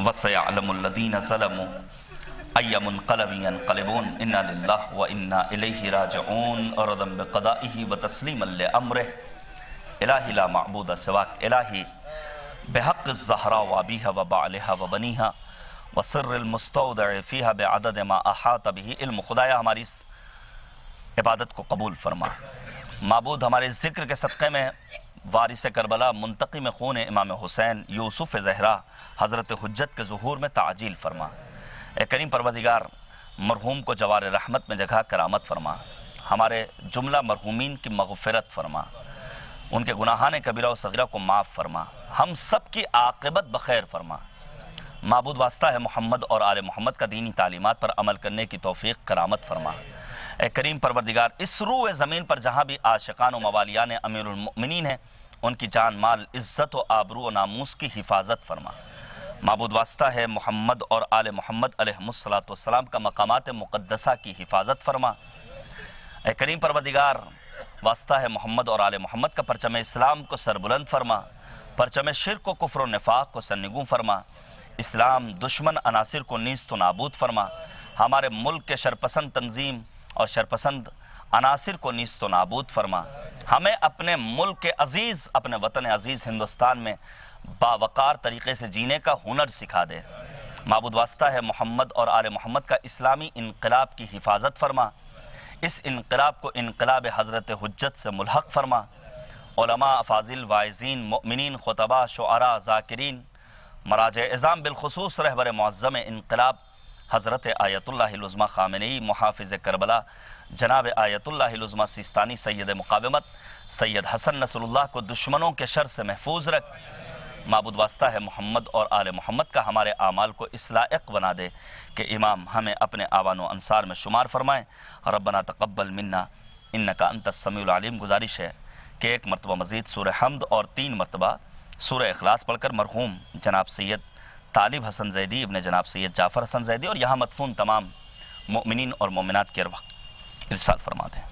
وَسَيَعْلَمُ الَّذِينَ ظَلَمُوا أَيَّ مُنْقَلَبٍ يَنْقَلِبُونَ إِنَّا لِلَّهِ وَإِنَّا إِلَيْهِ رَاجِعُونَ رَضًا بِقَضَائِهِ وَتَسْلِيمًا لِأَمْرِهِ إِلَٰهِ لَا مَعْبُودَ سِوَاكَ إِلَٰهِ بِحَقِّ الزَّهْرَاء وَأَبِيهَا وَبَعْلِهَا وَبَنِيهَا وَسِرِّ الْمُسْتَوْدَعِ فِيهَا بِعَدَدِ مَا أَحَاطَ بِهِ علم۔ خدایا ہماری اس عبادت کو قبول فرما۔ معبود ہمارے ذکر کے صدقے میں وارث کربلا منتقم خون امام حسین یوسف زہرا حضرت حجت کے ظہور میں تعجیل فرما۔ اے کریم پروردگار، مرحوم کو جوار رحمت میں جگہ کرامت فرما، ہمارے جملہ مرحومین کی مغفرت فرما، ان کے گناہان کبیرہ و صغیرہ کو معاف فرما، ہم سب کی عاقبت بخیر فرما۔ معبود واسطہ ہے محمد اور آل محمد کا دینی تعلیمات پر عمل کرنے کی توفیق کرامت فرما۔ اے کریم پروردگار، اس روح زمین پر جہاں بھی عاشقان و موالیان امیر المؤمنین ہیں، ان کی جان مال عزت و آبرو و ناموس کی حفاظت فرما۔ معبود واسطہ ہے محمد اور آل محمد علیہ السلام کا مقامات مقدسہ کی حفاظت فرما۔ اے کریم پروردگار، واسطہ ہے محمد اور آل محمد کا پرچم اسلام کو سربلند فرما، پرچم شرک و کفر و نفاق کو سرنگوں فرما، اسلام دشمن عناصر کو نیست و نابود فرما، ہمارے ملک کے شرپسند تنظیم اور شرپسند عناصر کو نیست و نابود فرما، ہمیں اپنے ملک عزیز، اپنے وطن عزیز ہندوستان میں باوقار طریقے سے جینے کا ہنر سکھا دے۔ معبود واسطہ ہے محمد اور آل محمد کا اسلامی انقلاب کی حفاظت فرما، اس انقلاب کو انقلاب حضرت حجت سے ملحق فرما۔ علماء، افاضل، واعظین، مؤمنین، خطباء، شعراء، ذاکرین، مراجع اعظام، بالخصوص رہبر معظم انقلاب حضرت آیت اللہ العظمہ خامنئی محافظ کربلا جناب آیت اللہ العظمہ سیستانی سید مقاومت سید حسن نصر اللہ کو دشمنوں کے شر سے محفوظ رکھ۔ معبود واسطہ ہے محمد اور آل محمد کا ہمارے اعمال کو اس لائق بنا دے کہ امام ہمیں اپنے آوان و انصار میں شمار فرمائیں۔ ربنا تقبل منا انکا انت السمیع العلیم۔ گزارش ہے کہ ایک مرتبہ مزید سورہ حمد اور 3 مرتبہ سورہ اخلاص پڑھ کر مرحوم جناب سید طالب حسن زیدی ابن جناب سید جعفر حسن زیدی اور یہاں مدفون تمام مؤمنین اور مومنات کے ارواح ارسال فرما دیں۔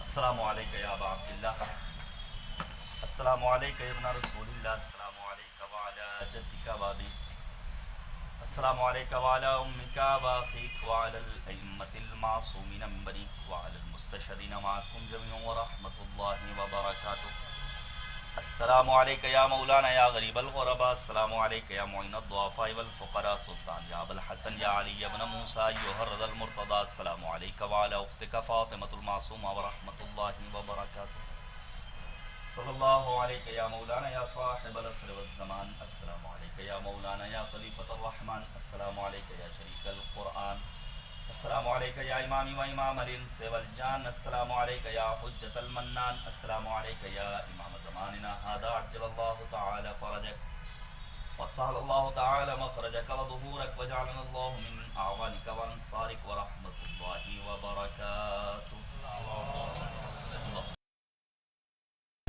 السلام علیکہ یا ابا عبداللہ، السلام علیکہ ابن رسول اللہ، السلام علیکہ وعلا جدک وابی، السلام علیکہ وعلا امک واخیک وعلا الائمة المعصومین من بنیک وعلا المستشہدین معکم جميعا ورحمت اللہ وبرکاتہ۔ السلام علیکہ یا مولانا یا غریب الغرباء، السلام علیکہ یا معین الضعفاء والفقراء سلطان یا ابو الحسن یا علی ابن موسیٰ ایوہ الرضا المرتضی، السلام علیکہ وعلا اختک فاطمة المعصومہ ورحمت اللہ وبرکاتہ۔ صلی اللہ علیہ یا مولانا یا صاحب العصر والزمان، السلام علیکہ یا مولانا یا خلیفۃ الرحمن، السلام علیکہ یا شریک القرآن، السلام علیکہ یا امامی و امام الانس والجان، السلام علیکہ یا حجت المنان، السلام علیکہ یا امام زماننا هذا عجل اللہ تعالی فرجک وسهل اللہ تعالی مخرجک وظہورک وجعلنا اللہ من اعوانک وانصارک ورحمت اللہ وبرکاتہ.